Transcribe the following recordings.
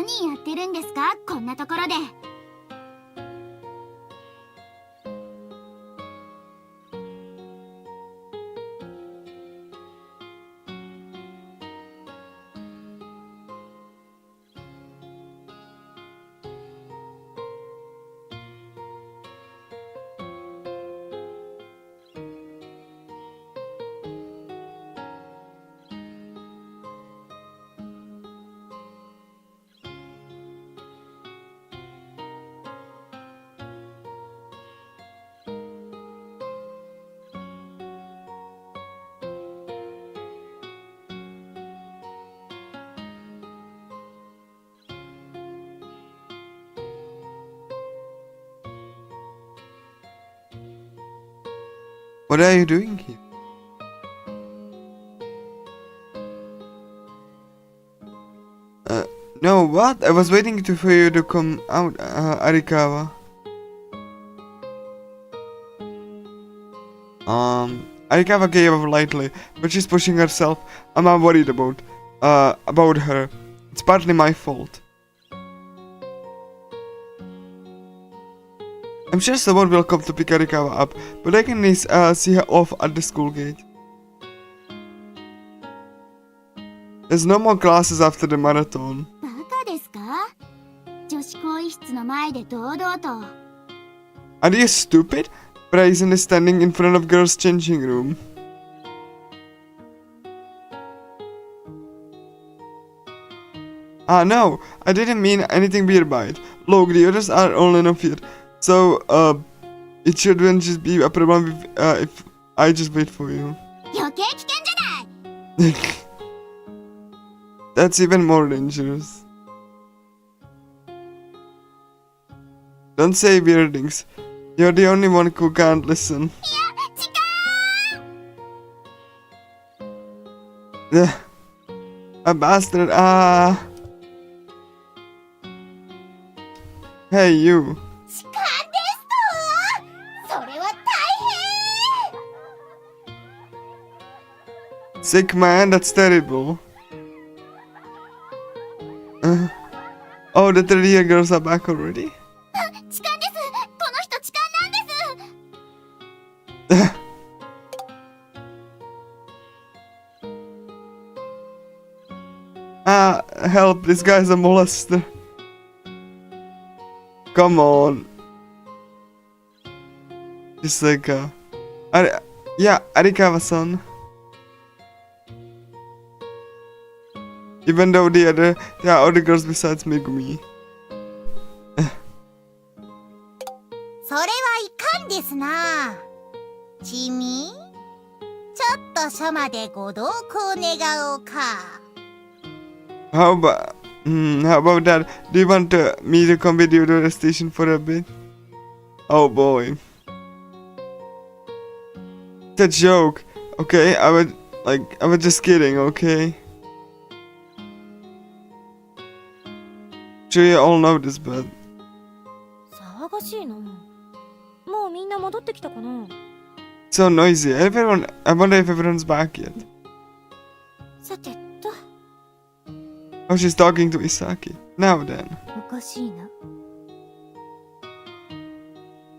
何やってるんですか、こんなところで。What are you doing here? No, what? I was waiting for you to come out, Arikawa. Arikawa gave up lightly, but she's pushing herself. I'm not worried about her. It's partly my fault. I'm sure someone will come to pick Arikawa up, but I can see her off at the school gate. There's no more classes after the marathon. バカですか？女子更衣室の前で堂々と。Are you stupid? Bryson is standing in front of girls' changing room. No, I didn't mean anything weird by it. Look, the others are all enough here. So, it shouldn't just be a problem if I just wait for you. 余計危険じゃない。That's even more dangerous. Don't say weird things. You're the only one who can't listen. いや、A bastard. Hey, you. 痴漢ですと？それは大変。 Sick man, that's terrible. Oh, the 30-year girls are back already? 痴漢です。この人痴漢なんです。Help, this guy's a molester. Come on. Chiseka. Yeah, Arikawa-san. Even though there are other girls besides Megumi. それはいかんですな。君、ちょっと署までご同行願おうか。How about that? Do you want me to come with you to the station for a bit? Oh boy. It's a joke, okay? I was just kidding, okay? Sure you all know this, but 騒がしいな。もうみんな戻ってきたかな。 so noisy. I wonder if everyone's back yet. さてと。 Oh, she's talking to Isaki. Now then. おかしいな。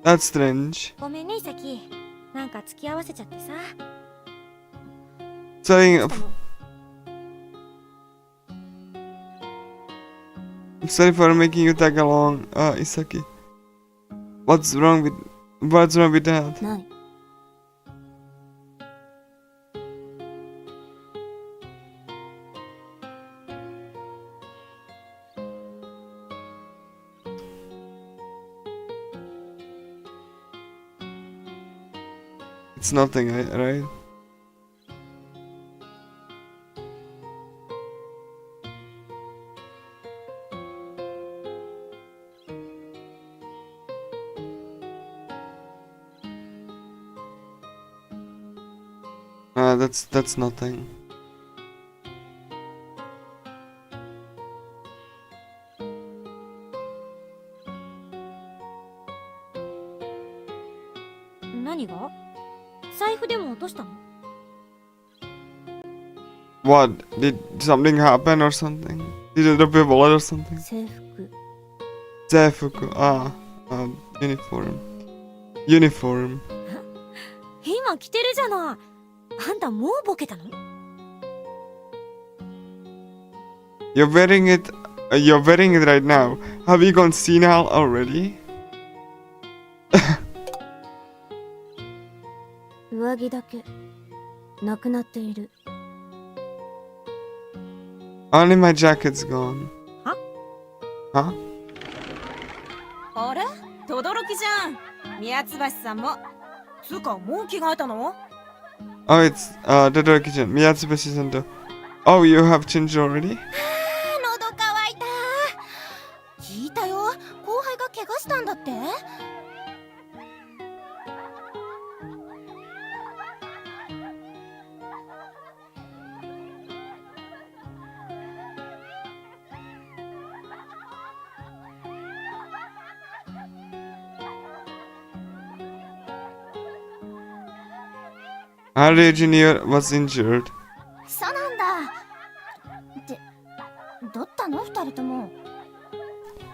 That's strange. ごめんね、イサキ。なんか付き合わせちゃってさ。 I'm sorry for making you tag along, Isaki. What's wrong with that? ない。 It's nothing, right? That's nothing. What? 何が？財布でも落としたの？ What? Did something happen or something? Did you drop your wallet or something? 制服。 Seifuku. Uniform. Uniform. 今着てるじゃない。あんたもうボケたの？ You're wearing it. You're wearing it right now. Have you gone senile already? 上着だけなくなっている。 Only my jacket's gone. は？ Huh? あれ？轟じゃん。宮津橋さんも。つうかもう着替えたの？ Oh, it's Todoroki-chan. Miyatsubashi Center. Oh, you have changed already? 喉乾いた。聞いたよ。後輩が怪我したんだって。Our engineer was injured. そうなんだ。ってどったの二人とも。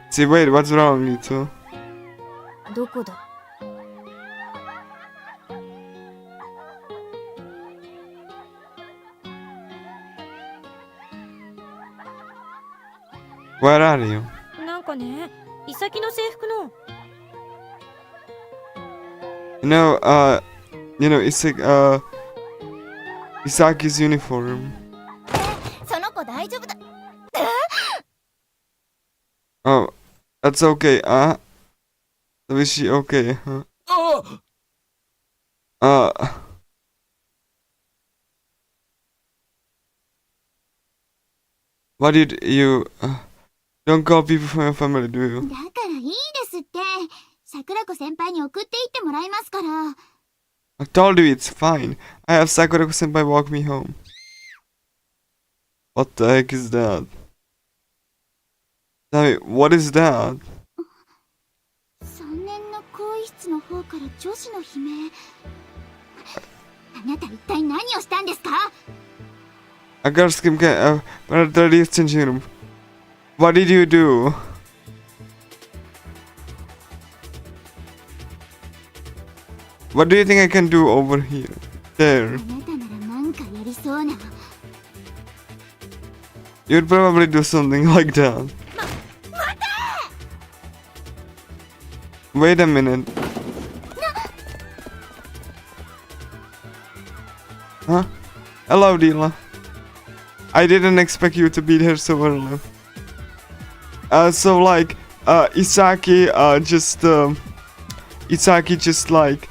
See, wait, what's wrong, you two? どこだ？ Where are you? なんかね、イサキの制服の。 Isaki's uniform. その子大丈夫だ。 Oh, that's okay, So is she okay, huh? What did you, don't call people from your family, do you? だからいいですって。桜子先輩に送っていってもらいますから。 I told you it's fine. I have Sakurako-senpai walk me home. What the heck is that? Tell me, what is that? 3年の更衣室の方から女子の悲鳴。あなた一体何をしたんですか？ A girl's skin can, the changing room. What did you do? What do you think I can do over here? あ There. なたならなんかやりそうな。 You'd probably do something like that. Wait a minute. Huh? Hello, Dila. I didn't expect you to be here so early. So like, Isaki just like,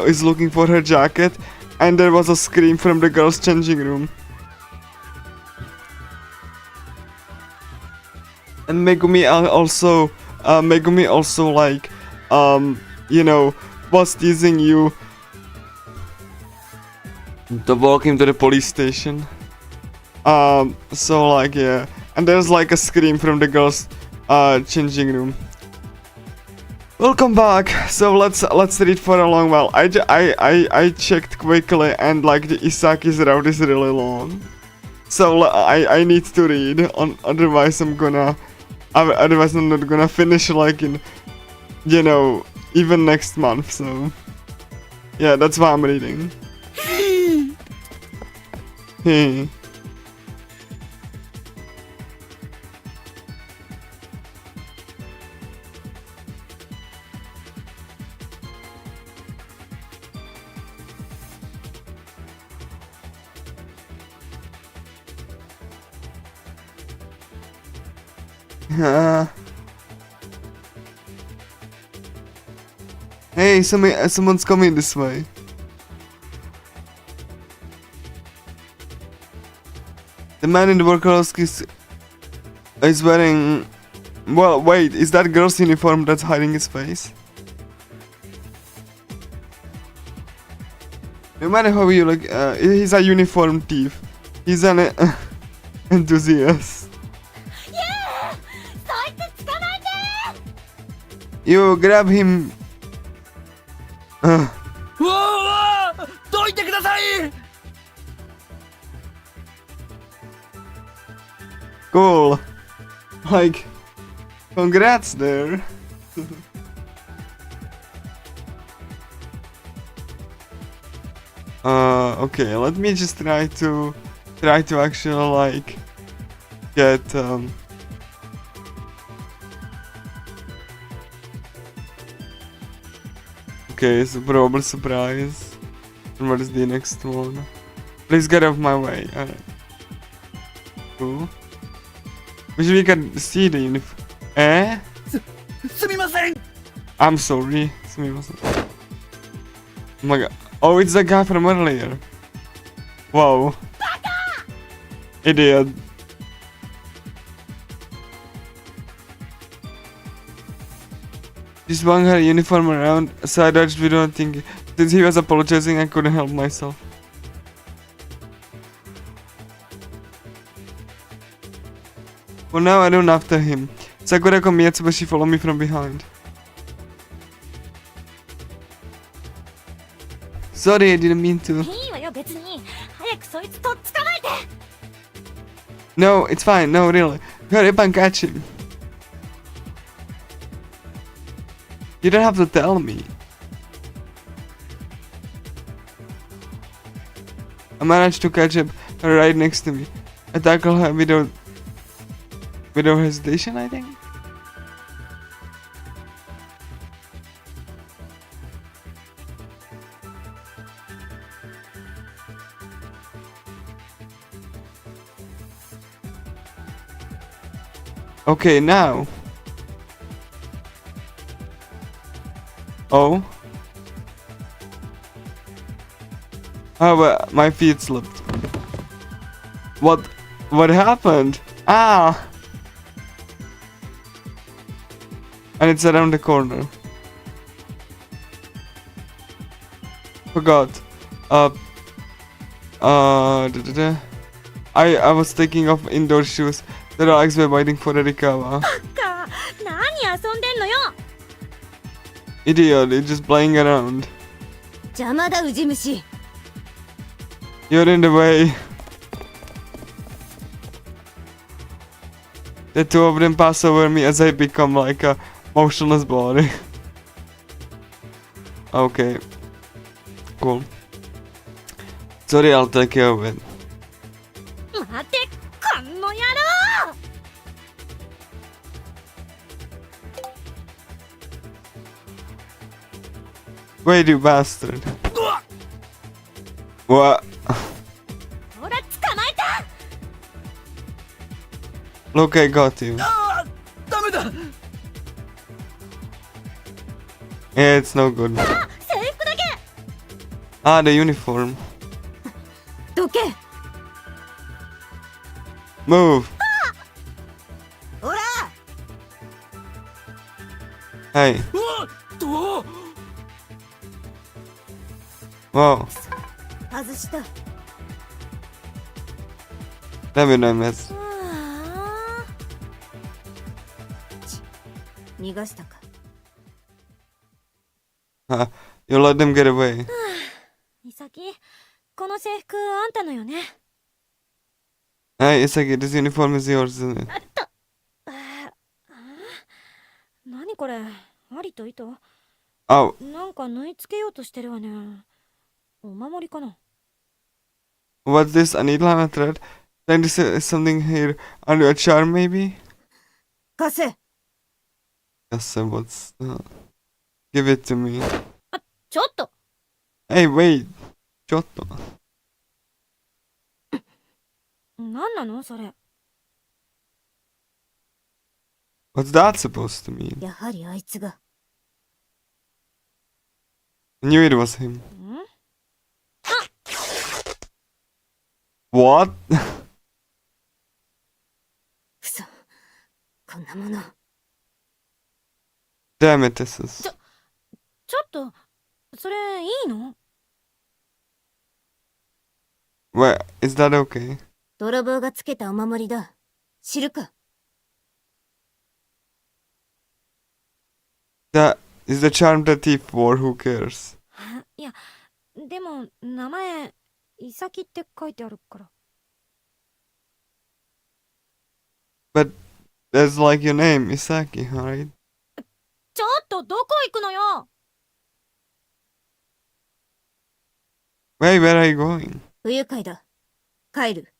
is looking for her jacket, and there was a scream from the girls' changing room. And Megumi also like, was teasing you to walk him to the police station. So like, yeah, and there's like a scream from the girls' changing room. Welcome back. So let's read for a long while. I checked quickly, and like the Isaki's route is really long. So I need to read. Otherwise I'm not gonna finish like in, even next month. So yeah, that's why I'm reading. Hey, someone's coming this way. The man in the workhouse is wearing... Well, wait, is that girl's uniform that's hiding his face? No matter how you look, he's a uniform thief. He's an enthusiast. You grab him. うわうわどいてください。Cool. Like, congrats there. Okay, let me just try to actually like get okay, so probable surprise. And what is the next one? Please get off my way. Alright. Cool. Wish we can see the uniform. Eh? すみません I'm sorry. すみません. Oh my god. Oh, it's the guy from earlier. Whoa. Idiot. She swung her uniform around, so I dodged without thinking. Since he was apologizing, I couldn't help myself. For now, I run after him. Sakura and Mitsubashi follow me from behind. Sorry, I didn't mean to. いいわよ別に。早くそいつとっ捕まえて。 No, it's fine. No, really. Hurry up and catch him. You don't have to tell me. I managed to catch up her right next to me. I tackled her without hesitation, I think. Okay, now. Oh. Oh, but my feet slipped. What happened? Ah! And it's around the corner. Forgot. I was taking off indoor shoes. The dogs were waiting for Erikawa. か、何遊んでんのよ。 Idiot, you're just playing around. 邪魔だウジ虫。 You're in the way. The two of them pass over me as I become like a motionless body. Okay. Cool. Sorry, I'll take care of it. 待て、この野郎。 Wait, you bastard. What? ほら捕まえた。 Look, I got you. ああダメだ Yeah, it's no good. 制服だけ。 Ah, the uniform. どけ。 Move. ほら Hey. うわっと Whoa. 外した。 Let me know, miss. ああ。逃がしたか。 Huh. You let them get away. イサキ、この制服あんたのよね。 Hey, Isaki, this uniform is yours, isn't it? あった。何これ、針と糸。 Oh, なんか縫い付けようとしてるわね。お守りかな。 what's this? A needle and a thread? Then this is something here under a charm, maybe? 貸せ。 Yes, what's Give it to me. ちょっと。 Hey, wait. ちょっと。何なのそれ。 What's that supposed to mean? やはりあいつが。 I knew it was him. ん？ What? 嘘。こんなもの。 Damn it, this is. ちょっと、それいいの？ Wait, is that okay? 泥棒がつけたお守りだ。知るか？ That is the charm the thief wore, who cares? いや、でも名前、イサキって書いてあるから。But that's like your name, Isaki, alright? ちょっとどこ行くのよ。 Where are you going? 不愉快だ。帰る。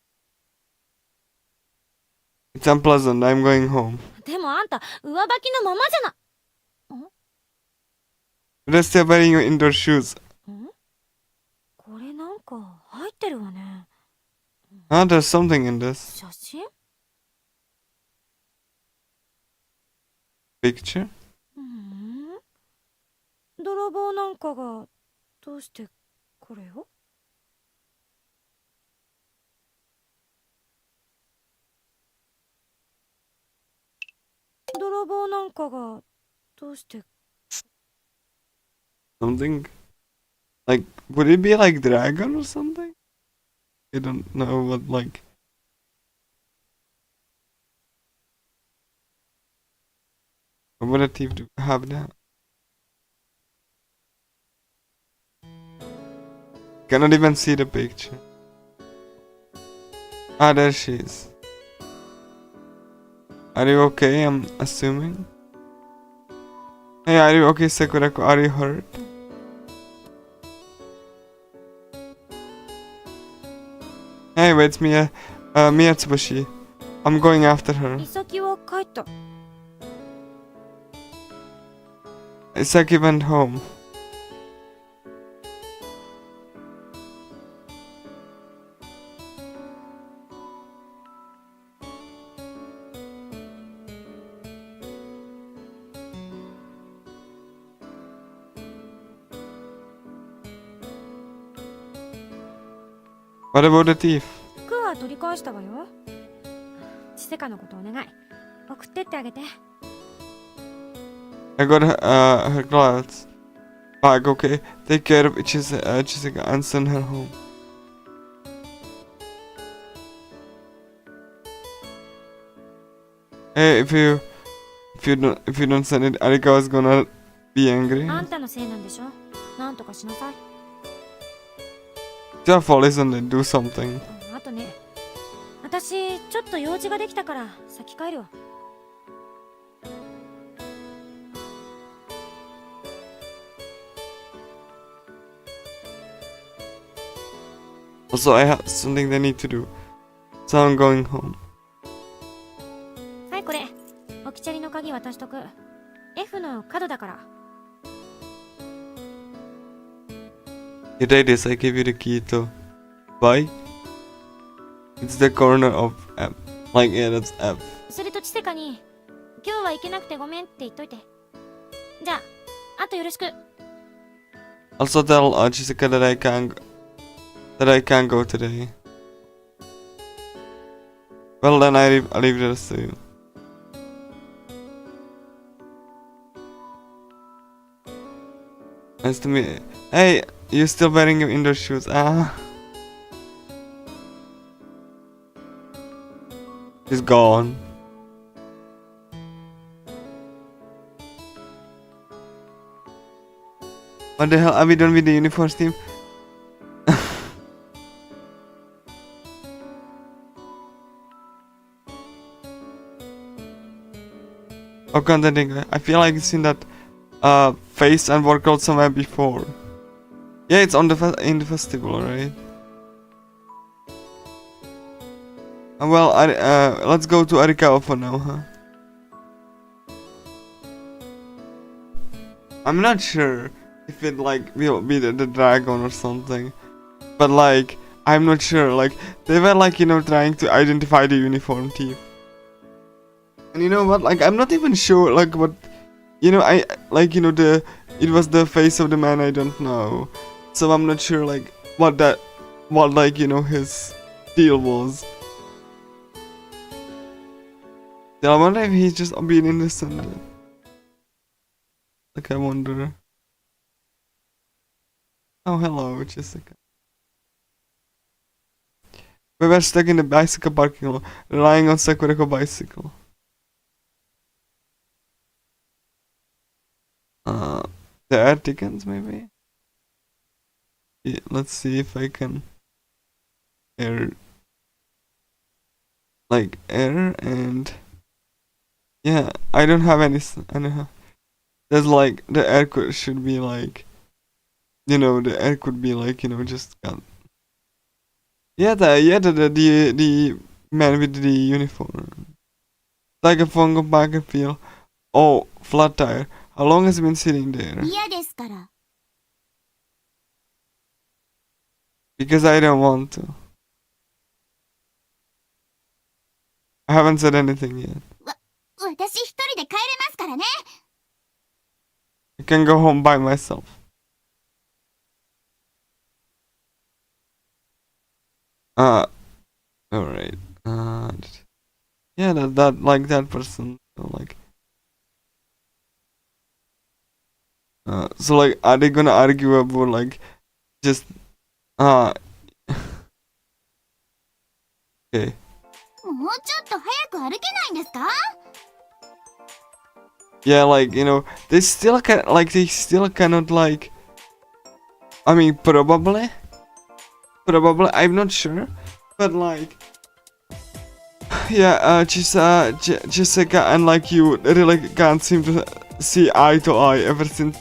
It's unpleasant, I'm going home. でもあんた上履きのままじゃな。 You're still wearing your indoor shoes. これなんか入ってるわね。 Ah, there's something in this 写真？ picture. 泥棒なんかがどうしてこれを？ 泥棒なんかがどうして？ Something? Like, would it be like dragon or something? I don't know what, like... What would a thief do? Have that? Cannot even see the picture. Ah, there she is. Are you okay? I'm assuming. Hey, are you okay, Sakurako? Are you hurt? Hey, wait, it's Miyatsubashi. I'm going after her. イサキは帰った。 Isaki went home. What about the thief? 服は取り返したわよ。チセカのことお願い。送ってってあげて。 I got her clothes back, okay? Take care of Chiseka and send her home. Hey, if you don't send it, Arika is gonna be angry. あんたのせいなんでしょ。なんとかしなさい。 It's your fault, isn't it? Do something. あとね、私ちょっと用事ができたから先帰るわ。 Also, I have something they need to do. So I'm going home. はい、これ。オキチャリの鍵渡しとく。F の角だから。 You take this, I give you the key to. Why? It's the corner of F. Like, yeah, that's F. それとチセカに、今日は行けなくてごめんって言っといて。じゃあ、あとよろしく。 Also tell Chiseka that I can't go today. Well then I leave the rest to you. Nice to meet you. Hey, you're still wearing your indoor shoes. Ah. He's gone. What the hell, are we done with the uniforms team? Oh god, I feel like I've seen that face and workout somewhere before. Yeah, it's on the in the festival, right? Well, let's go to Arikawa for now, huh? I'm not sure if it like will be the dragon or something, but like I'm not sure. Like they were like trying to identify the uniform thief. And you know what? Like I'm not even sure. Like what, I like it was the face of the man. I don't know, so I'm not sure like what his deal was. So I wonder if he's just being innocent. Like I wonder. Oh hello, Chiseka. We were stuck in the bicycle parking lot, relying on Sakurako bicycle. The air tickets maybe? Yeah, let's see if I can air and Yeah, I don't have any. I don't have. There's like the air should be like, the air could be like, just got. Yeah, the man with the uniform. Like a fungal back and feel. Oh, flat tire. How long has it been sitting there? 嫌ですから。 Because I don't want to. I haven't said anything yet. 私一人で帰れますからね。 I can go home by myself. Alright. Yeah, that like that person, like. So like, are they gonna argue about like, just, okay. もうちょっと早く歩けないんですか？ Yeah, like, they still cannot like, I mean, probably, I'm not sure, but like, yeah, Chiseka and like you really can't seem to see eye to eye ever since,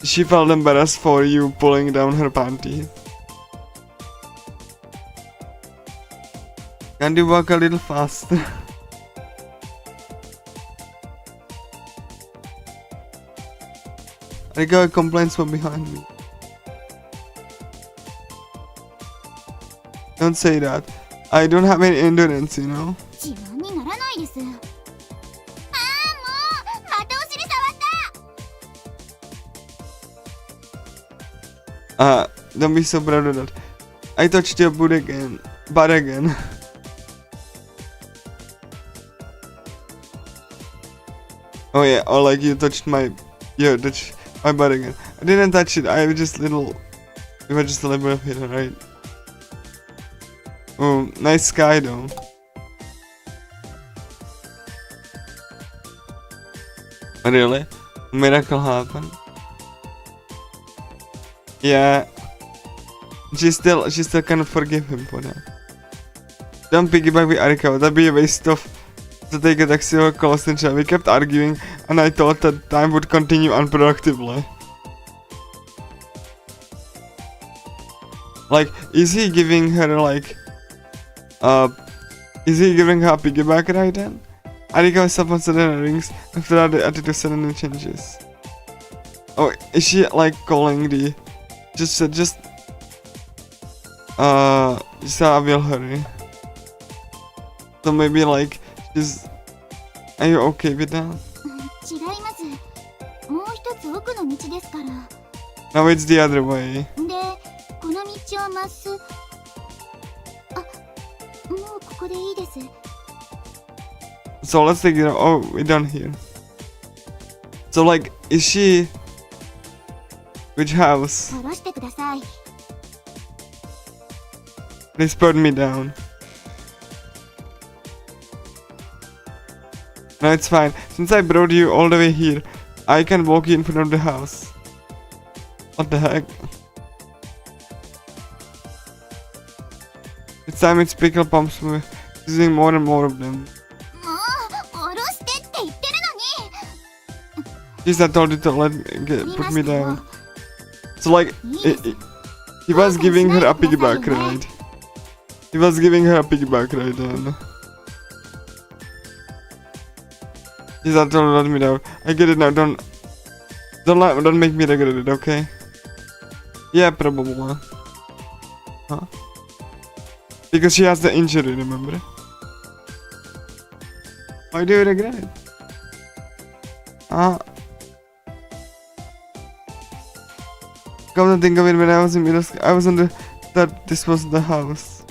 she felt embarrassed for you pulling down her panties. Can't you walk a little faster? I got complaints from behind me. Don't say that. I don't have any endurance, 自慢にならないです。ああ、もうまたお尻触った。Don't be so proud of that. I touched your butt again. Oh yeah, or like you touched my butt again. I didn't touch it. I was just little. You were just a little bit of it, right? Oh, nice sky though. Really? A miracle happened. Yeah. She still cannot forgive him for that. Don't piggyback with Arika. That'd be a waste of to take a taxi or call Sincha. We kept arguing, and I thought that time would continue unproductively. Like, is he giving her like, is he giving her a piggyback right then? Arika was up on sudden rings. After that, the attitude suddenly changes. Oh, is she like calling the? Just I will hurry. So maybe like are you okay with that? 違います。もう一つ奥の道ですから。 No, it's the other way. で、この道をまっす。あ、もうここでいいです。 So let's take it out. Oh, we're done here. So like, is she? Which house? 下ろしてください。 Please put me down. No, it's fine. Since I brought you all the way here, I can walk you in front of the house. What the heck? It's time it's pickle pumps. We're using more and more of them. もう下ろしてって言ってるのに。 Jeez, I told you to put me down. So like, he was giving her a piggyback ride. He was giving her a piggyback ride then. Jeez, I told her let me down. I get it now. Don't make me regret it, okay? Yeah, probably. Huh? Because she has the injury, remember? Why do you regret it? Come to think of it, when I was in middle school, I was under that this was the house.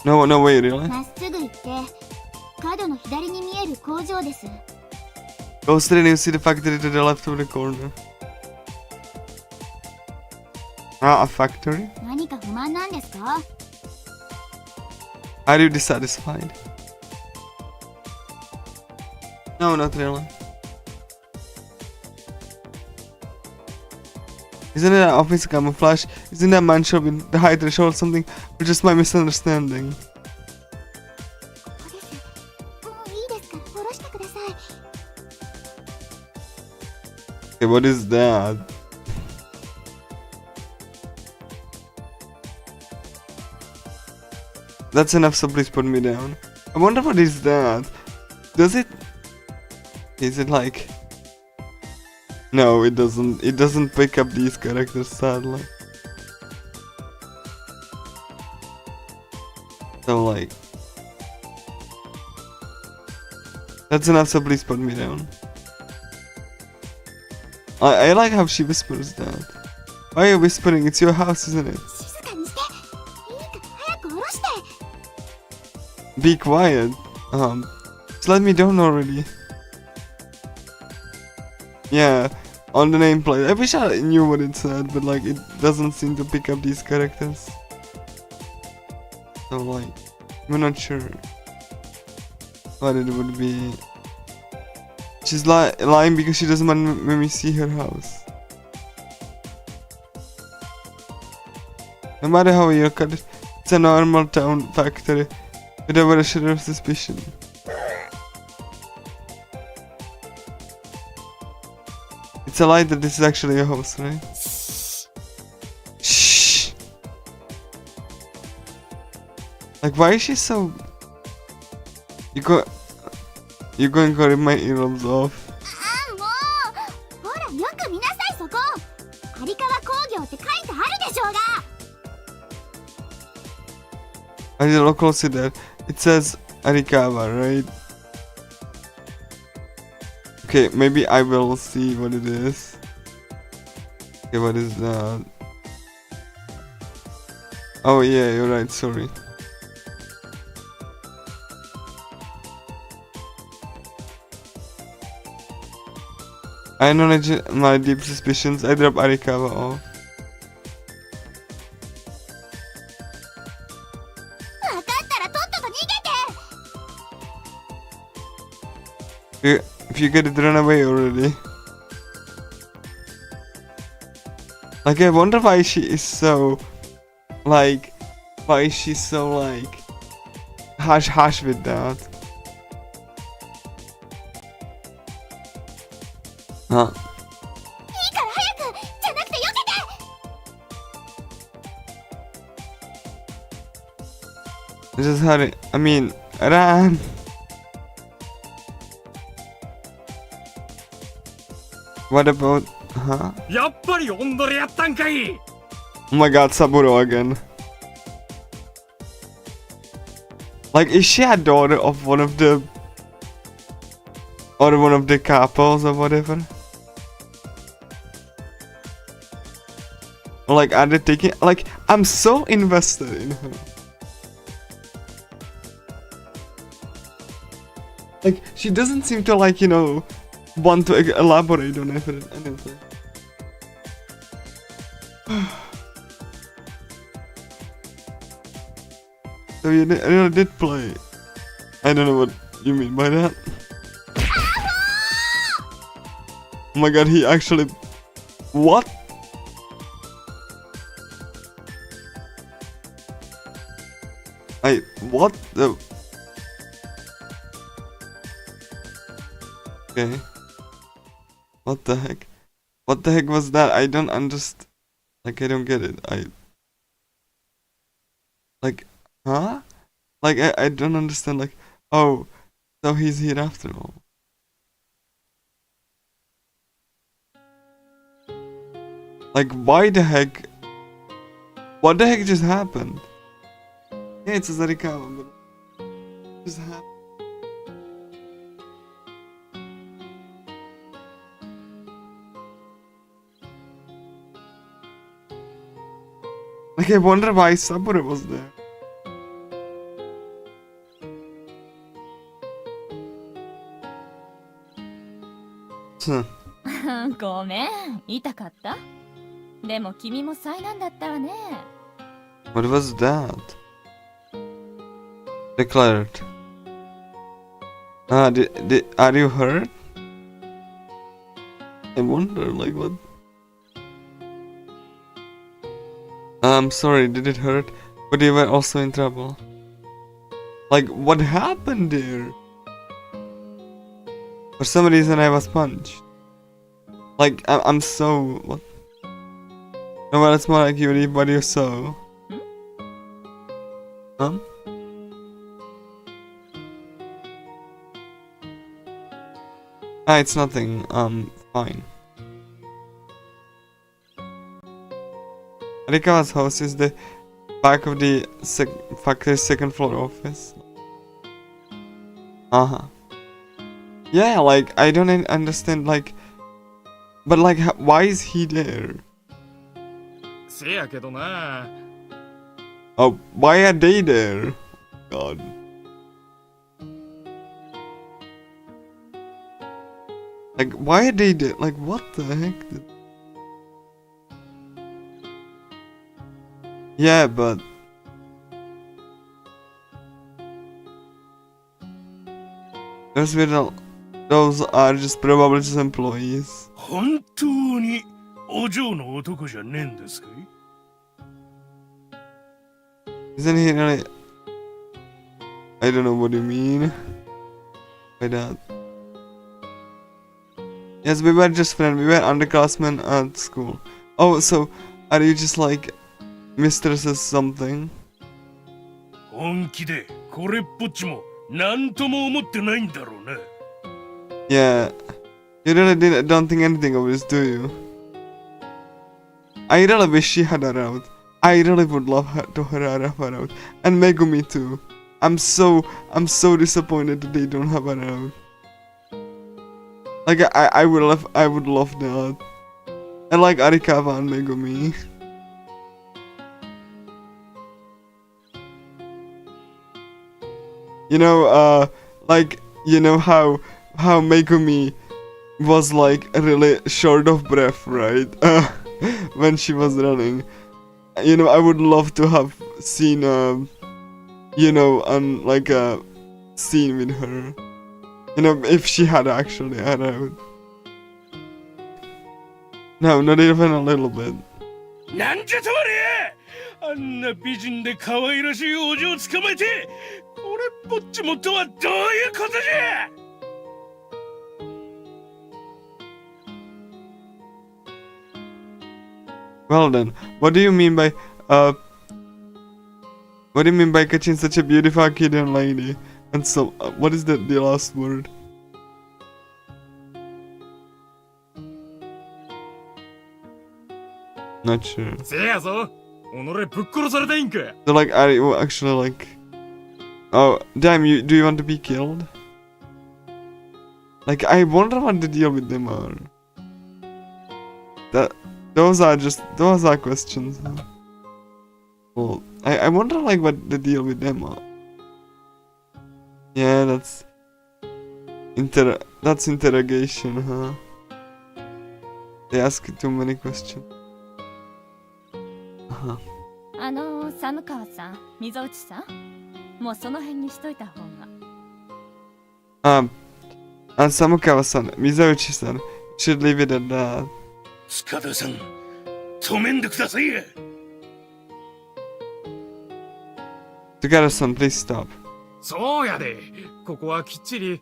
No way, really? まっすぐ行って、角の左に見える工場です。 Go straight and you see the factory to the left of the corner. A factory? 何か不満なんですか？ Are you dissatisfied? No, not really. Isn't it an office camouflage? Isn't that man shop in the high threshold something? Or just my misunderstanding? Okay, what is that? That's enough, so please put me down. I wonder what is that? Does it... Is it like... No, it doesn't. It doesn't pick up these characters, sadly. So like... That's enough, so please put me down. I like how she whispers that. Why are you whispering? It's your house, isn't it? 静かにして。いいから早く下ろして。 Be quiet. Just let me down already. Yeah, on the nameplate. I wish I knew what it said, but like it doesn't seem to pick up these characters. So like, we're not sure what it would be. She's lying because she doesn't want me see her house. No matter how you look at it, it's a normal town factory without a shadow of suspicion. It's a lie that this is actually a house, right? Shh. Like, why is she so... You're going to rip my earlobes off. ああ、もう。ほら、よく見なさい、そこ。有川工業って書いてあるでしょうが。 I need to look closely there. It says Arikawa, right? Okay, maybe I will see what it is. Okay, what is that? Oh yeah, you're right, sorry. I acknowledge my deep suspicions. I drop Arikawa off. わかったらとっとと逃げて。 If you get it, run away already. Like, I wonder why she is so, like, why is she so, like, harsh with that? Huh? いいから早く。じゃなくて避けて。 Just hurry. I mean, run. What about, huh? やっぱりオンドレやったんかい。 Oh my god, Saburo again. Like, is she a daughter of one of the... Or one of the couples or whatever? Or like, are they taking... Like, I'm so invested in her. Like, she doesn't seem to like, you know, want to elaborate on anything. So you really did play. I don't know what you mean by that. Oh my god, he actually... What? What the... Okay. What the heck? What the heck was that? I don't understand. Like, I don't get it. Like, huh? Like, I don't understand. Like, oh, so he's here after all. Like, why the heck? What the heck just happened? Yeah, it's a Zarikawa, but what just happened? Like, I wonder why Saburo was there. Huh. ごめん、痛かった。でも君も災難だったわね。What was that? Declared. Are you hurt? I wonder, like, what? I'm sorry, did it hurt? But you were also in trouble. Like, what happened there? For some reason I was punched. Like, I'm so... What? No, well, it's more like you, but you're so... Huh? Ah, it's nothing. Fine. Arikawa's house is the back of the factory's second floor office. Yeah, like, I don't understand, like... But, like, why is he there? せやけどな。 Oh, why are they there? God. Like, why are they there? Like, what the heck? Yeah, but... Those are just probably just employees. 本当にお嬢の男じゃねえんですかい？ Isn't he really... I don't know what you mean by that. Yes, we were just friends. We were underclassmen at school. Oh, so are you just like mistresses something? 本気でこれっぽっちも何とも思ってないんだろうな。 Yeah. You really don't think anything of this, do you? I really wish she had her out. I really would love her to have her out. And Megumi too. I'm so disappointed that they don't have her out. Like I would love that. I like Arikawa and Megumi. You know, like, you know how Megumi was like really short of breath, right? When she was running. You know, I would love to have seen, you know, like a scene with her. You know, if she had actually had out. No, not even a little bit. なんじゃとまれ！あんな美人で可愛らしいお嬢を捕まえて、これっぽっちもとはどういうことじゃ！ Well then, what do you mean by catching such a beautiful Akkadian lady? And so, what is the last word? Not sure. せやぞ、己ぶっ殺されたいんか。 So like, are you actually like... Oh, damn, do you want to be killed? Like, I wonder what the deal with them are. Those are questions. Huh? Well, I wonder like what the deal with them are. Yeah, that's interrogation, huh? They ask too many questions. Uh-huh. 寒川さん、溝内さん、もうその辺にしといた方が。And Samukawa-san, Mizouchi-san, should leave it at that. 塚田さん、止めんでくださいや。 Together-san, please stop. そうやで、ここはきっちり。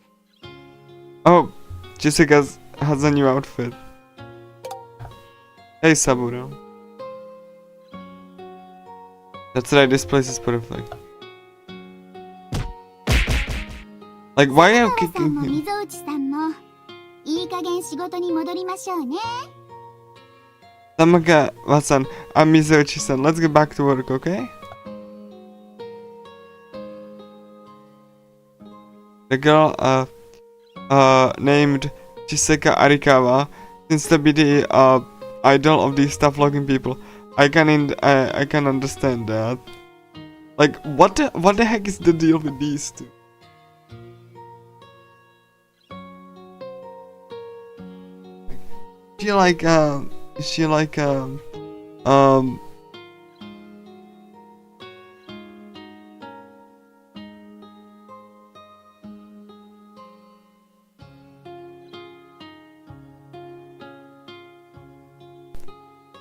Oh, Chiseka has a new outfit. Hey, Saburo. That's right, this place is perfect. Like, why are you さん kicking も him? 溝内さんもいい加減仕事に戻りましょうね。 Samukawa-san and Mizouchi-san, let's get back to work, okay? The girl, named Chiseka Arikawa seems to be the, idol of these tough-looking people. I can understand that. Like, what the heck is the deal with these two? Is she like,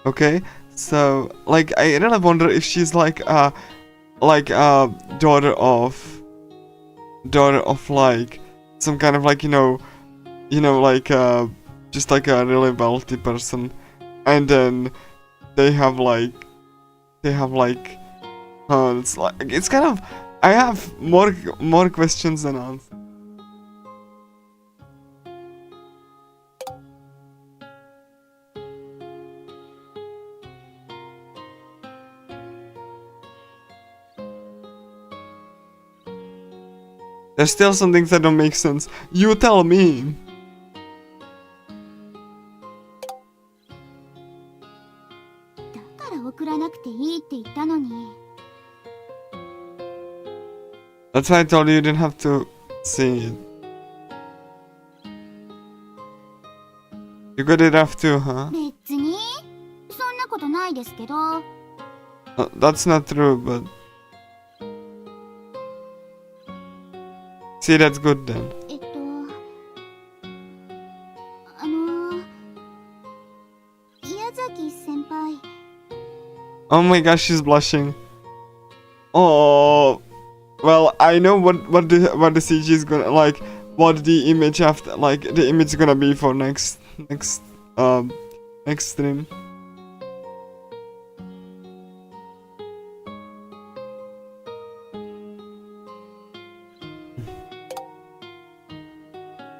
okay, so like I really wonder if she's like daughter of like some kind of like you know like just like a really wealthy person, and then they have like it's kind of, I have more questions than answers. There's still some things that don't make sense. You tell me. That's why I told you didn't have to see it. You got it off too, huh? 別にそんなことないですけど。That's not true, but... See, that's good then. 宮崎先輩。 Oh my gosh, she's blushing. Oh, well, I know what the CG is gonna like, what the image after, like the image is gonna be for next stream.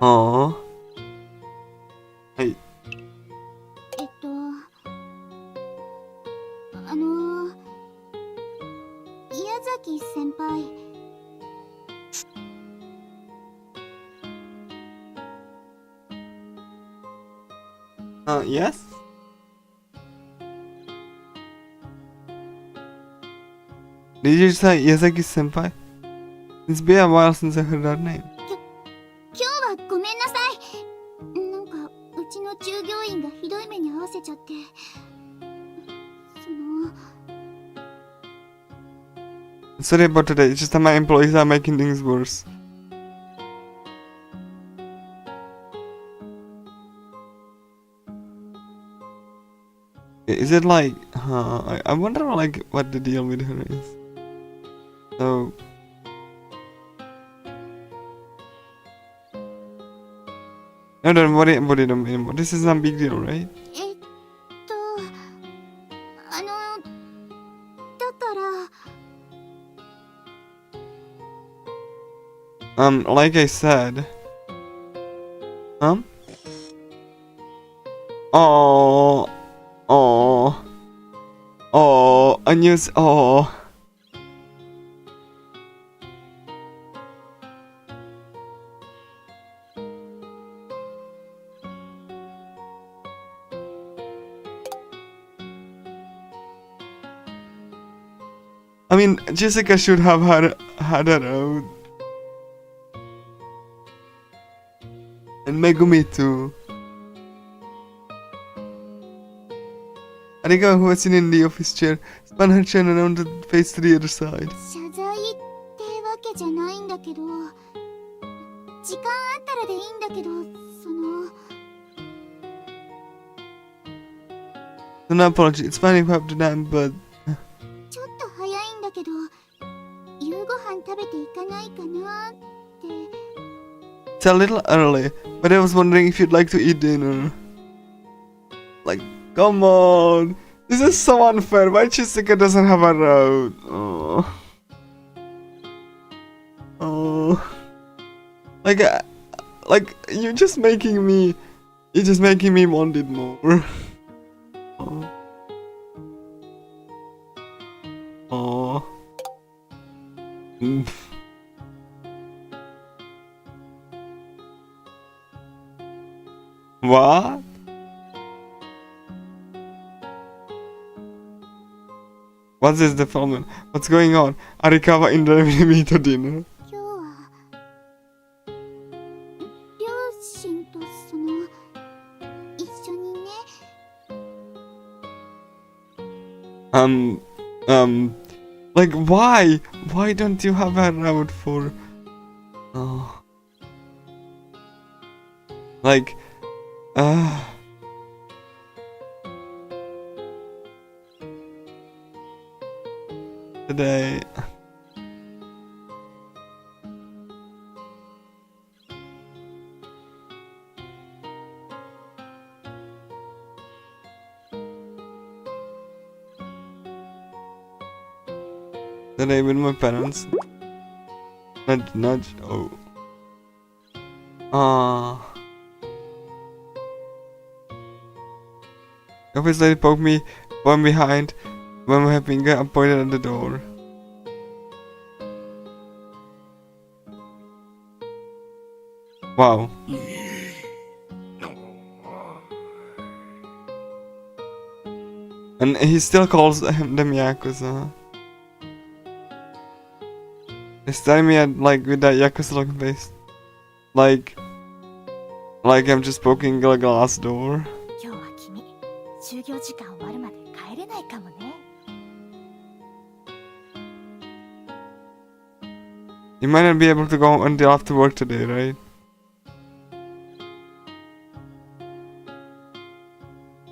Aww. Hey. 宮崎先輩。Yes? Did you say Isaki senpai? It's been a while since I heard that name. 今日はごめんなさい。なんかうちの従業員がひどい目に遭わせちゃって。Sorry about today, it's just that my employees are making things worse. Is it like, I wonder like what the deal with her is. So... No, don't worry about it anymore. This is not a big deal, right? だから。 Like I said... Oh, a news. Oh. I mean, Jessica should have had her out. And Megumi too. Arika, who was sitting in the office chair, spun her chin around to face to the other side. 謝罪ってわけじゃないんだけど、時間あったらでいいんだけど、No apology, it's fine if I have to damn, but... ちょっと早いんだけど、夕ご飯食べていかないかなって。 It's a little early, but I was wondering if you'd like to eat dinner. Like, come on! This is so unfair. Why Chiseka doesn't have a road? Oh. Oh. Like you're just making me want it more. Oh. Oh. What? What's this development? What's going on? Arikawa invited me to dinner. 今日は両親と一緒にね。Like why? Why don't you have a route for? Oh. Like, today. That I with my parents. Nudge, nudge. Oh. Ah. Obviously, poke me from behind when my finger pointed at the door. Wow. And he still calls him them Yakuza. He's staring me at like with that Yakuza looking face. Like I'm just poking a glass door. 今日は君就業時間終わるまで帰れないかもね。 You might not be able to go until after work today, right?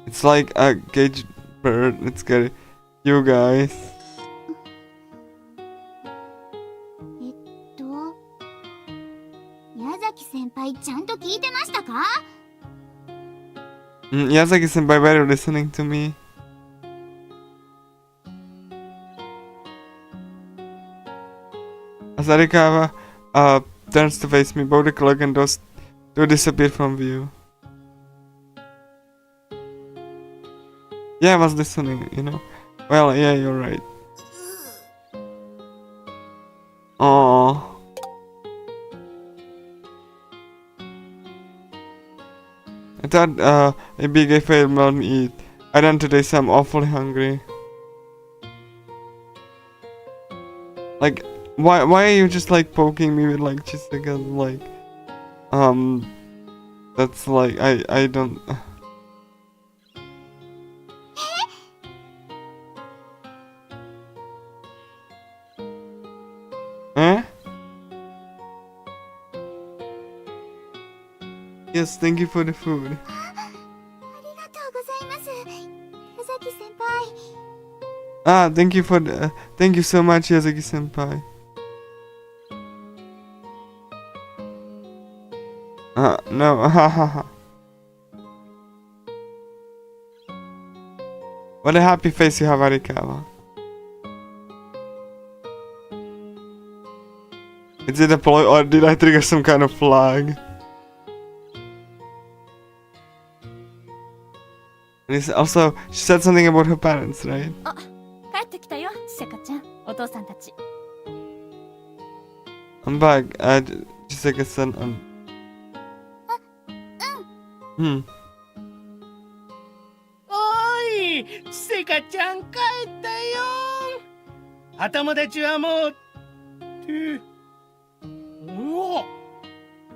It's like a caged bird. It's scary. You guys. 矢崎先輩ちゃんと聞いてましたか？ Yasaki-senpai, were you listening to me? As Arikawa turns to face me, both the cloak and those two disappear from view. Yeah, I was listening, you know. Well, yeah, you're right. Aww. I thought a big failed melon eat. I done today, so I'm awfully hungry. Like, why are you just like poking me with like Chiseka, like that's like I don't. Eh? Yes, thank you for the food. ありがとうございます。矢崎先輩。 Ah, thank you for thank you so much, Yasaki-senpai. No, hahaha. What a happy face you have, Arikawa. Is it a ploy or did I trigger some kind of flag? And it's also, she said something about her parents, right? 帰ってきたよ、チセカちゃん。お父さんたち。 I'm back, Chiseka-san and... Hmm. おーい、ちせかちゃん帰ったよ。頭たちはもうってうわ、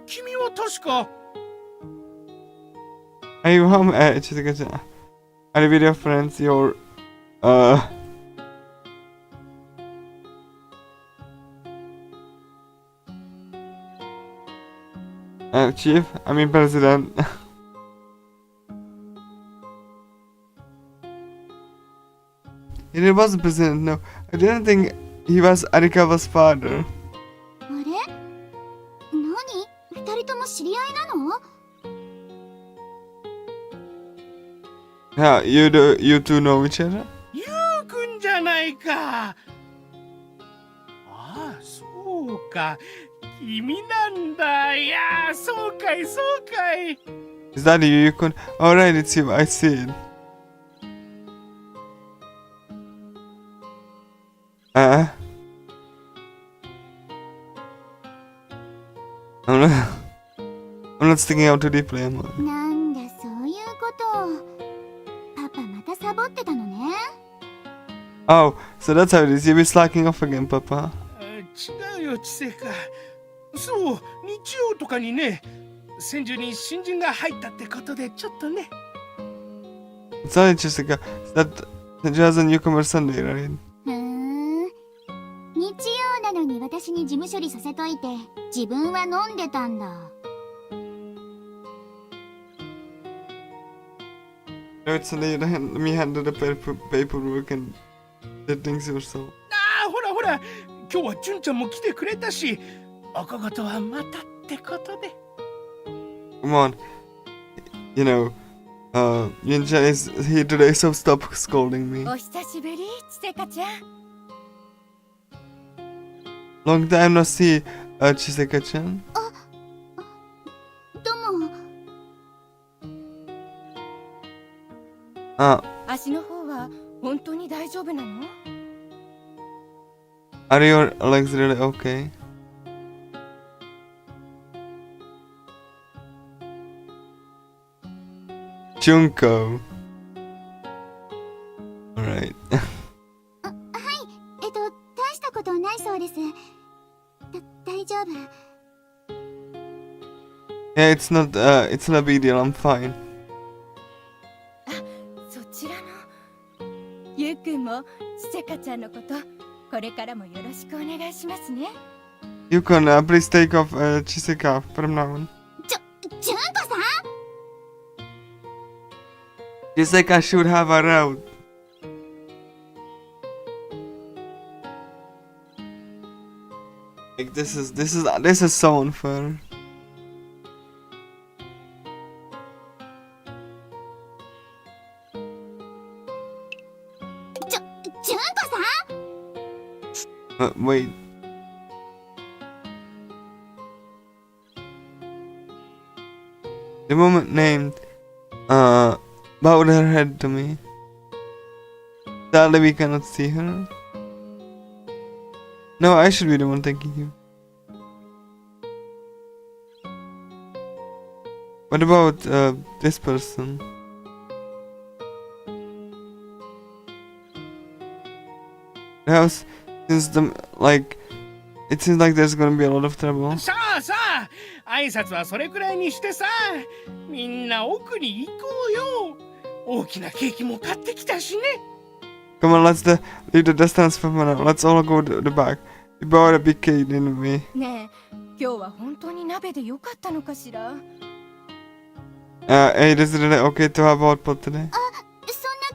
君は確か Are you home, Chiseka-san? Are you with your friends, your... Chief? I mean President. He wasn't president, no. I didn't think he was Arikawa's father. あれ？何？二人とも知り合いなの？ Yeah, you two know each other? ゆうくんじゃないか。ああ、そうか。君なんだ。いや、そうかい、そうかい。Is that you, Yukun? Alright, it's you, I see it. I'm not sticking out too deeply, am I? なんだそういうことを。パパまたサボってたのね。Oh, so that's how it is. You'll be slacking off again, Papa. 違うよ、ちせか。そう、日曜とかにね、千住に新人が入ったってことでちょっとね。It's not Chiseka. That has a newcomer Sunday, right? ふーん。日曜なのに私に事務処理させといて、自分は飲んでたんだ。No, it's Sunday. You let me handle the paperwork and did things yourself. ああ、ほらほら、今日は純ちゃんも来てくれたし、お小言はまたってことで。Come on. You know, Yunja is here today, so stop scolding me. お久しぶり、チセカちゃん。Long time no see, Chiseka-chan. どうも。 足の方は本当に大丈夫なの？ Are your legs really okay? Junko. Alright. 大したことないそうです。大丈夫。 Yeah, it's not a big deal, I'm fine. そちらのゆうくんもちせかちゃんのことこれからもよろしくお願いしますね。 You can please take off Chiseka from now on. ジュンコさん Chiseka should have arrived. Like this is so unfair. Wait. The woman named bowed her head to me. Sadly, we cannot see her. No, I should be the one thanking you. What about this person? The house, since it seems like there's gonna be a lot of trouble. さあさあ、挨拶はそれくらいにしてさ、みんな奥に行こうよ。大きなケーキも買ってきたしね。Come on, let's leave the distance for now. Let's all go to the back. We bought a big cake, didn't we? ねえ、今日は本当に鍋でよかったのかしら？ Hey, is it really okay to have output today? そんな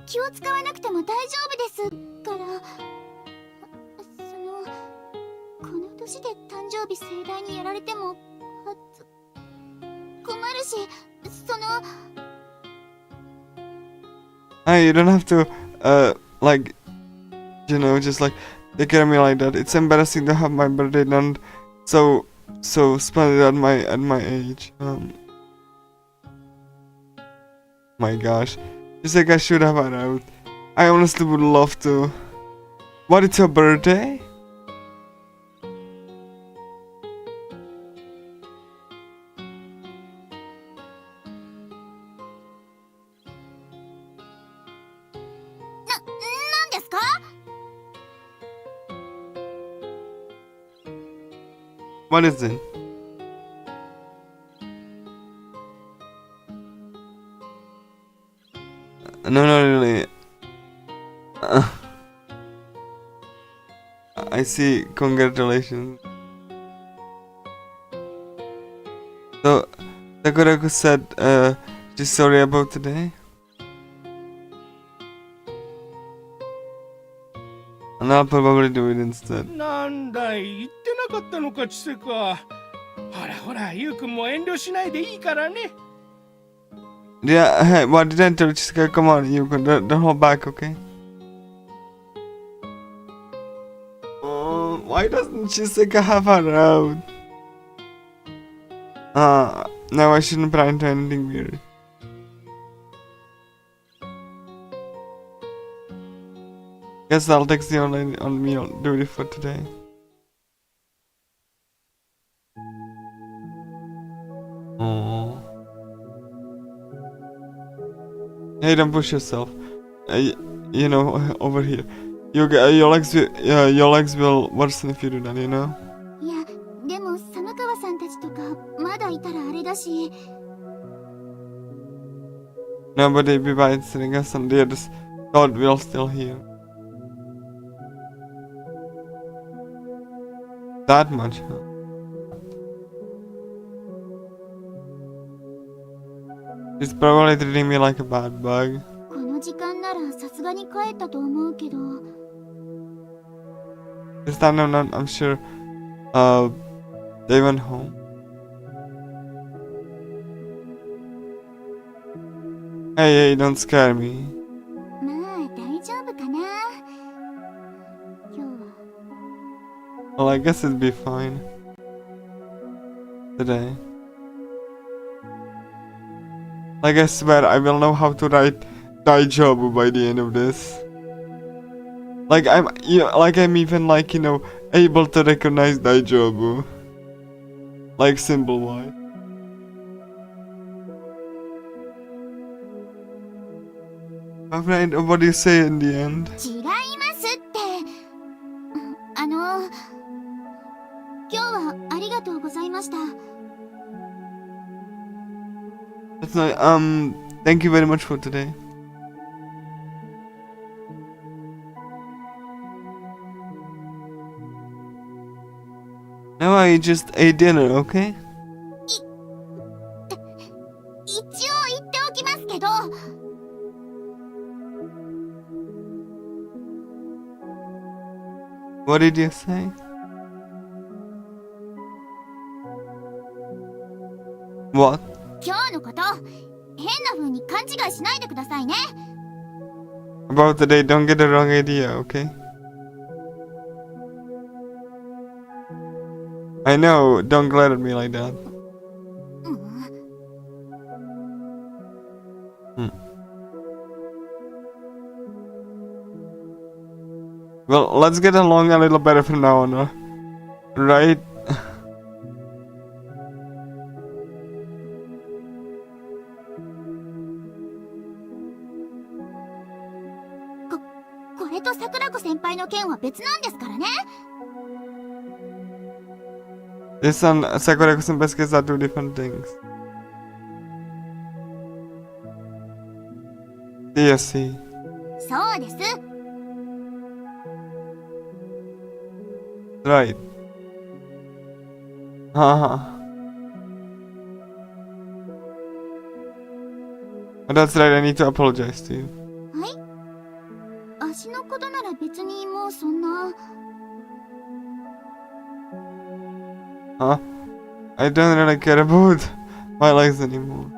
気を使わなくても大丈夫ですから。この年で誕生日盛大にやられても困るし、Hey, you don't have to just like take care of me like that. It's embarrassing to have my birthday done so splendid at my age. My gosh, just like I should have arrived. I honestly would love to. What? It's your birthday? What is it? No, not really. I see. Congratulations. So, Sakura said she's sorry about today. And I'll probably do it instead. なんだい、言ってなかったのか、チセカ。ほらほら、ユウくんも遠慮しないでいいからね。Yeah, hey, what did I tell Chiseka? Come on, you can don't hold back, okay? Why doesn't Chiseka have her out? No, I shouldn't pry into anything weird. Guess I'll text you on me on duty for today. Aww. Hey, don't push yourself. You know, over here. Your legs will worsen if you do that, you know? いや、でも寒川さんたちとかまだいたらあれだし。 Nobody be by sitting us and they're just God we're still here. That much, huh? She's probably treating me like a bad bug. この時間ならさすがに帰ったと思うけど。 This time I'm sure they went home. Hey, don't scare me. まあ大丈夫かな。今日は Well, I guess it'd be fine. Today. Like I swear, I will know how to write Daijobu by the end of this. Like I'm even like, you know, able to recognize Daijobu. Like symbol wise. My friend, what do you say in the end? 違いますって。今日はありがとうございました。 That's not, thank you very much for today. Now I just ate dinner, okay? 一応言っておきますけど、 What did you say? What? 今日のこと変な風に勘違いしないでくださいね。 About today, don't get the wrong idea, okay? I know, don't glare at me like that. Well, let's get along a little better from now on, right?「これと桜子先輩の件は別なんですからね。 This and Sakurako and Biscuits are two different things. CSC. そうです。 Right. Haha. That's right, I need to apologize to you. はい。足のことなら別にもうそんな。 Huh? I don't really care about my legs anymore.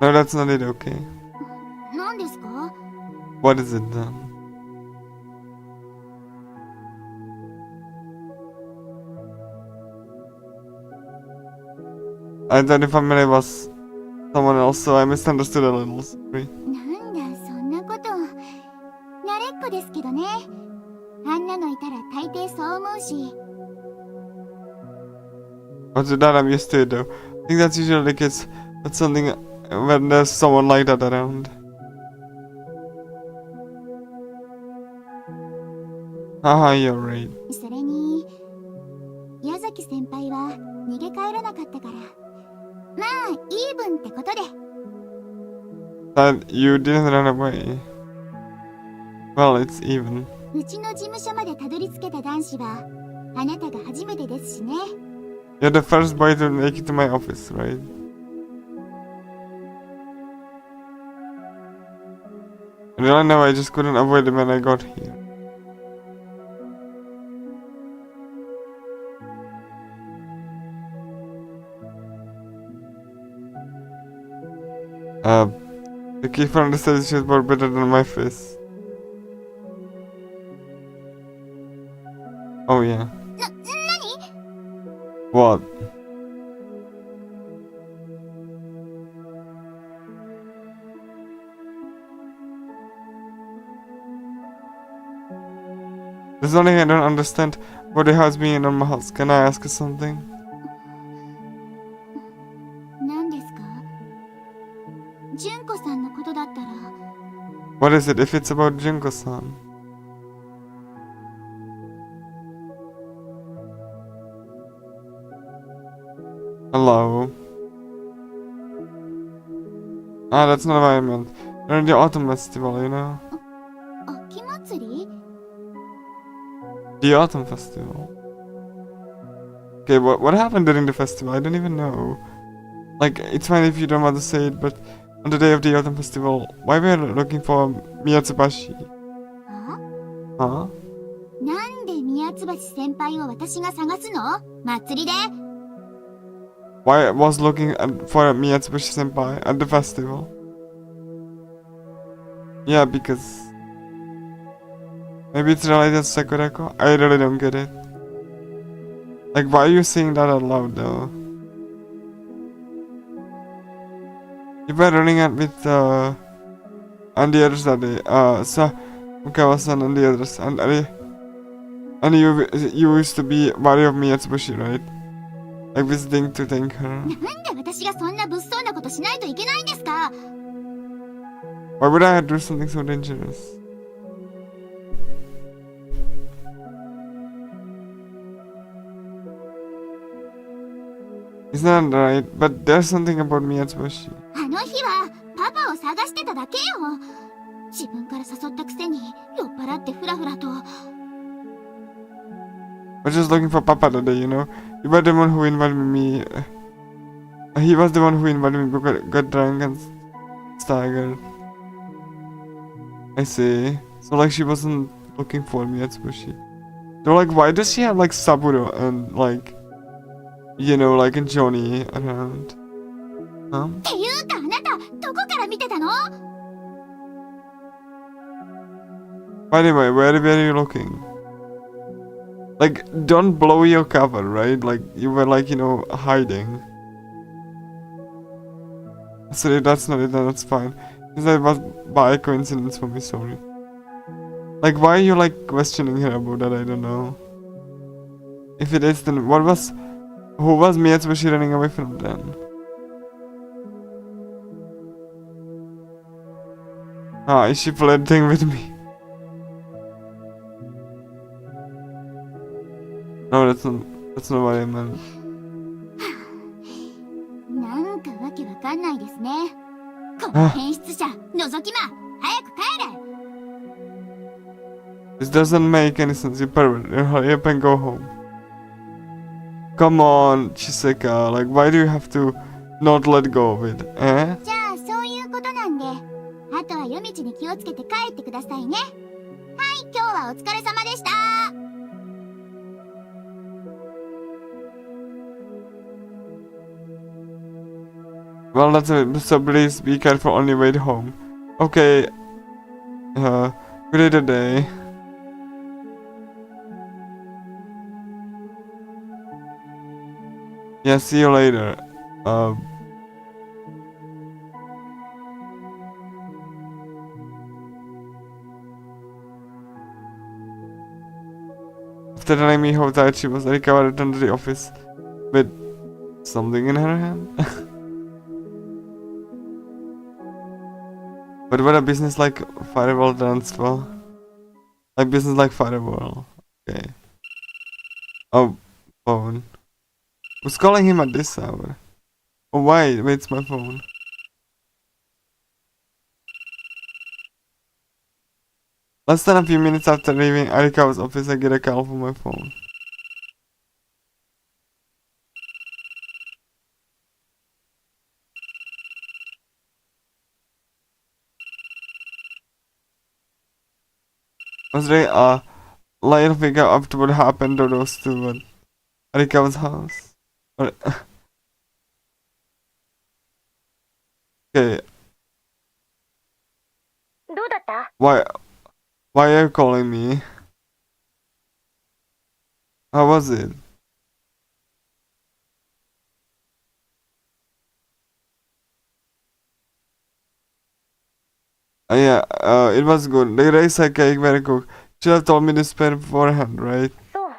No, that's not it, okay? 何ですか？ What is it then? I thought if I was someone else, so I misunderstood a little. Sorry. なんだそんなこと。慣れっこですけどね。あんなのいたら大抵そう思うし。 But to that, I'm used to it though. I think that's usually the case. That's something when there's someone like that around. Haha, you're right. それに矢崎先輩は逃げ帰らなかったから、まあイーブンってことで。 That you didn't run away. Well, it's even. うちの事務所までたどり着けた男子はあなたが初めてですしね。 You're the first boy to make it to my office, right? Really? No, I just couldn't avoid it when I got here. The keeper understands she's more better than my face. Oh yeah. What? There's something I don't understand about the house being in my house. Can I ask you something? 何ですか？純子さんのことだったら。 What is it if it's about Junko-san? Hello? Ah, that's not what I meant. During the autumn festival, you know? 秋祭り？ The autumn festival. Okay, what happened during the festival? I don't even know. Like, it's fine if you don't want to say it, but on the day of the autumn festival, why were you looking for Miyatsubashi? あ？ Huh? なんで宮津橋先輩を私が探すの？祭りで？ Why I was looking for Miyatsubashi senpai at the festival? Yeah, because Maybe it's related to Sakurako? I really don't get it. Like, why are you saying that out loud though? You were running out with and the others that day. Mukawa-san and the others. And you used to be worried of Miyatsubushi, right? Like visiting to thank her. なんで私がそんな物騒なことしないといけないんですか？ Why would I do something so dangerous? Isn't that right? But there's something about Miyatsubushi. あの日はパパを探してただけよ。自分から誘ったくせに酔っ払ってフラフラと。 I was just looking for Papa today, you know. You were the one who invited me. He was the one who invited me because got drunk and staggered. I see. So like she wasn't looking for me at Tsubushi. They're like, why does she have like Saburo and like, you know, like a Johnny around? っていうかあなたどこから見てたの？ By the way, where are you looking? Like, don't blow your cover, right? Like, you were like, you know, hiding. So if that's not it, then that's fine. Because that was by coincidence for me, sorry. Like, why are you like questioning her about that? I don't know. If it is, then who was Miyatsubushi running away from then? Is she flirting with me? No, that's not what I meant. なんかわけわかんないですね。この変質者、覗き魔、早く帰れ。 This doesn't make any sense, you pervert. Hurry up and go home. Come on, Chiseka. Like, why do you have to not let go of it? Eh? じゃあそういうことなんで、あとは夜道に気をつけて帰ってくださいね。はい、今日はお疲れ様でした。 Well, that's it. So please be careful on your way home. Okay. Good day today. Yeah, see you later. After telling me how tired she was, Erika returned to the office with something in her hand. But what a business like firewall transfer. Like business like firewall. Okay. Oh, phone. Who's calling him at this hour? Oh wait, it's my phone. Less than a few minutes after leaving Arikawa's office, I get a call from my phone. Was there a light figure after what happened to those two at Arikawa's house? Or okay. どうだった？ Why are you calling me? How was it? Yeah, it was good. The rice cake very cooked. Should have told me this beforehand, right? そう。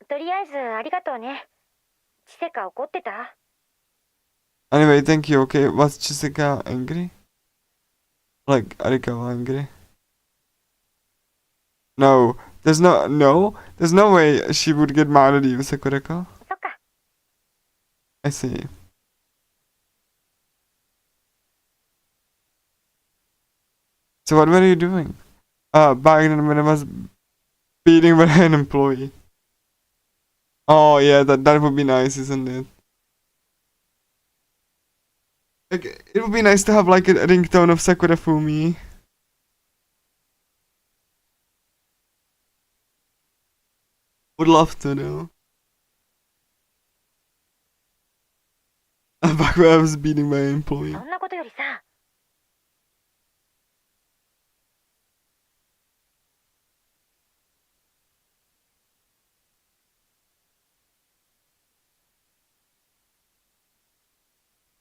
とりあえずありがとうね。チセカ怒ってた？ Anyway, thank you, okay? Was Chiseka angry? Like, Arikawa angry? No. There's no way she would get mad at you, Sakurako. そっか。 I see. So what were you doing? Back then when I was beating by an employee. Oh yeah, that would be nice, isn't it? Like, it would be nice to have like a ringtone of Sakura Fumi. Would love to know. Back when I was beating my employee. そんなことよりさ。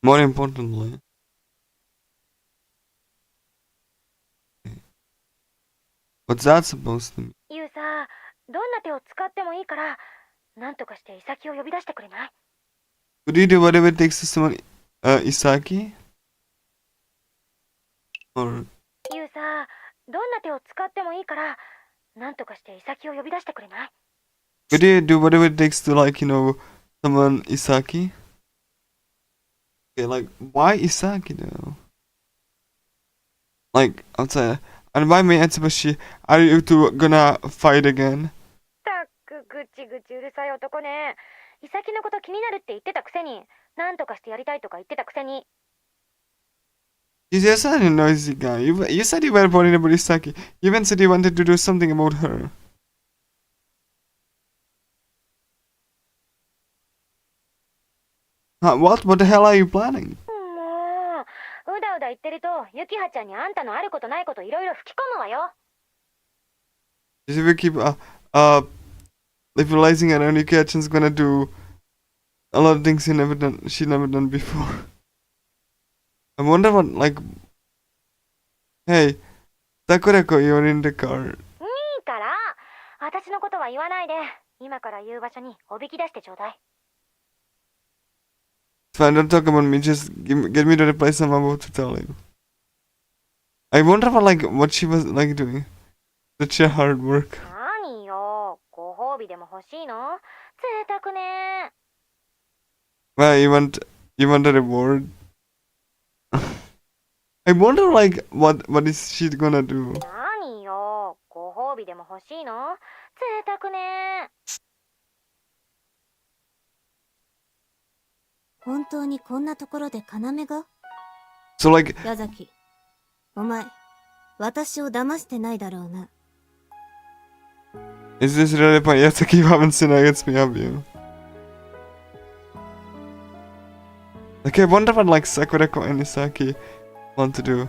More importantly, what's that supposed to mean? ユウさ、どんな手を使ってもいいから、なんとかしてイサキを呼び出してくれない？ Would you do whatever it takes to summon Isaki? Or ユウさ、どんな手を使ってもいいから、なんとかしてイサキを呼び出してくれない？ would you do whatever it takes to, like, summon Isaki? Okay, like, why Isaki though? Like, outside. And why me and Tsubashi? Are you two gonna fight again? たくぐちぐちうるさい男ね。イサキのこと気になるって言ってたくせに、なんとかしてやりたいとか言ってたくせに。You just said you know Isika. You said you were worried about Isaki. You even said you wanted to do something about her. What the hell are you planning? もう、うだうだ言ってると、ユキハちゃんにあんたのあることないこといろいろ吹き込むわよ。Just if we keep visualizing around, Yuki-chan's gonna do a lot of things she never done before. I wonder what, like, hey, Sakurako, you're in the car. いいから、私のことは言わないで、今から言う場所におびき出してちょうだい。Fine, don't talk about me, just get me to the place I'm about to tell you. I wonder what she was, like, doing. Such a hard work. 何よ、ご褒美でも欲しいの？贅沢ね。Well, you want a reward? I wonder, like, what is she gonna do? 何よ、ご褒美でも欲しいの？贅沢ね。本当にこんなところで要が？ So, like, 矢崎、お前、私を騙してないだろうな。is this really point? Yatsuki, you haven't seen against me, have you? Like, I wonder what, like, Sakurako and Isaki want to do.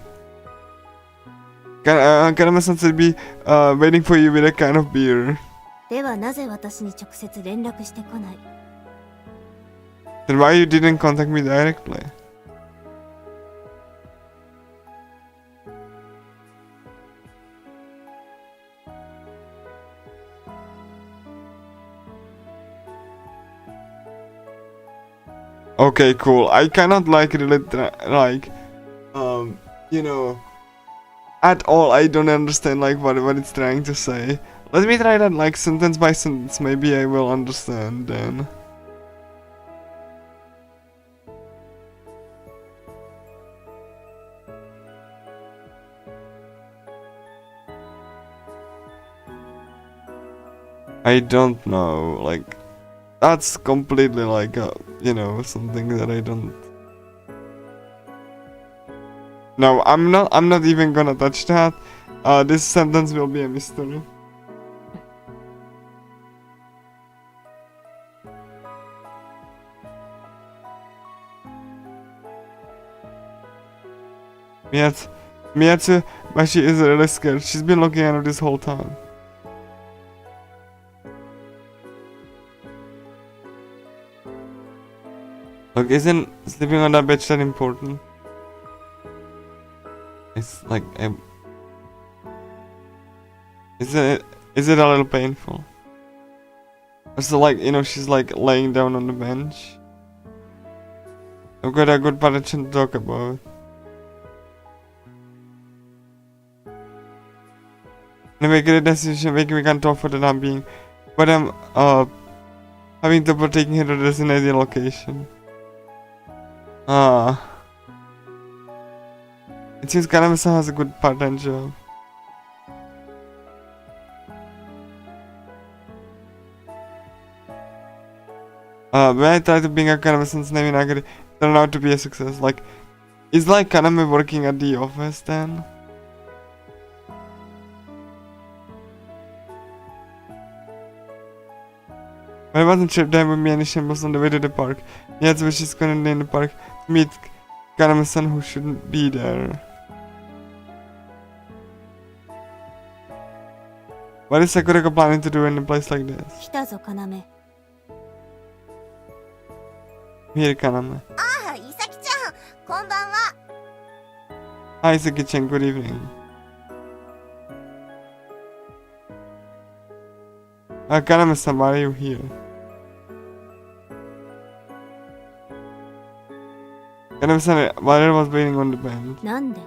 Kaname-san should be waiting for you with a can of beer. ではなぜ私に直接連絡してこない？ Then why you didn't contact me directly? Okay, cool. I cannot at all. I don't understand like what it's trying to say. Let me try that like sentence by sentence. Maybe I will understand then. I don't know, like, that's completely like, something that I don't... No, I'm not even gonna touch that. This sentence will be a mystery. Miyatsu, but she is really scared. She's been looking at her this whole time. Look, isn't sleeping on that bed that important? It's like, is it a little painful? So like, she's like laying down on the bench. I've got a good pattern to talk about. Anyway, great decision making, we can't talk for the time being. But I'm having trouble taking her to the designated location. It seems Kaname-san has a good part-time job. When I tried to bring up Kaname-san's name in Agari, it turned out to be a success. Like, is like Kaname working at the office then? When I wasn't sure if there would be any shambles on the way to the park. Yet which is currently in the park to meet Kaname-san who shouldn't be there. What is Sakurako planning to do in a place like this? 来たぞ、要。Here, Kaname. ああ、伊崎ちゃん。こんばんは。 Hi, Isaki-chan, good evening. Kaname-san, why are you here? Kaname-san, while I was waiting on the bench. なんで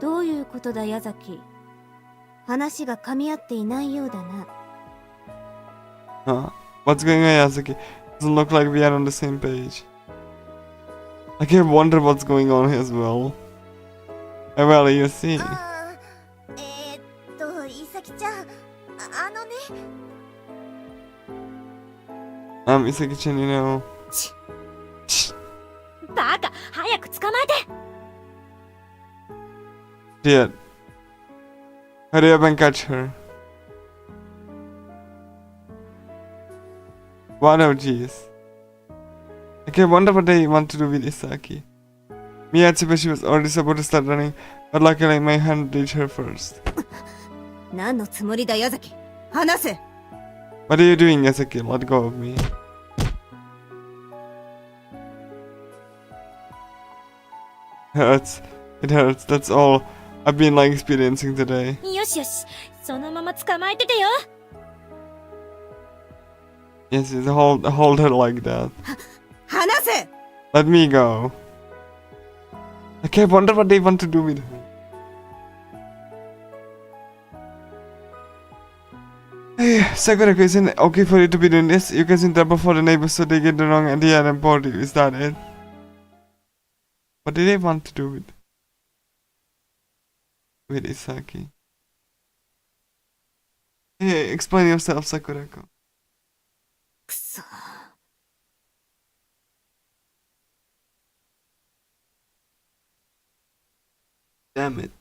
どういうことだ矢崎。話が噛み合っていないようだな。 Huh? What's going on, Yasuki? Doesn't look like we are on the same page. I can wonder what's going on as well. Well, you see. いさきちゃん、あのね。Isaki-chan, you know. バカ、早く捕まえて。 Dear. Hurry up and catch her. What oh jeez. Okay, wonder what they want to do with Isaki. Miyatsubashi was already supposed to start running, but luckily my hand reached her first. 何のつもりだ矢崎。話せ。 What are you doing, Yasuki? Let go of me. Hurts. It hurts. That's all I've been like experiencing today. よしよし、そのまま捕まえててよ。 Yes, yes, hold her like that. 話せ。 Let me go. Okay, I wonder what they want to do with her. Hey, Sakurako, isn't it okay for you to be doing this? You can sing trouble for the neighbors so they get the wrong idea and report you. Is that it? What do they want to do with Isaki? Hey, explain yourself, Sakurako. くそ。 Damn it.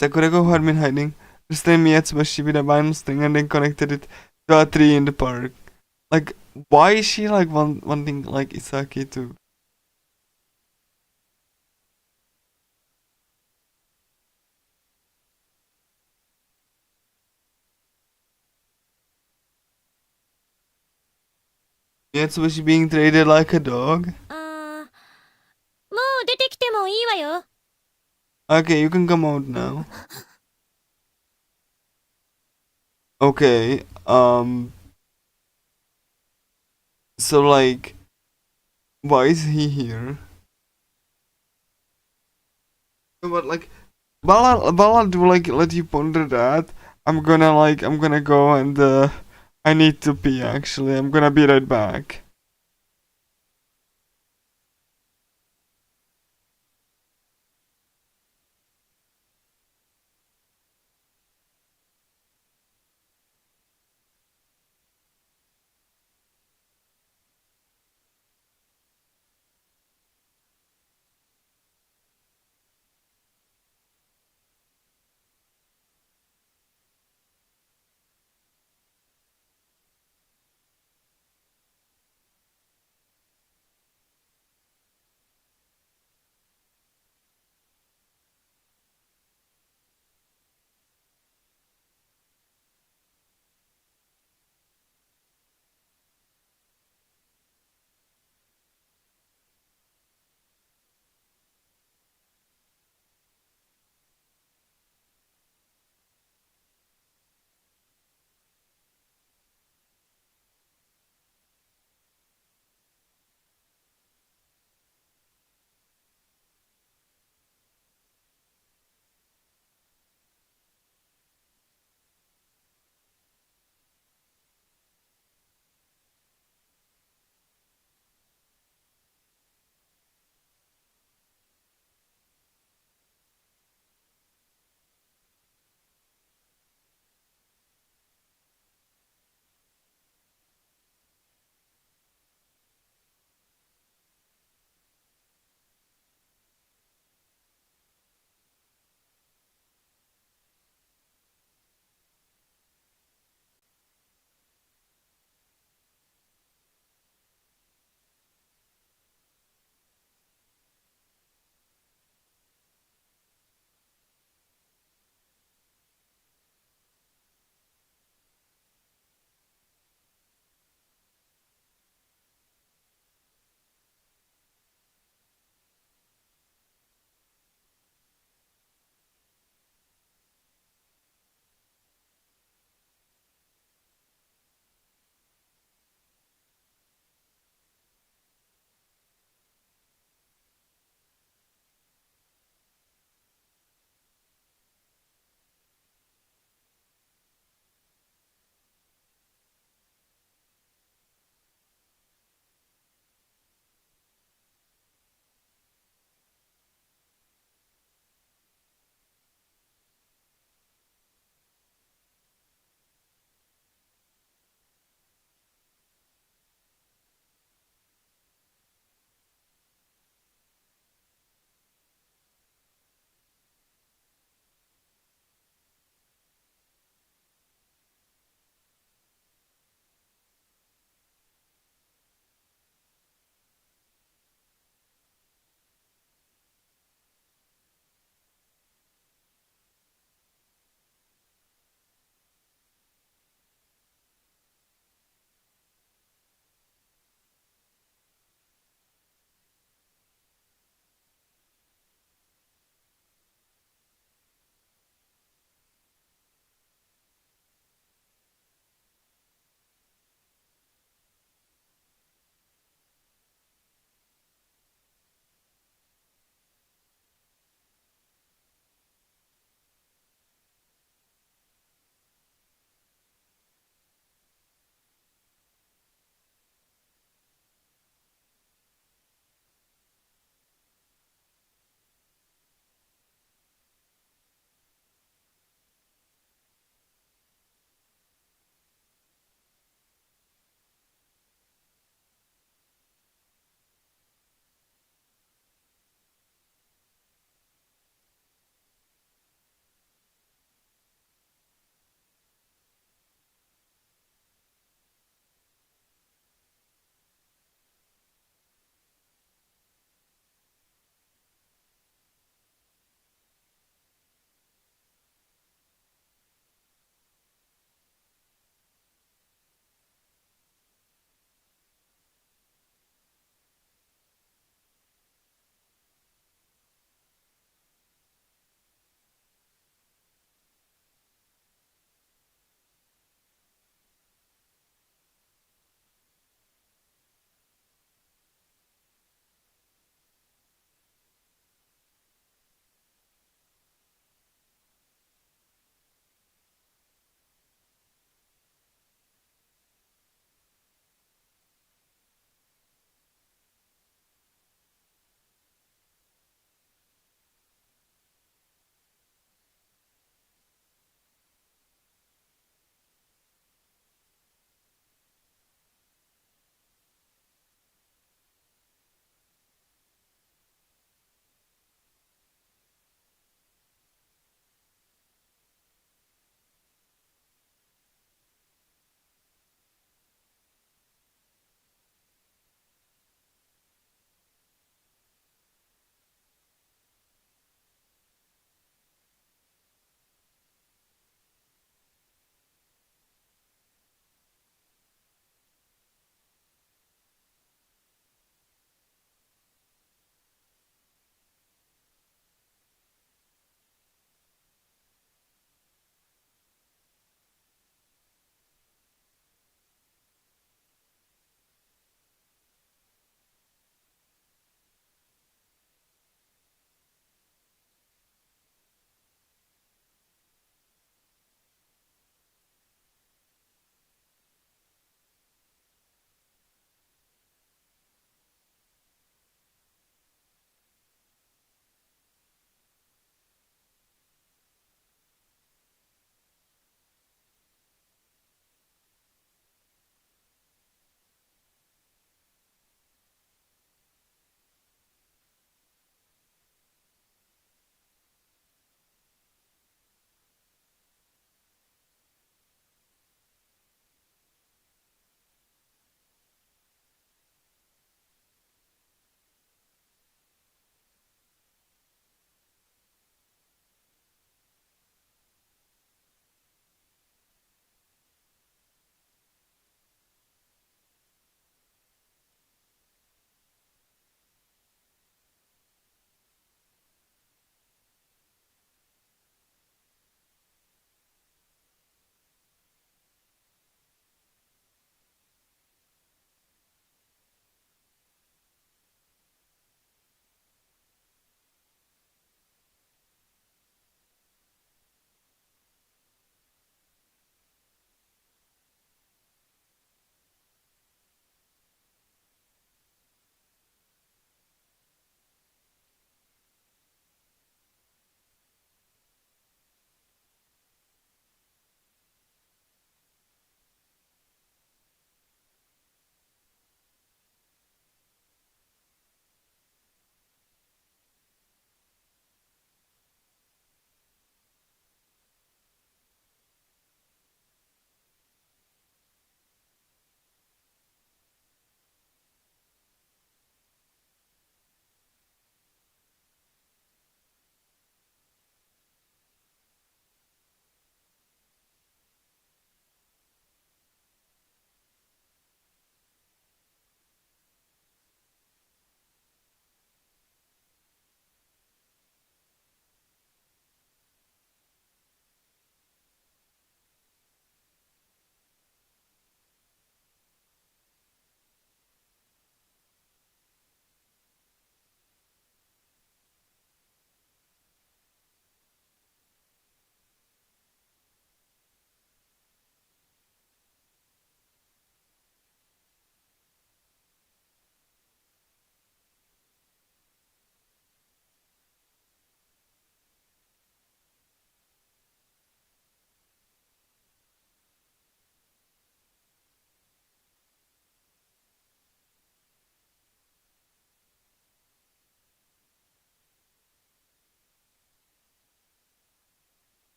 Sakurako had been hiding, restrained Miyatsubashi with a vinyl string and then connected it to a tree in the park. Like, why is she like wanting like Isaki to? Miyatsubashi being treated like a dog? あー、もう出てきてもいいわよ。 Okay, you can come out now. Okay, so like, why is he here? No, but like, while I do like let you ponder that, I'm gonna go and I need to pee actually. I'm gonna be right back.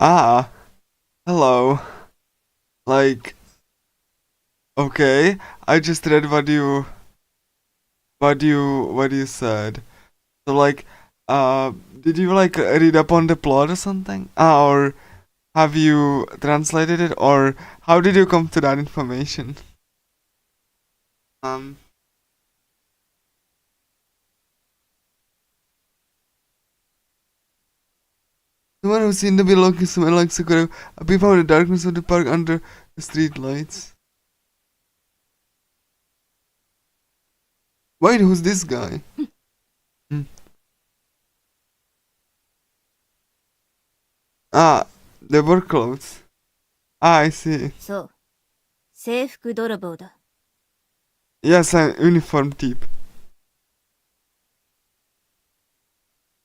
Ah, hello. Like, okay, I just read what you said. So like, did you like read up on the plot or something? Or have you translated it, or how did you come to that information? Um, Someone who seemed to be looking somewhere like Sakura appeared from the darkness of the park under the street lights. Wait, who's this guy? Hmm. Ah, the work clothes. Ah, I see. そう。制服泥棒だ。 Yes, an uniform type.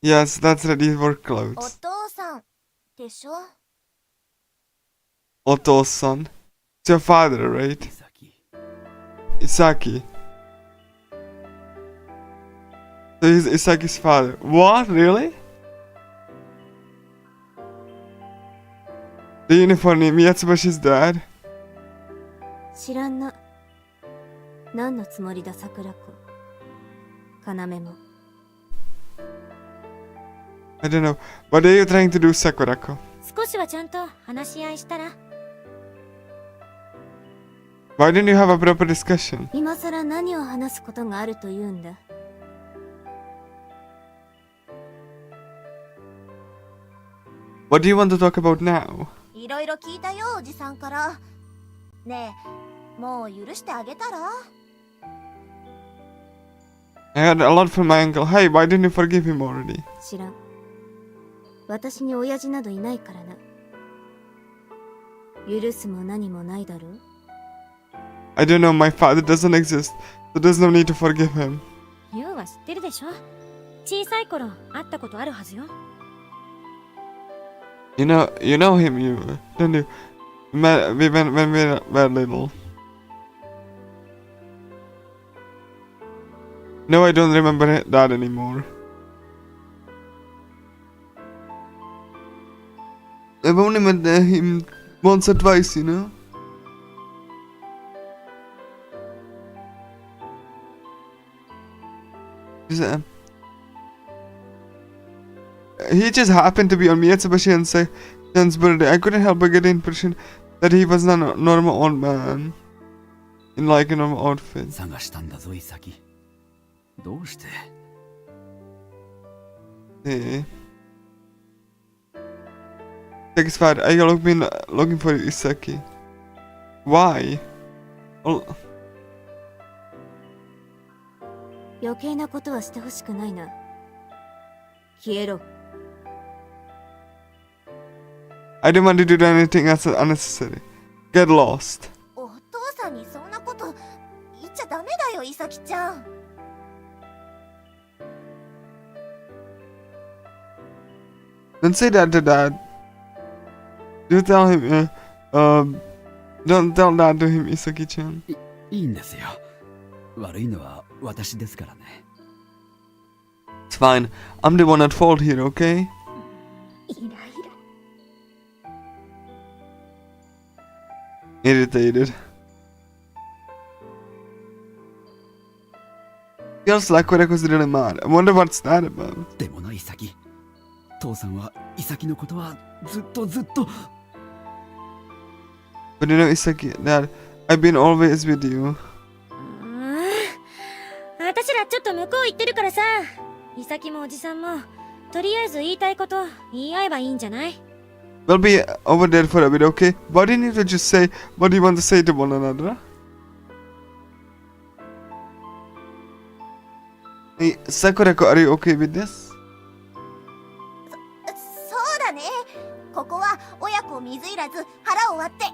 Yes, that's right, these work お clothes. 父さんでしょ？ Otto-san. It's your father, right? Isaki. So he's Isaki's father. What? Really? The uniform name, Yatsubashi's dad? 知らんな。何のつもりだ、桜子。要も。 I don't know. What are you trying to do, Sakurako? 少しはちゃんと話し合いしたら。 Why didn't you have a proper discussion? 今さら何を話すことがあるというんだ。 What do you want to talk about now? いろいろ聞いたよ、おじさんから。ねえ、もう許してあげたら？ I heard a lot from my uncle. Hey, why didn't you forgive him already? 知らん。私に親父などいないからな。許すも何もないだろう。 I don't know, my father doesn't exist, so there's no need to forgive him. ユウは知ってるでしょ。小さい頃会ったことあるはずよ。You know him, you, don't you? When we were little. No, I don't remember that anymore. I've only met him once or twice, you know? He just happened to be on Miyatsubashi and Sen's birthday. I couldn't help but get the impression that he was not a normal old man. In like a normal outfit. 探したんだぞ、イサキ。どうして？ Hey. Isaki's father. I got looking for you, Isaki. Why? Well, 余計なことはしてほしくないな。消えろ。 I didn't want to do anything unnecessary. Get lost. お父さんにそんなこと言っちゃダメだよ、イサキちゃん。 Don't say that to Dad. Do tell him. Don't tell that to him, Isaki-chan. いいんですよ。悪いのは私ですからね。 It's fine. I'm the one at fault here, okay? イライラ。 Irritated. Feels like Koreko's really mad. I wonder what's that about. でもな、イサキ。父さんはイサキのことはずっと。 But you know, Isaki, Dad, I've been always with you. 私らちょっと向こう行ってるからさ。イサキもおじさんもとりあえず言いたいこと言い合えばいいんじゃない？ We'll be over there for a bit, okay? Why didn't you just say what you want to say to one another? Hey, Sakurako, are you okay with this? そうだね。ここは親子水入らず腹を割ってね。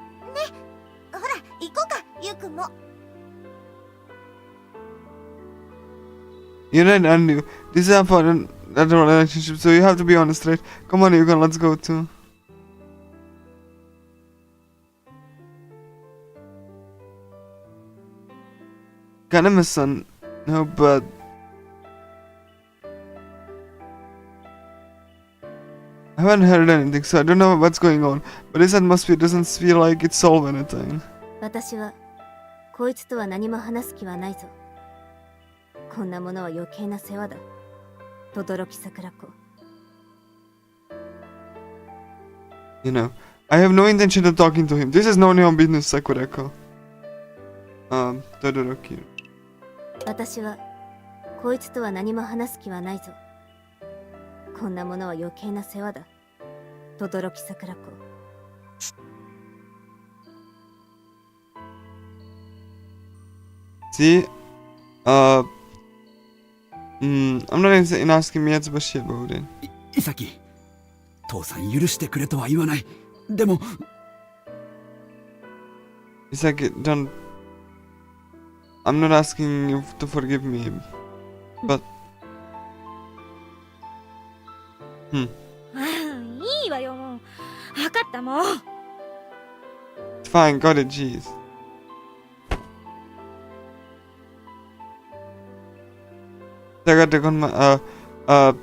ほら行こうか、ゆうくんも。 You're right, and you. This is important relationship, so you have to be honest, right? Come on, Yukan, let's go too. Kinda miss son. No, but... I haven't heard anything, so I don't know what's going on. But this atmosphere doesn't feel like it solved anything. 私はこいつとは何も話す気はないぞ。こんなものは余計な世話だ。轟桜子。You know, I have no intention of talking to him. This is none of your business, Sakurako. Todoroki. 私はこいつとは何も話す気はないぞ。こんなものは余計な世話だ。轟桜子。See, I'm not in asking Miyatsubashi about it. イサキ、父さん許してくれとは言わない。でも Isaki, don't. I'm not asking you to forgive me, but. いいわよもう。分かったもう。It's fine, got it, jeez. Taka took on my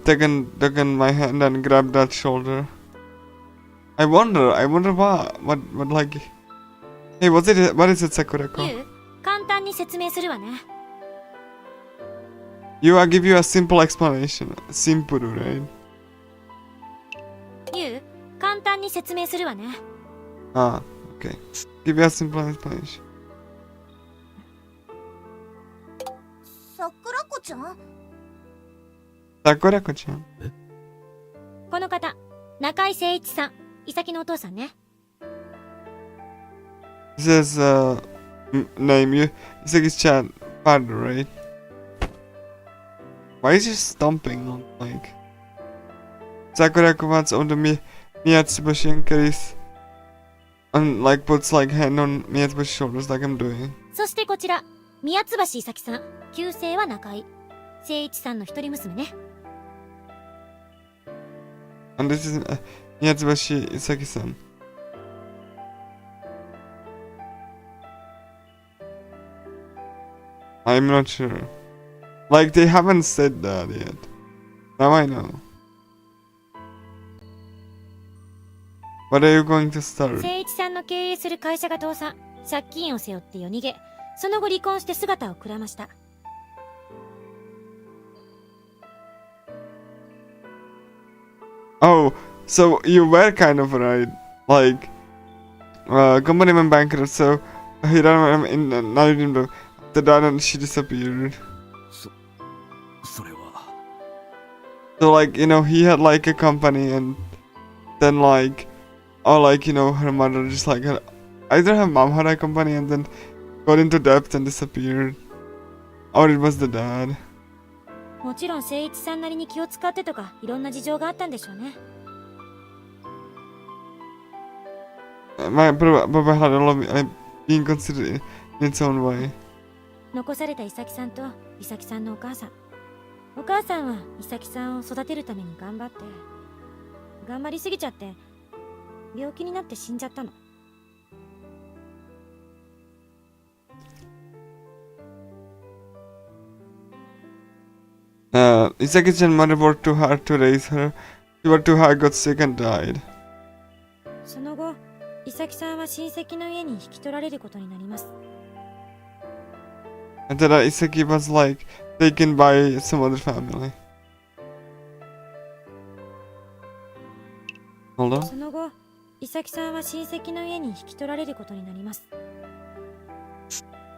taken my hand and grabbed that shoulder. I wonder what like. Hey, what is it, Sakurako? ユウ、簡単に説明するわね。I'll give you a simple explanation. Simple, right? ユウ、簡単に説明するわね。Ah, okay. Give you a simple explanation. 桜子ちゃん Sakurako-chan. この方、中井誠一さん、伊崎のお父さんね。This is name you. Isaki's chan father, right? Why is he stomping on like? Sakurako wants onto Miyatsubashi and carries and like puts like hand on Miyatsubashi shoulders like I'm doing. そしてこちら、宮津橋伊崎さん、旧姓は中井。誠一さんの一人娘ね。And this is Miyatsubashi Isaki-san. I'm not sure. Like they haven't said that yet. Now I know. What are you going to start? 誠一さんの経営する会社が倒産、借金を背負って夜逃げ、その後離婚して姿をくらました。Oh, so you were kind of right. Like, company went bankrupt, so he ran in now you didn't know. After that, and she disappeared. それは So like, you know, he had like a company and then like, or like, you know, her mother just like, either her mom had a company and then got into debt and disappeared. Or it was the dad. もちろん誠一さんなりに気を使ってとか、いろんな事情があったんでしょうね。Baba had a lot of being considered in its own way. 残された伊崎さんと伊崎さんのお母さん。お母さんは伊崎さんを育てるために頑張りすぎちゃって病気になって死んじゃったの。Isaki-chan mother worked too hard to raise her. She worked too hard, got sick and died. その後、伊崎さんは親戚の家に引き取られることになります。After that, Isaki was like taken by some other family. Hold on. その後、伊崎さんは親戚の家に引き取られることになります。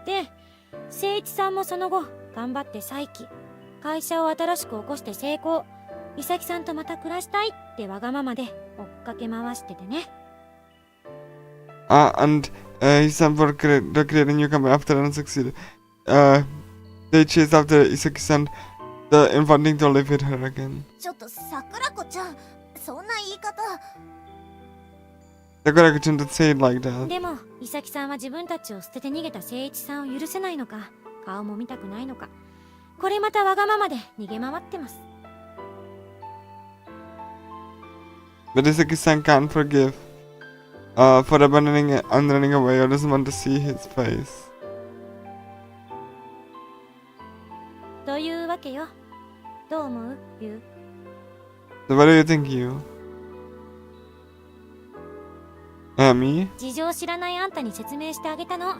で、誠一さんもその後、頑張って再起。会社を新しく起こして成功。伊崎さんとまた暮らしたいってわがままで追っかけ回しててね。And his son for create a new company after unsucceeded. They chased after Isaki-san in wanting to live with her again. ちょっと桜子ちゃんそんな言い方 Sakurako-chan did say it like that. でも、伊崎さんは自分たちを捨てて逃げた誠一さんを許せないのか、顔も見たくないのか。これまたわがままで逃げ回ってます。But Isaki-san can't forgive for abandoning and running away or doesn't want to see his face. というわけよ。どう思う？ユウ。 So what do you think, you? Me? 事情知らないあんたに説明してあげたの。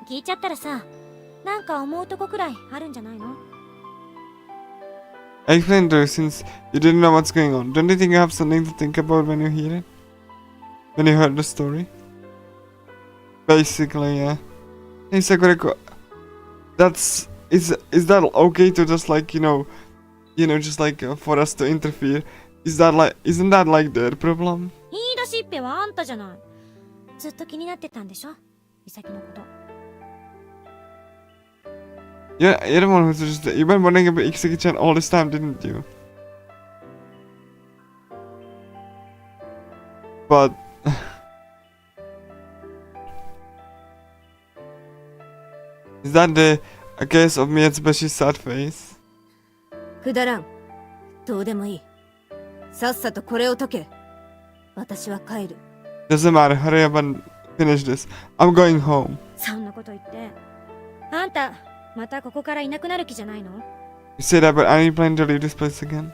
聞いちゃったらさ、なんか思うとこくらいあるんじゃないの？ I explained to her since you didn't know what's going on. Don't you think you have something to think about when you hear it? When you heard the story? Basically, yeah. Hey Sakurako, is that okay to just like, just like for us to interfere? Isn't that like their problem? 言い出しっぺはあんたじゃない。ずっと気になってたんでしょ、イサキのこと。Yeah, you're the one who's just, you've been wondering about Isaki-chan all this time, didn't you? But is that a case of Miyazubashi's sad face? くだらん。どうでもいい。さっさとこれを解け。私は帰る。Doesn't matter, hurry up and finish this. I'm going home. そんなこと言って。あんた、またここからいなくなる気じゃないの？ You say that, but are you planning to leave this place again?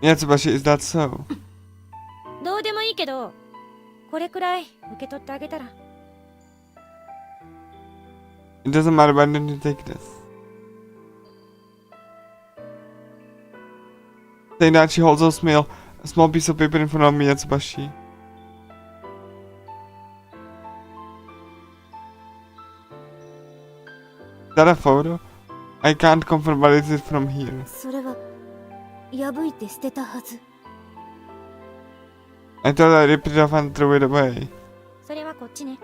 Miyatsubashi, is that so? どうでもいいけど、これくらい受け取ってあげたら。It doesn't matter, why don't you take this? Saying that, she holds a small piece of paper in front of Miyatsubashi. Is that a photo? I can't confirm, but is it from here? それは破いて捨てたはず。I thought I ripped it off and threw it away. それはこっちね。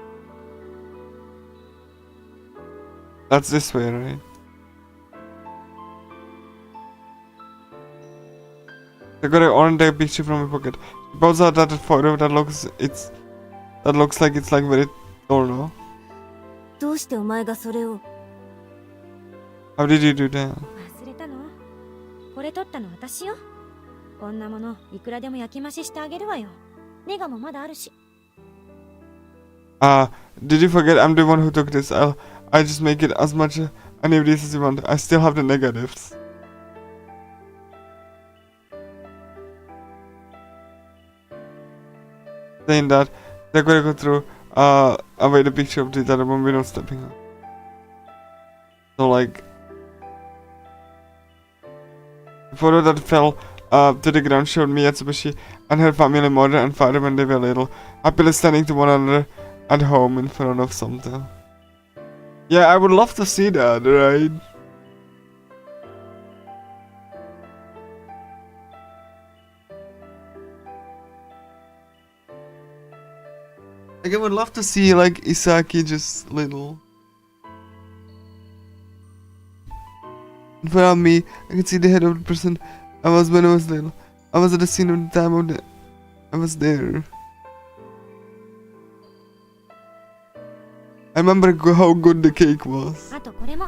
That's this way, right? I got an take a picture from my pocket. She pulls out that photo that looks like it's like very old, no? どうしてお前がそれを？ How did you do that? 忘れたの？これ撮ったの私よ。こんなものいくらでも焼き増ししてあげるわよ。ネガもまだあるし。Did you forget I'm the one who took this? I just make it as much anybody as you want. I still have the negatives. Saying that, they're gonna go through away the picture of the other one we're not stepping on. So like the photo that fell to the ground showed Miyatsubashi and her family, mother and father when they were little, happily standing to one another at home in front of something. Yeah, I would love to see that, right? Like, I would love to see, like, Isaki just little. In front of me, I could see the head of the person I was when I was little. I was at the scene of the time I was there. I remember how good the cake was. あとこれも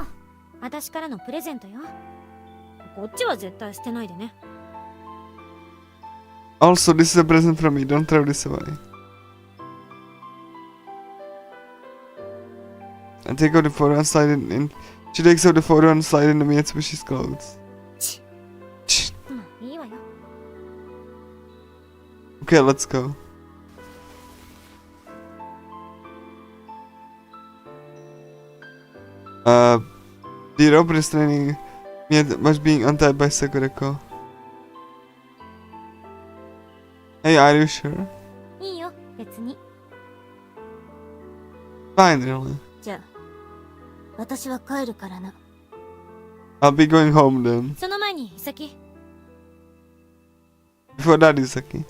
私からのプレゼントよ。こっちは絶対捨てないでね。Also, this is a present from me. Don't throw this away. I take out the photo and slide it in. She takes out the photo and slide it into Miyatsusubashi's clothes. もういいわよ。Okay, let's go. The rope restraining was being untied by Sakurako. Hey, are you sure? いいよ、別に。Fine, really. じゃあ私は帰るからな。I'll be going home then. その前に、イサキ。Before that, Isaki.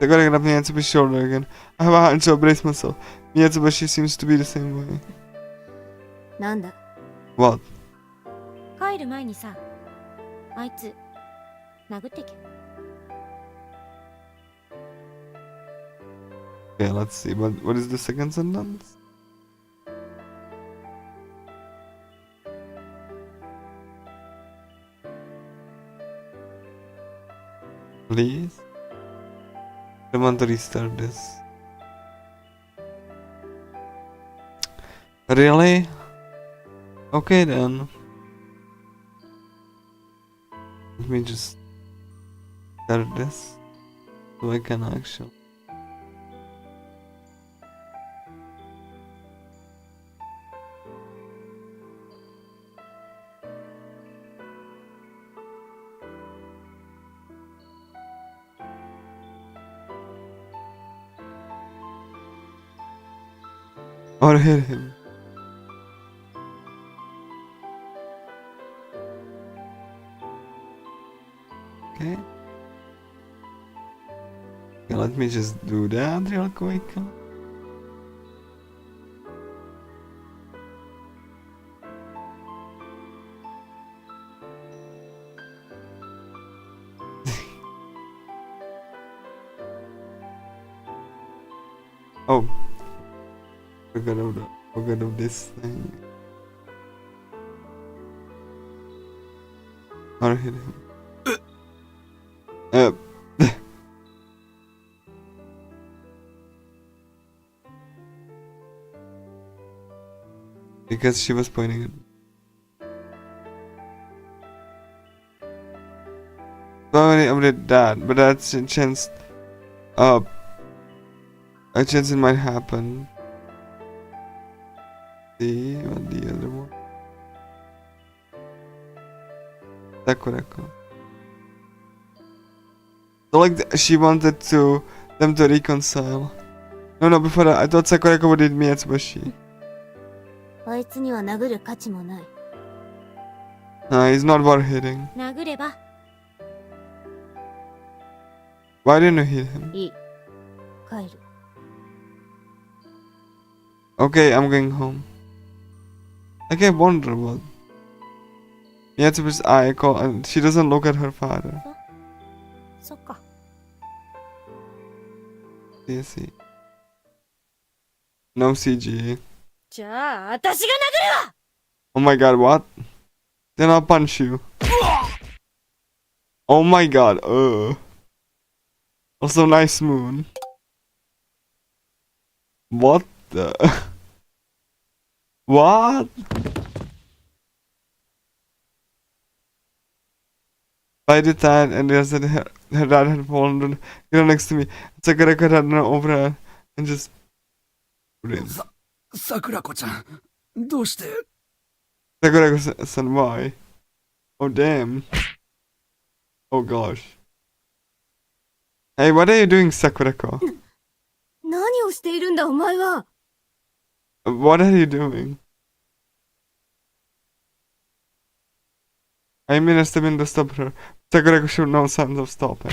I gotta get up Miyatsuba's shoulder again. I have a hunch, so I brace myself. Miyatsubashi seems to be the same way. なんだ？ What? 帰る前にさ、あいつ殴ってけ。Okay, let's see. What is the second sentence? Please? I want to restart this. Really? Okay then. Let me just start this so I can actually. Or hit him. Okay. Okay, let me just do that real quick. Oh. Forgot of this thing. Or hit him. Because she was pointing at me. So I update that, but that's a chance. A chance it might happen. See what the other one. Sakurako. So like she wanted them to reconcile. No, before that, I thought Sakurako would hit Miyatsubashi. あいつには殴る価値もない。 He's not worth hitting. 殴れば Why didn't you hit him? いい。帰る。 Okay, I'm going home. Like I wonder what. Miyatsuba's eye call and she doesn't look at her father. そっか See. No CG. じゃあ私が殴るわ Oh my god, what? Then I'll punch you. Oh my god, Also nice moon. What the? What? By the time and realized that her dad had fallen down next to me. Sakurako had run over her and just put in. 桜子ちゃん、どうして？ Sakurako-san, why? Oh damn. Oh gosh. Hey, what are you doing, Sakurako? 何をしているんだお前は。 What are you doing? I mean, I stepped in to stop her. Sakurako showed no signs of stopping.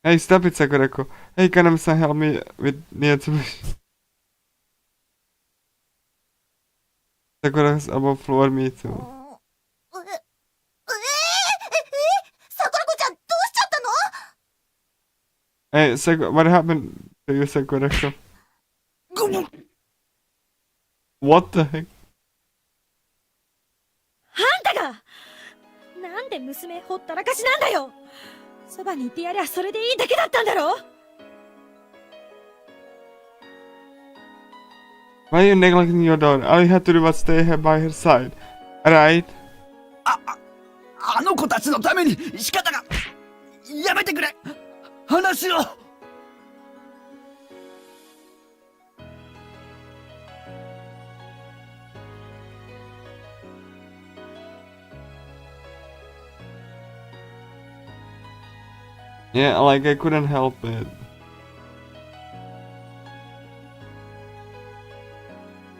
Hey, stop it, Sakurako. Hey, Kanami-san, help me with Miyatsubashi. Sakura's above floor, me too. 桜子ちゃんどうしちゃったの？ Hey, what happened to you, Sakurako? ごめん。 What the heck? あんたがなんで娘ほったらかしなんだよそばにいてやりゃそれでいいだけだったんだろ Why are you neglecting your daughter? All you had to do was stay here by her side. Alright? あの子たちのために仕方が。やめてくれ。話を。Yeah, like I couldn't help it.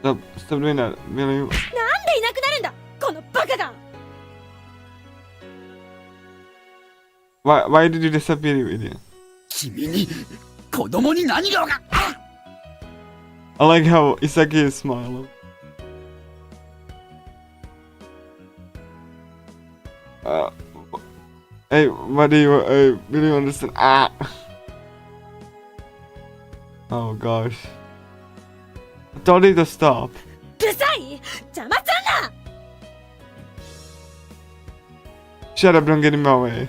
Stop doing that, will you? なんでいなくなるんだこのバカが Why did you disappear, you idiot? 君に子供に何がわかる。 I like how Isaki is smiling. Hey, what do you, will you understand? Oh gosh. I told you to stop. うるさい邪魔すんな Shut up, don't get in my way.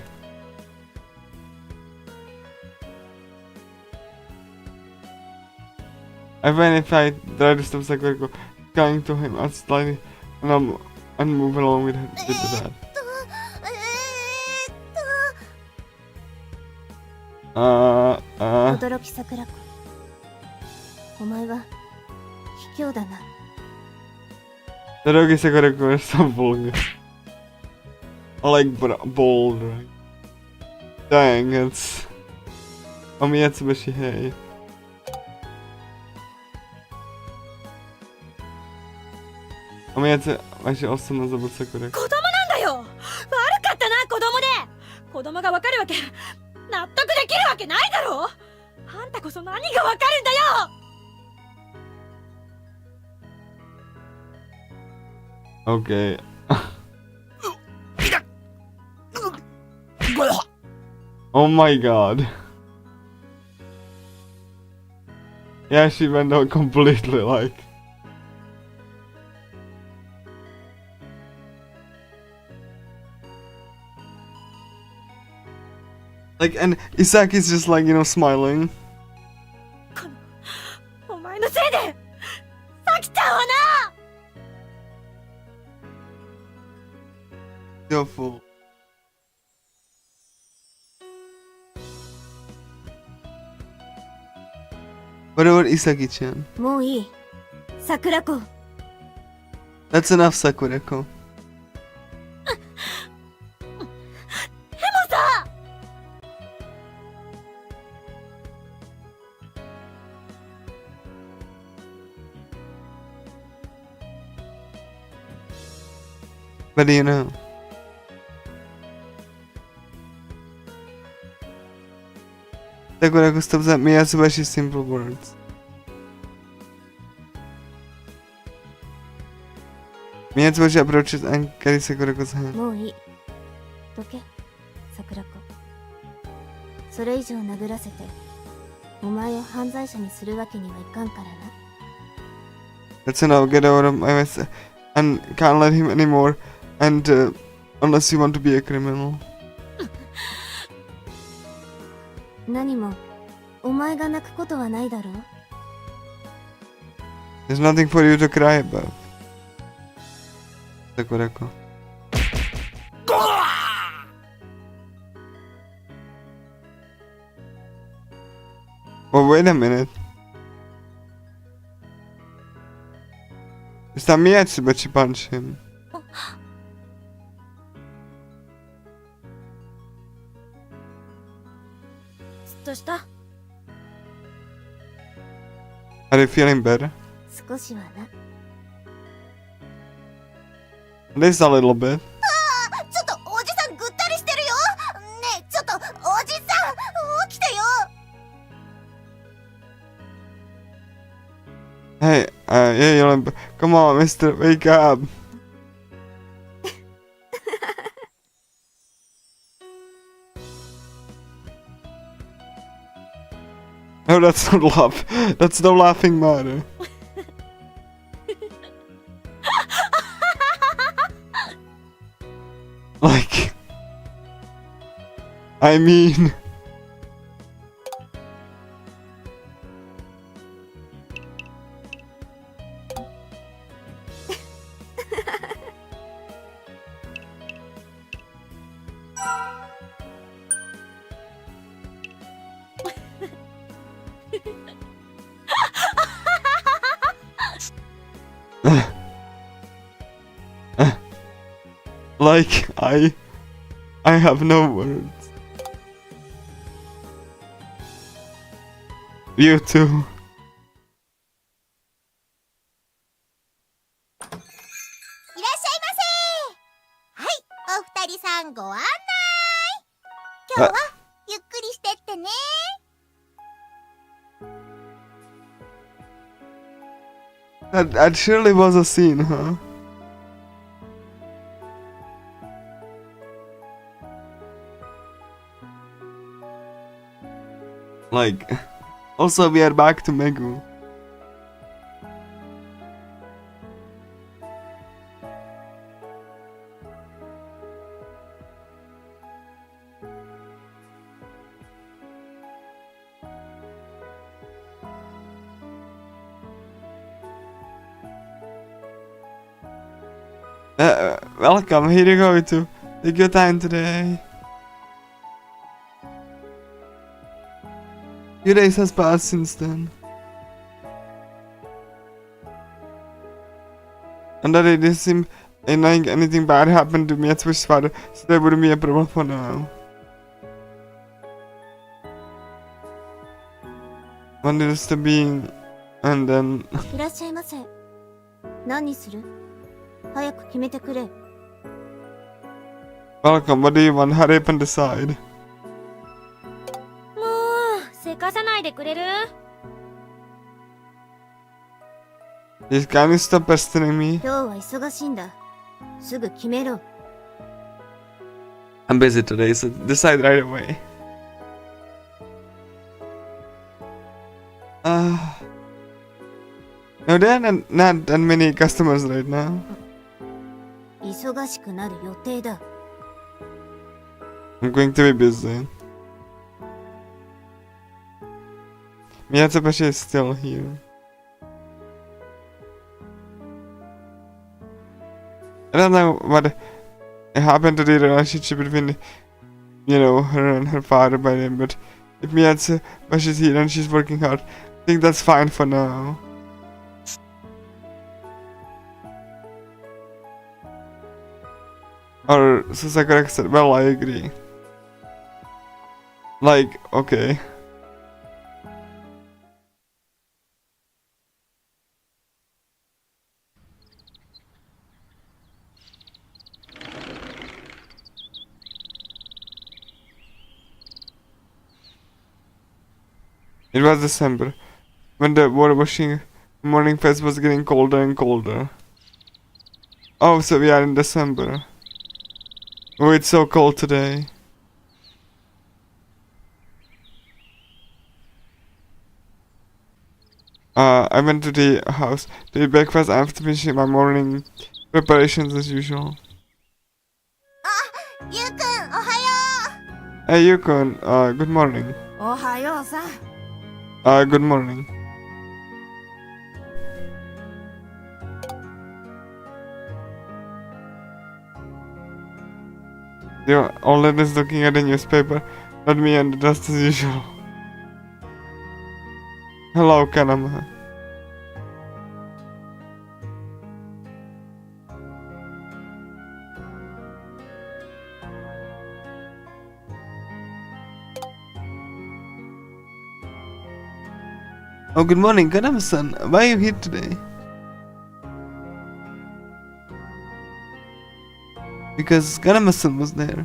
I find if I try to stop Sakurako going to him, I'm sliding and I'm and move along with that. 驚き桜子、お前は卑怯だな。 Drogi Sakurako is so vulgar. I like bold, right? Dang, it's... Omiyatsubashi, hey. Omiyatsubashi also knows about Sakurako. 子供なんだよ。悪かったな、子供で。子供がわかるわけ、納得できるわけないだろ。あんたこそ何がわかるんだよ。 Okay. Oh my god. Yeah, she went out completely like... Like, and Isaki's just like, you know, smiling. お前のせいで、さきちゃんはな。 You're full. What about Isaki-chan? もういい。桜子。 That's enough, Sakurako. でもさ。 But you know... Sakurako stops at Miyazubashi's simple words. Miyatsubashi approaches and carries Sakurako's hand. もういい。どけ、桜子。それ以上殴らせて、お前を犯罪者にするわけにはいかんからな。That's enough, get out of my mess. And can't let him anymore. And, unless you want to be a criminal. 何も、お前が泣くことはないだろう。 There's nothing for you to cry about. Sakurako. Oh, wait a minute. Is that Miyatsubashi punch him? Are you feeling better? 少しはな。 At least a little bit. ちょっとおじさんぐったりしてるよ。ねえ、ちょっとおじさん起きてよ。 Hey, yeah, you're come on, mister, wake up. No, that's not laugh. That's no laughing matter. Like, I mean... Like, I have no words. You too. いらっしゃいませ。はい、お二人さんご案内。今日はゆっくりしてってね。 That surely was a scene, huh? Like, also we are back to Megu. Welcome, here you go to take your time today. Few days has passed since then. And that it didn't seem like anything bad happened to me at Switch's father, so there wouldn't be a problem for now. One is the being, and then いらっしゃいませ。何にする？早く決めてくれ。welcome. What do you want? Hurry up and decide. もうせかさないでくれる？ Yes, can you stop pestering me? 今日は忙しいんだ。すぐ決めろ。I'm busy today, so decide right away. No, there are not that many customers right now. 忙しくなる予定だ。I'm going to be busy. Miyatsubashi is still here. I don't know what happened to the relationship between, her and her father by then, but if Miyatsubashi is here and she's working hard, I think that's fine for now. Or Sakura said, well, I agree. Like, okay. It was December, when the water washing morning fest was getting colder and colder. Oh, so we are in December. Oh, it's so cold today. I went to the house to eat breakfast after finishing my morning preparations as usual. ゆうくん、おはよ Hey, Yukon, good morning. おはようさ。Good morning. The old lady's looking at the newspaper, not me and the dust as usual. Hello, Kanama. Oh, good morning, Kanama-san. Why are you here today? Because Kanama-san was there.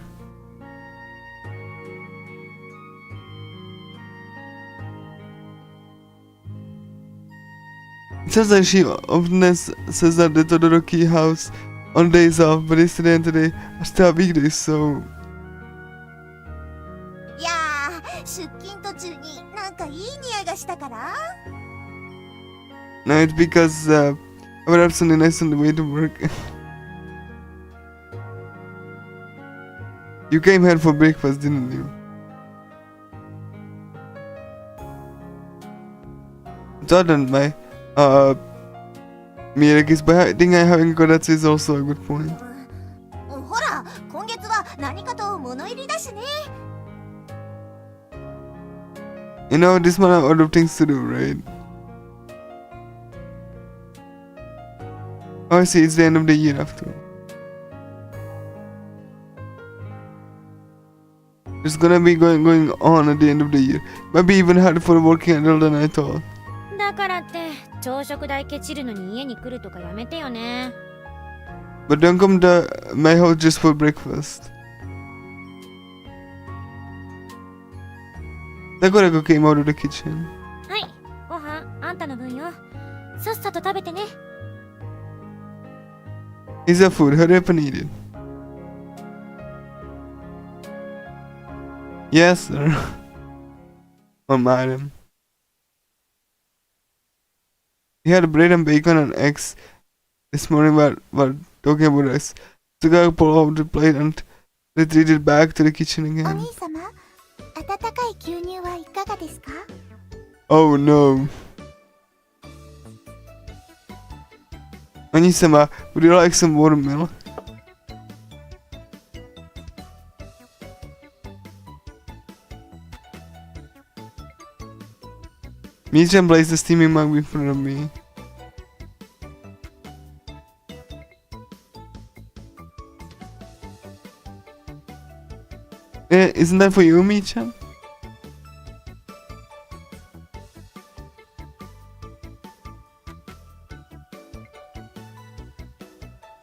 It sounds like she often says at the Todoroki house on days off, but yesterday and today are still weekdays, so... う。いやー、出勤途中になんかいい匂いがしたから。 No, it's because I would have something nice on the way to work. You came here for breakfast, didn't you? Jordan, my Miraki's by thing I having Kodatsu is also a good point. ほら、今月は何かと物入りだしね。 You know, this month I have a lot of things to do, right? Oh, I see, it's the end of the year after all. It's gonna be going on at the end of the year. Maybe even harder for a working adult than I thought. だからって朝食代ケチるのに家に来るとかやめてよね。 But don't come to my house just for breakfast. Sakurako came out of the kitchen. はい、ご飯あんたの分よ。さっさと食べてね。 Here's your food, hurry up and eat it. Yes, sir. Oh, madam. We had bread and bacon and eggs this morning while talking about us. Suga pulled out the plate and retreated back to the kitchen お again. 兄様、温かい牛乳はいかがですか？ Oh no. Oni-sama, would you like some watermelon? Michan placed the steaming mug in front of me. Isn't that for you, Michan?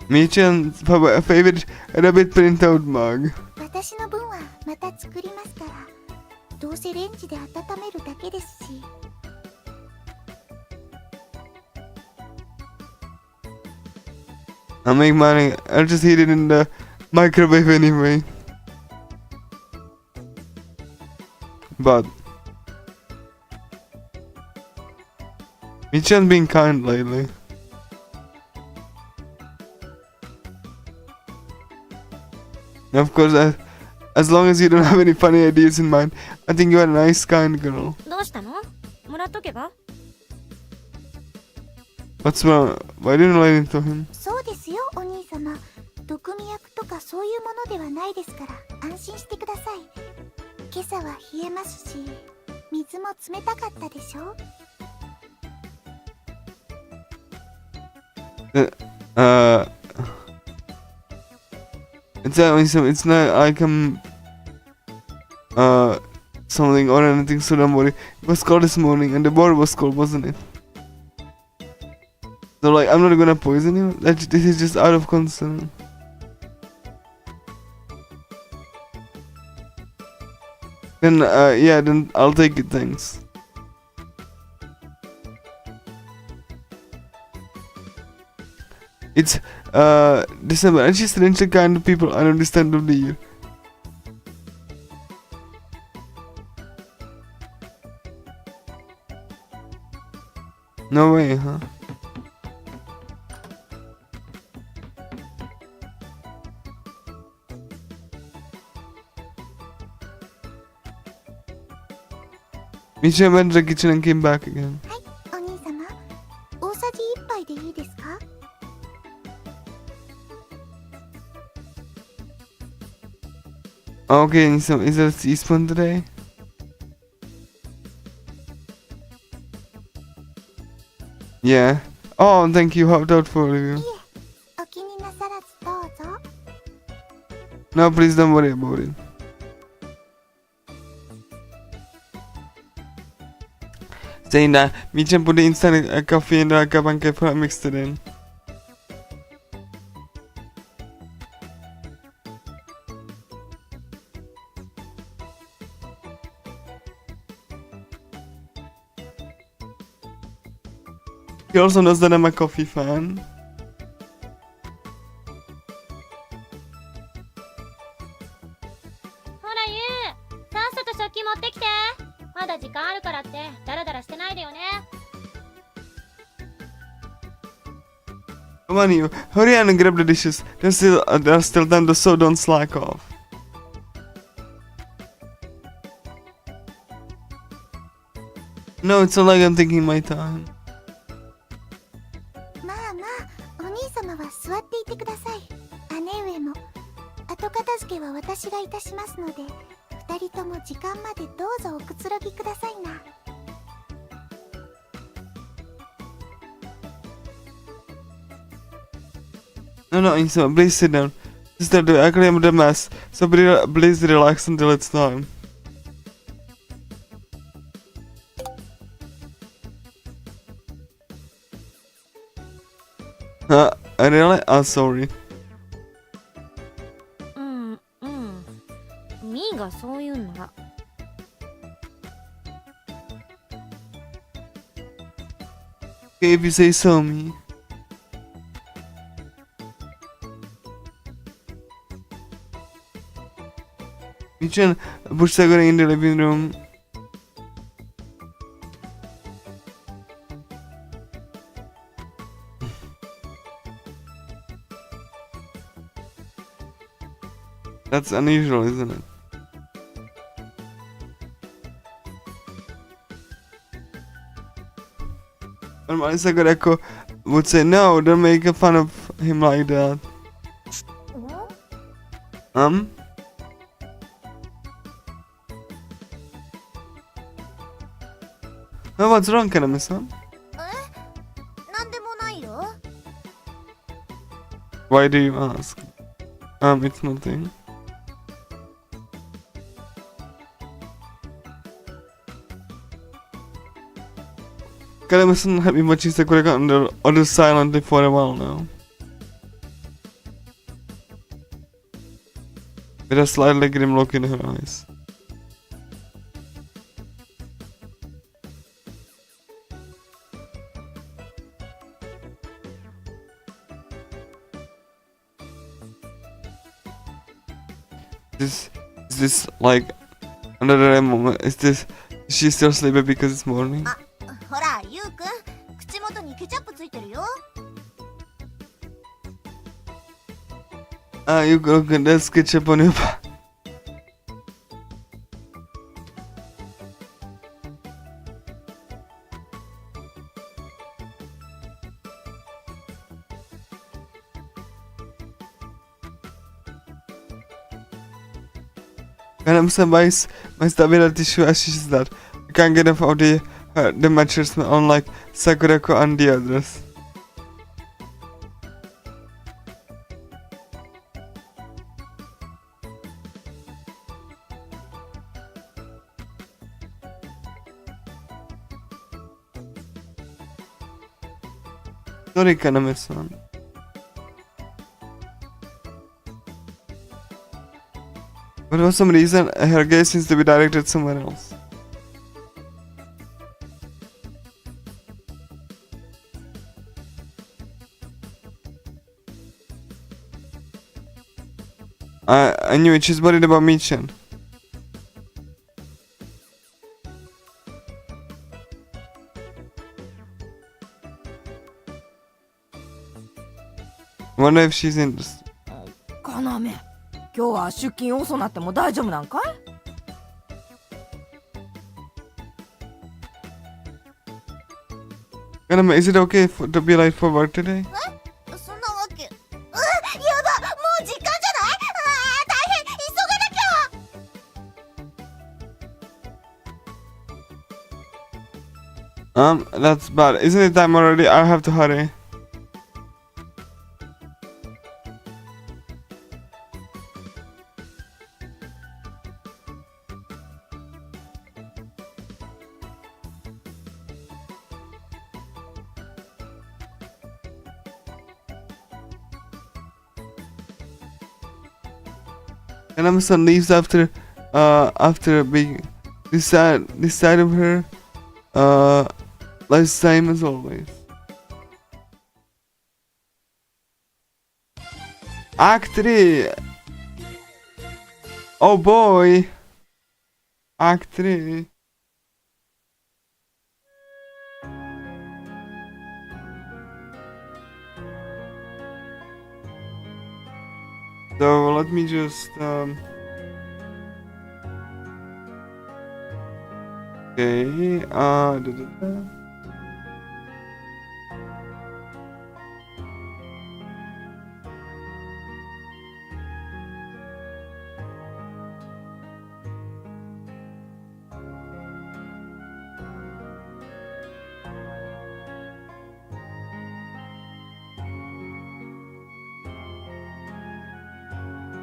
Michan's favorite rabbit printout mug. 私の分はまた作りますから。どうせレンジで温めるだけですし。I'll make mine. I'll just heat it in the microwave anyway. But Michan's being kind lately. Of course, as long as you don't have any funny ideas in mind, I think you're a nice, kind girl. どうしたの？もらっとけば？ What's wrong? Why didn't you lie to him? そうですよ、お兄様。毒味役とかそういうものではないですから、安心してください。今朝は冷えますし、水も冷たかったでしょ？It's not like I'm something or anything, so don't worry. It was cold this morning and the water was cold, wasn't it? So like, I'm not gonna poison you. This is just out of concern. Then yeah, then I'll take it, thanks. It's December and she's the kind of people I don't understand of the year. No way, huh? Misha went to the kitchen and came back again. はい、お兄様。大さじ1杯でいいですか？ Okay, so is there a teaspoon today? Yeah. Oh, thank you. How doubtful of you. いえ、お気になさらずどうぞ。 No, please don't worry about it. Saying that, Michan put the instant coffee in the cup and kept her mixed it in. He also knows that I'm a coffee fan. Come on, you. Hurry and grab the dishes. There's still time, so don't slack off. No, it's not like I'm taking my time. まあまあ、お兄様は座っていてください。姉上も。後片付けは私がいたしますので、二人とも時間までどうぞおくつろぎくださいな。No, Insama, please sit down. Sister, I claim the mess, so please relax until it's time. Really? Oh, sorry. ミーがそう言うんなら。Okay, if you say so, me. Michan pushed Sagura in the living room. That's unusual, isn't it? And Sagura would say, no, don't make fun of him like that. Oh, what's wrong, Kaname-san? なんでもないよ。 Why do you ask? It's nothing. Kaname-san had been watching Sakura under silently for a while now. With a slightly grim look in her eyes. Is this like another moment? Is she still sleeping because it's morning? ほら、ゆうくん、口元にケチャップついてるよ。You go get this ketchup on your back. Kaname-san buys my stability tissue as she says that. You can't get enough of the matches smell unlike Sakurako and the others. Sorry, Kaname-san. But for some reason, her gaze seems to be directed somewhere else. I knew it. She's worried about Michan. Wonder if she's interested. かなめ、今日は出勤遅なっても大丈夫なんかい？ Kaname, is it okay to be late for work today? そんなわけ。やば、もう時間じゃない？大変、急がなきゃ。 That's bad. Isn't it time already? I have to hurry. Kaname-san leaves after being this side of her last time as always. Act 3. Oh boy. Act 3. So let me just okay,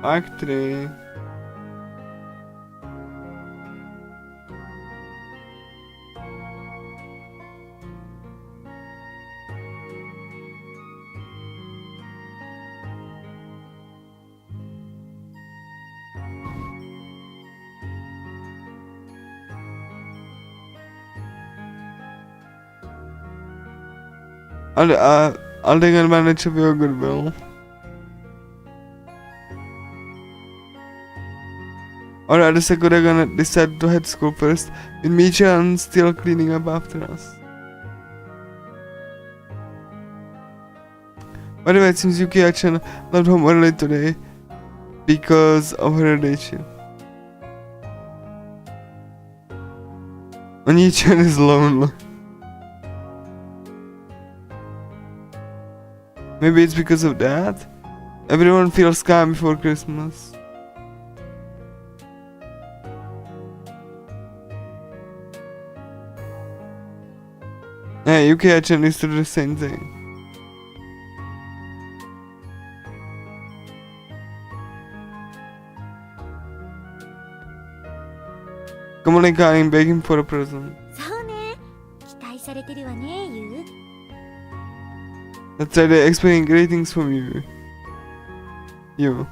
Act 3. I'll take advantage of your goodwill. Alright, is Sakura gonna decide to head school first, with Michan still cleaning up after us? By the way, it seems Yuki-chan left home early today because of her day shift. Oni-chan is lonely. Maybe it's because of that? Everyone feels calm before Christmas. Yeah, Yuki-chan used to do the same thing. Communicating, begging for a present. そうね。期待されてるわね、ユウ。 That's why they're expecting great things from you. You.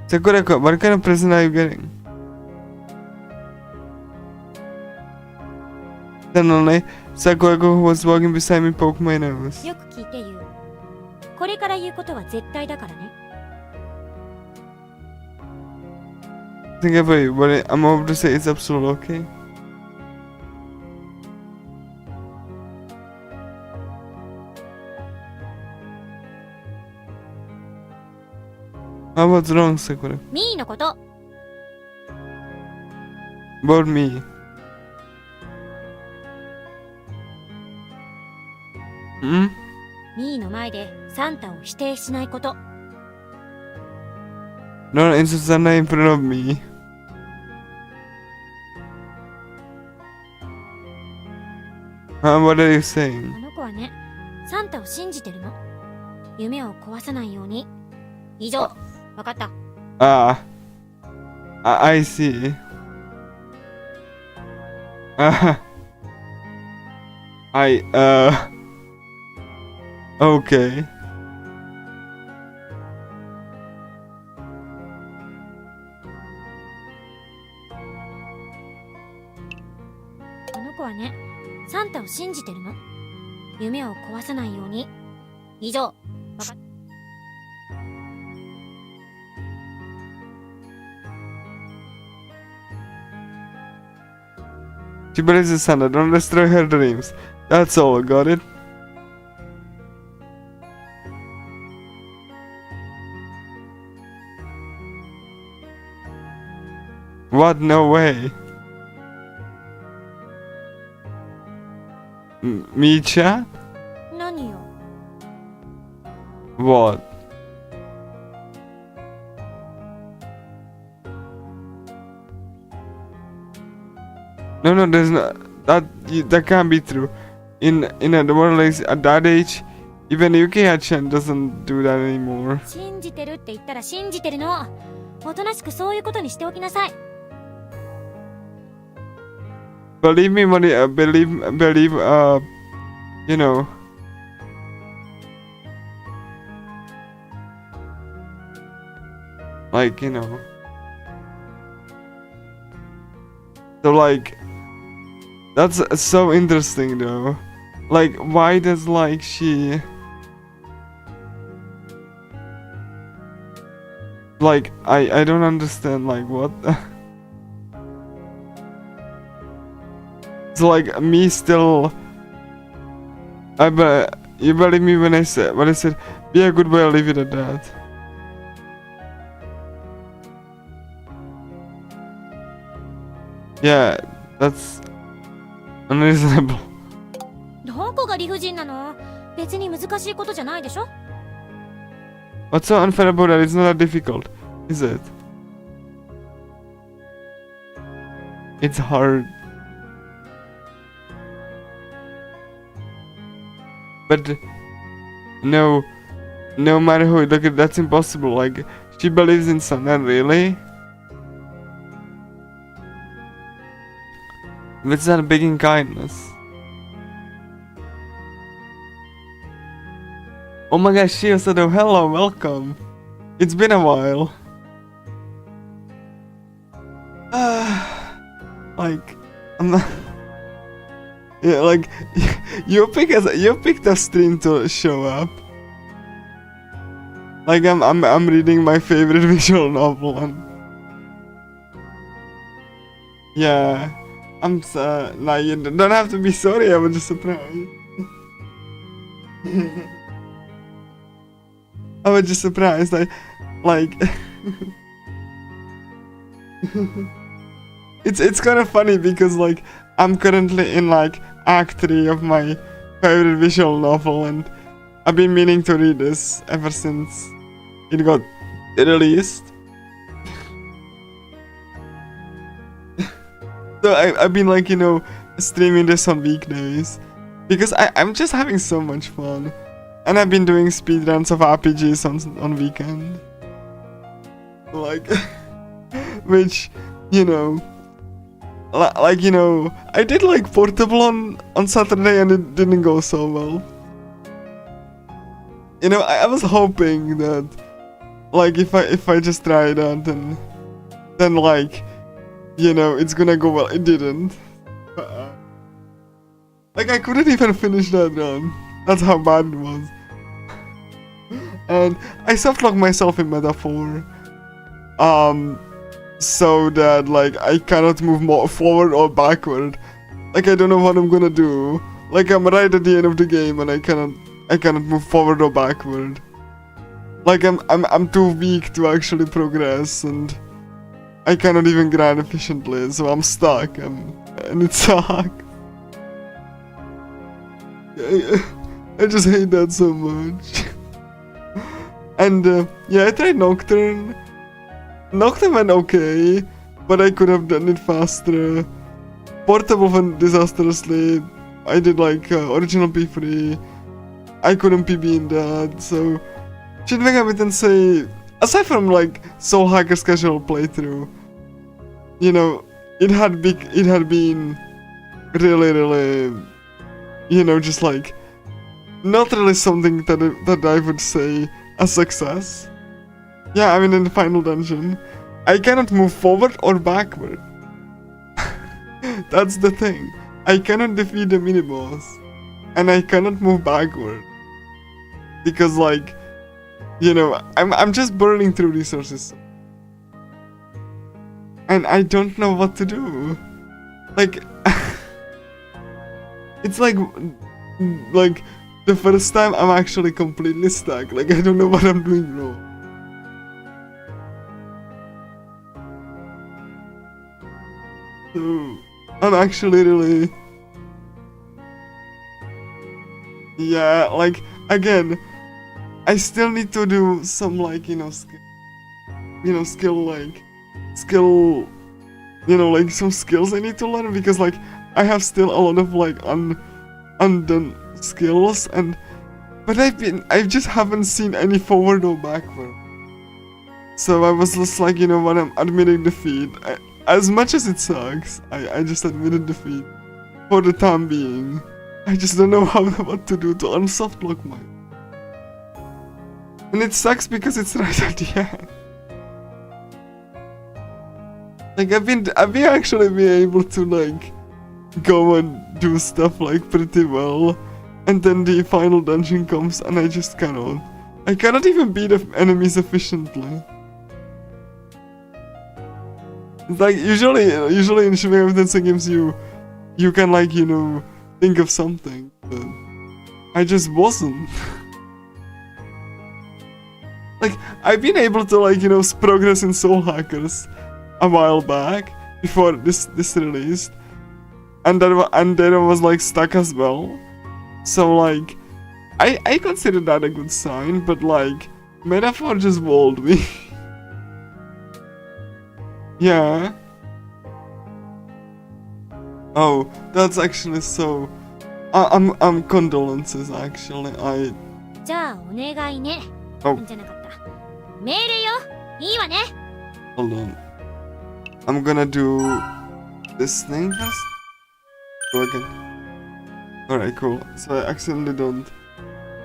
Sakura, what kind of present are you getting? Suddenly, Sakura who was walking beside me poked my nose. よく聞いてユウ。これから言うことは絶対だからね。 Think about you, but I'm over to say it's absolutely okay. What's wrong, Sakura? ミーのこと。 About me. Hmm? ミーの前でサンタを否定しないこと。 Don't insult Santa in front of me. What are you saying? あの子はね、サンタを信じてるの。夢を壊さないように。以上、わかった。 I see. Okay. あの子はね、サンタを信じてるの。夢を壊さないように。以上、わかった。 She believes in Santa, don't destroy her dreams. That's all, got it? What? No way. Micha? 何よ。 What? No, there's no that can't be true. In a world like at that age, even Yuki-chan doesn't do that anymore. 信じてるって言ったら信じてるの。おとなしくそういうことにしておきなさい。 Believe me, believe, you know. Like, you know. So, like, that's so interesting, though. Like, why does, like, she... Like, I don't understand, like, what? It's like, me still... you believe me when I said, be a good boy, I'll leave it at that. Yeah, that's unreasonable. どこが理不尽なの？別に難しいことじゃないでしょ？ What's so unfair about that? It's not that difficult, is it? It's hard. But no matter who, look, that's impossible. Like, she believes in Santa, really? It's not begging kindness. Oh my gosh, Shio Sado, hello, welcome. It's been a while. Like, I'm not... Yeah, like, you picked a stream to show up. Like, I'm reading my favorite visual novel and... Yeah. I'm so... Nah, you don't have to be sorry, I was just surprised. I was just surprised, like... It's kind of funny because, like, I'm currently in, like, Act 3 of my favorite visual novel and I've been meaning to read this ever since it got released. So I've been like, you know, streaming this on weekdays because I'm just having so much fun, and I've been doing speedruns of RPGs on weekend, like, which, you know, like, you know, I did like Portable on Saturday and it didn't go so well. You know, I was hoping that, like, if I just try that, then like, you know, it's gonna go well. It didn't. Like, I couldn't even finish that run. That's how bad it was. And I softlocked myself in Metaphor, so that like I cannot move more forward or backward. Like, I don't know what I'm gonna do. Like, I'm right at the end of the game and I cannot move forward or backward. Like, I'm too weak to actually progress, and I cannot even grind efficiently, so I'm stuck, and it sucks. I just hate that so much. And yeah, I tried Nocturne. Nocturne went okay, but I could have done it faster. Portable went disastrously. I did like original P3. I couldn't PB in that, so Shin Megami Tensei, aside from like Soul Hacker's casual playthrough, you know, it had been really, you know, just like not really something that I would say a success. Yeah, I mean, in the final dungeon, I cannot move forward or backward. That's the thing. I cannot defeat the mini boss, and I cannot move backward because, like, you know, I'm just burning through resources, and I don't know what to do. Like, it's like the first time I'm actually completely stuck. Like, I don't know what I'm doing wrong. So I'm actually really, yeah, like, again, I still need to do some, like, you know, skill, you know, like some skills I need to learn, because like I have still a lot of like undone skills, but I just haven't seen any forward or backward. So I was just like, you know what, I'm admitting defeat. As much as it sucks, I just admitted defeat for the time being. I just don't know what to do to unsoftlock mine. And it sucks because it's right at the end. Like, I've been actually being able to like go and do stuff like pretty well, and then the final dungeon comes and I just cannot. I cannot even beat the enemies efficiently. Like, usually in Shin Megami Tensei games you can, like, you know, think of something, but I just wasn't. Like, I've been able to, like, you know, progress in Soul Hackers a while back before this released, and then I was like stuck as well. So like, I consider that a good sign, but like, Metaphor just walled me. Yeah. Oh, that's actually so. I'm condolences actually. じゃあお願いね。Oh. じゃなかった。命令よ。いいわね。 Hold on. I'm gonna do this thing first. Go again. Alright, cool. So I accidentally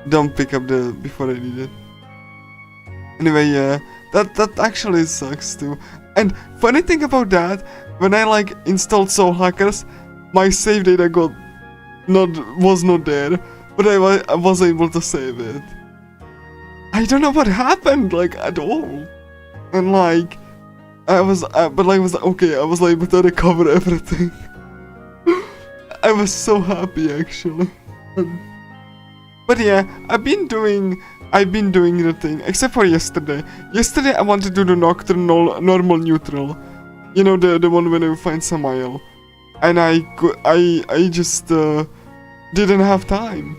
don't pick up the before I need it. Anyway, yeah, that actually sucks too. And funny thing about that, when I like installed Soul Hackers, my save data was not there, but I was able to save it. I don't know what happened, like, at all. And like, I was okay, I was able to recover everything. I was so happy actually. But yeah, I've been doing the thing, except for yesterday. Yesterday I wanted to do the Nocturnal normal neutral. You know, the one when I find Samael. And I just didn't have time.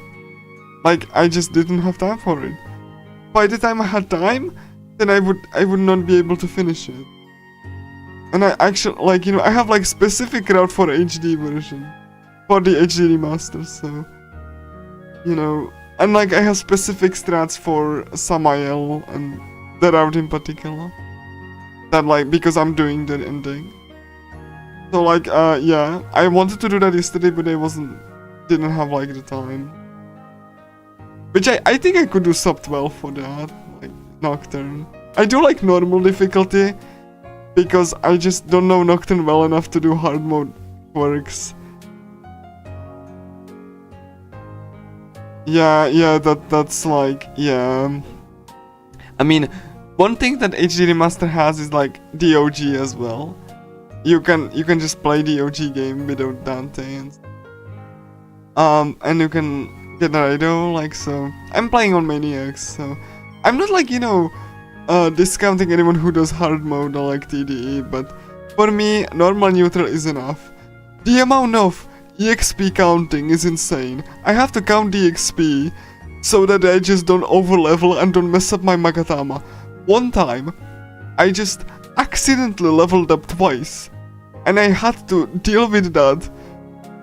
Like, I just didn't have time for it. By the time I had time, then I would not be able to finish it. And I actually, like, you know, I have, like, specific route for HD version. For the HD remaster, so... You know... And, like, I have specific strats for Samael and the route in particular. That, like, because I'm doing the ending. So, like, yeah. I wanted to do that yesterday, but I didn't have, like, the time. Which I think I could do sub 12 for that. Like, Nocturne. I do like normal difficulty. Because I just don't know Nocturne well enough to do hard mode quirks. Yeah, that's like, yeah. I mean, one thing that HD Remaster has is like DOG as well. You can just play the OG game without Dante and you can get Raido, like, so. I'm playing on Maniacs, so I'm not like, you know, discounting anyone who does hard mode or like TDE, but for me, normal neutral is enough. The amount of EXP counting is insane. I have to count the XP so that I just don't overlevel and don't mess up my Magatama. One time, I just accidentally leveled up twice, and I had to deal with that,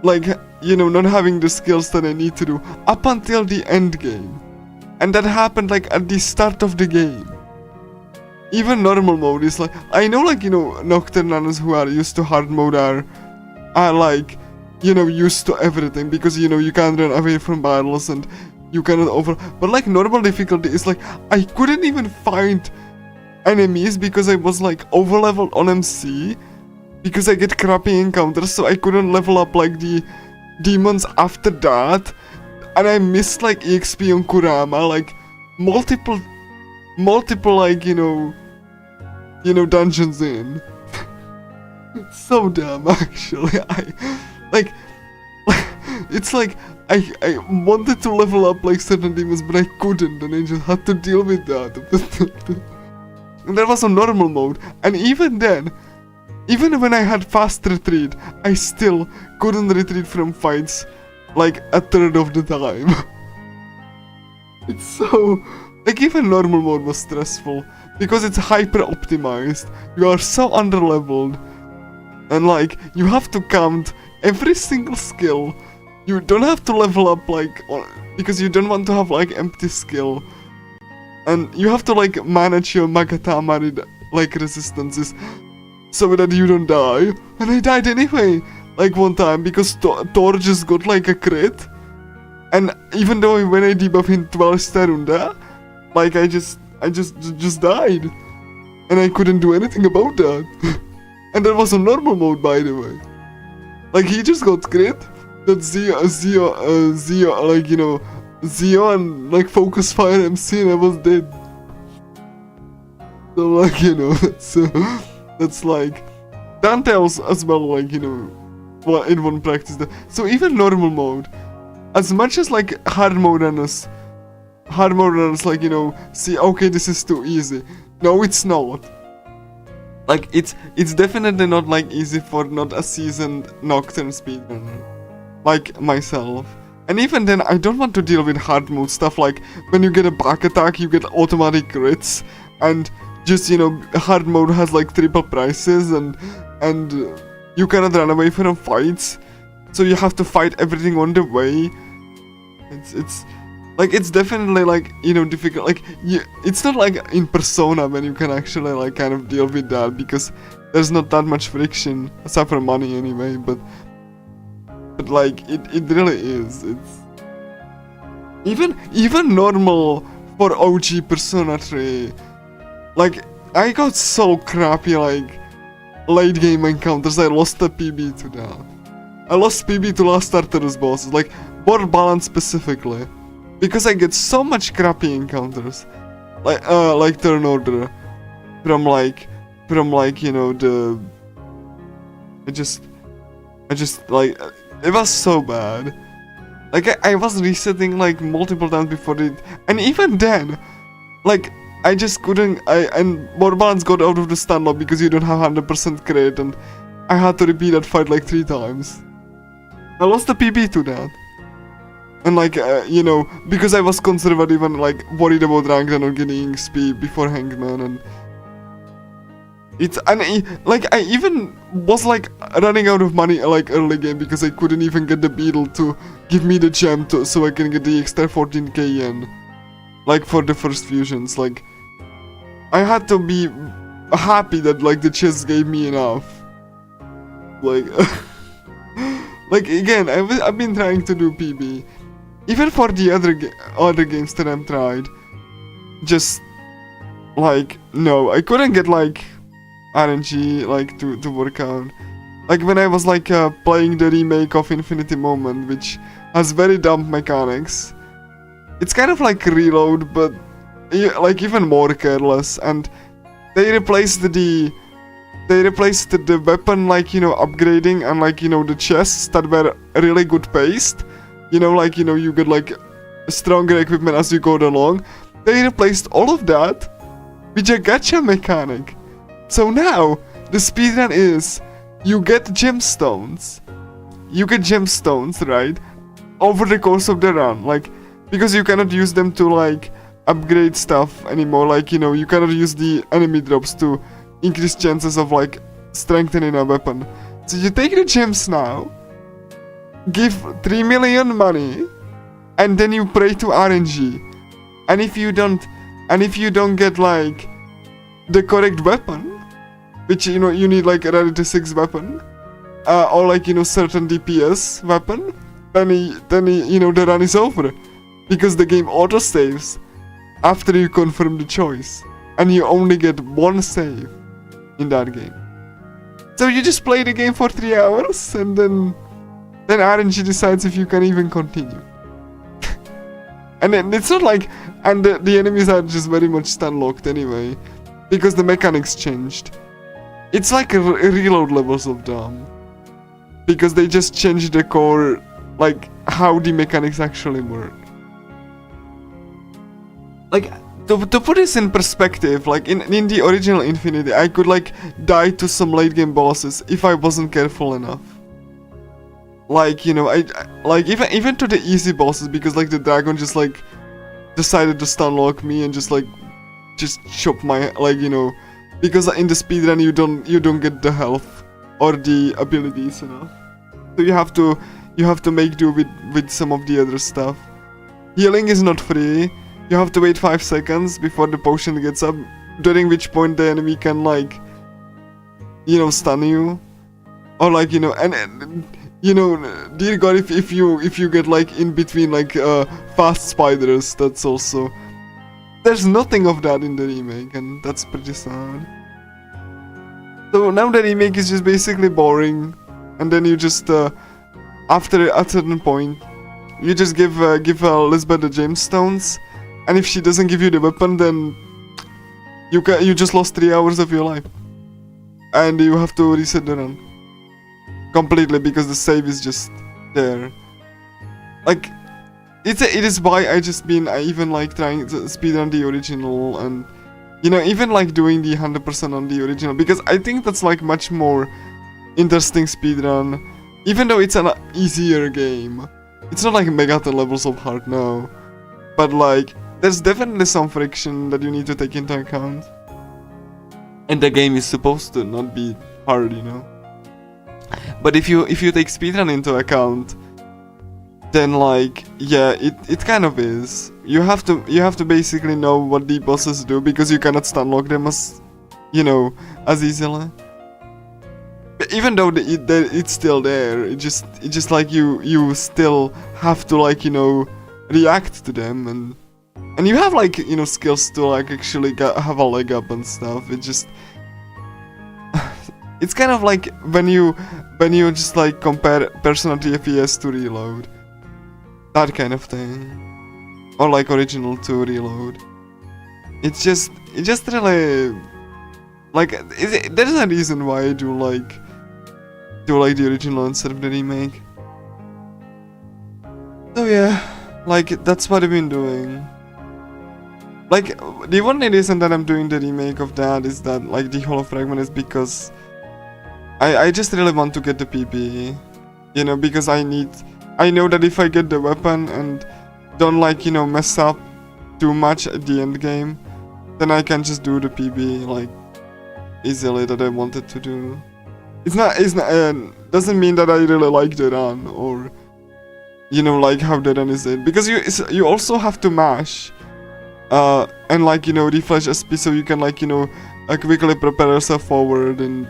like, you know, not having the skills that I need to do up until the end game. And that happened like at the start of the game. Even normal mode is like, I know, like, you know, Nocturnanas who are used to hard mode are like, you know, used to everything, because, you know, you can't run away from battles and you cannot but like normal difficulty is like, I couldn't even find enemies because I was like overleveled on MC, because I get crappy encounters, so I couldn't level up like the demons after that, and I missed like EXP on Kurama, like multiple like, you know, dungeons in. It's so dumb, actually. It's like, I wanted to level up like certain demons, but I couldn't, and I just had to deal with that. And that was on normal mode, and even then, even when I had fast retreat, I still couldn't retreat from fights like a third of the time. It's so... Like, even normal mode was stressful, because it's hyper optimized. You are so underleveled, and like, you have to count every single skill. You don't have to level up like, because you don't want to have like empty skill. And you have to like manage your Magatama like resistances so that you don't die. And I died anyway, like one time, because Thor just got like a crit. And even though when I debuff in 12 Starunda, like I just died. And I couldn't do anything about that. And that was on normal mode, by the way. Like, he just got crit. That Zio, like, you know, Zio and like focus fire MC, and I was dead. So like, you know, that's like Dante as well, like, you know, in one practice. So even normal mode, as much as like hard mode runners, like, you know, see, okay, this is too easy. No, it's not. Like, it's definitely not like easy for not a seasoned Nocturne speedrunner like myself. And even then, I don't want to deal with hard mode stuff, like when you get a back attack, you get automatic crits, and just, you know, hard mode has like triple prices, and you cannot run away from fights, so you have to fight everything on the way. It's like, it's definitely like, you know, difficult. Like, it's not like in Persona when you can actually like kind of deal with that, because there's not that much friction, aside from money anyway, but like, it really is. It's even normal for OG Persona 3. Like, I got so crappy like late game encounters, I lost the PB to that. I lost PB to last Tartarus bosses, like board balance specifically, because I get so much crappy encounters, like turn order, from like, you know, I just like, it was so bad. Like, I was resetting like multiple times before it, and even then, like, I just couldn't, and board balance got out of the stun lock because you don't have 100% crit, and I had to repeat that fight like 3 times. I lost the PB to that. And like, you know, because I was conservative and like worried about ranked and not getting XP before Hangman, and It's like I even was like running out of money like early game because I couldn't even get the beetle to give me the gem so I can get the extra 14k yen, like for the first fusions. Like I had to be happy that like the chest gave me enough. Like like again, I've been trying to do PB, even for the other games that I've tried. Just like no, I couldn't get like RNG like to work out. Like when I was like playing the remake of Infinity Moment, which has very dumb mechanics. It's kind of like Reload, but like even more careless, and they replaced the weapon, like, you know, upgrading and like, you know, the chests that were really good paced. You know, like, you know, you get like stronger equipment as you go along. They replaced all of that with a gacha mechanic. So now the speedrun is you get gemstones. You get gemstones, right? Over the course of the run, like, because you cannot use them to like upgrade stuff anymore. Like, you know, you cannot use the enemy drops to increase chances of like strengthening a weapon. So you take the gems now, give 3 million money, and then you pray to RNG. And if you don't get like the correct weapon, which, you know, you need like a rarity 6 weapon, or like, you know, certain DPS weapon, then you know, the run is over, because the game auto saves after you confirm the choice, and you only get one save in that game. So you just play the game for 3 hours, and then RNG decides if you can even continue. And then it's not like, and the enemies are just very much stun locked anyway, because the mechanics changed. It's like a reload levels of dumb, because they just changed the core, like how the mechanics actually work. Like, to put this in perspective, like in the original Infinity, I could like die to some late game bosses if I wasn't careful enough. Like, you know, I like even to the easy bosses, because like the dragon just like decided to stun lock me and just chop my, like, you know, because in the speedrun you don't get the health or the abilities enough. So you have to make do with some of the other stuff. Healing is not free. You have to wait 5 seconds before the potion gets up, during which point the enemy can, like, you know, stun you, or like, you know, and you know, dear God, if you get like in between like fast spiders, that's also, there's nothing of that in the remake, and that's pretty sad. So now the remake is just basically boring, and then you just after a certain point, you just give Lisbeth the gemstones. And if she doesn't give you the weapon, then you just lost 3 hours of your life, and you have to reset the run completely because the save is just there. Like, it is why I even like trying to speedrun the original, and, you know, even like doing the 100% on the original, because I think that's like much more interesting speedrun, even though it's an easier game. It's not like megaton levels of hard now, but like, there's definitely some friction that you need to take into account. And the game is supposed to not be hard, you know. But if you take speedrun into account, then like, yeah, it kind of is. You have to basically know what the bosses do, because you cannot stun lock them as, you know, as easily. Even though it's still there, it just like you still have to, like, you know, react to them, and you have, like, you know, skills to like actually have a leg up and stuff. It just it's kind of like when you just like compare Persona TFES to Reload, that kind of thing, or like original to Reload. It just really, like, there's a reason why I do like the original instead of the remake. So yeah, like, that's what I've been doing. Like, the only reason that I'm doing the remake of that is that, like, the Holo Fragment is because I just really want to get the PP, you know, because I know that if I get the weapon and don't, like, you know, mess up too much at the end game, then I can just do the PB, like, easily that I wanted to do. It's not doesn't mean that I really like the run, or you know, like how the run is in, because you also have to mash and like, you know, refresh SP so you can like, you know, quickly prepare yourself forward, and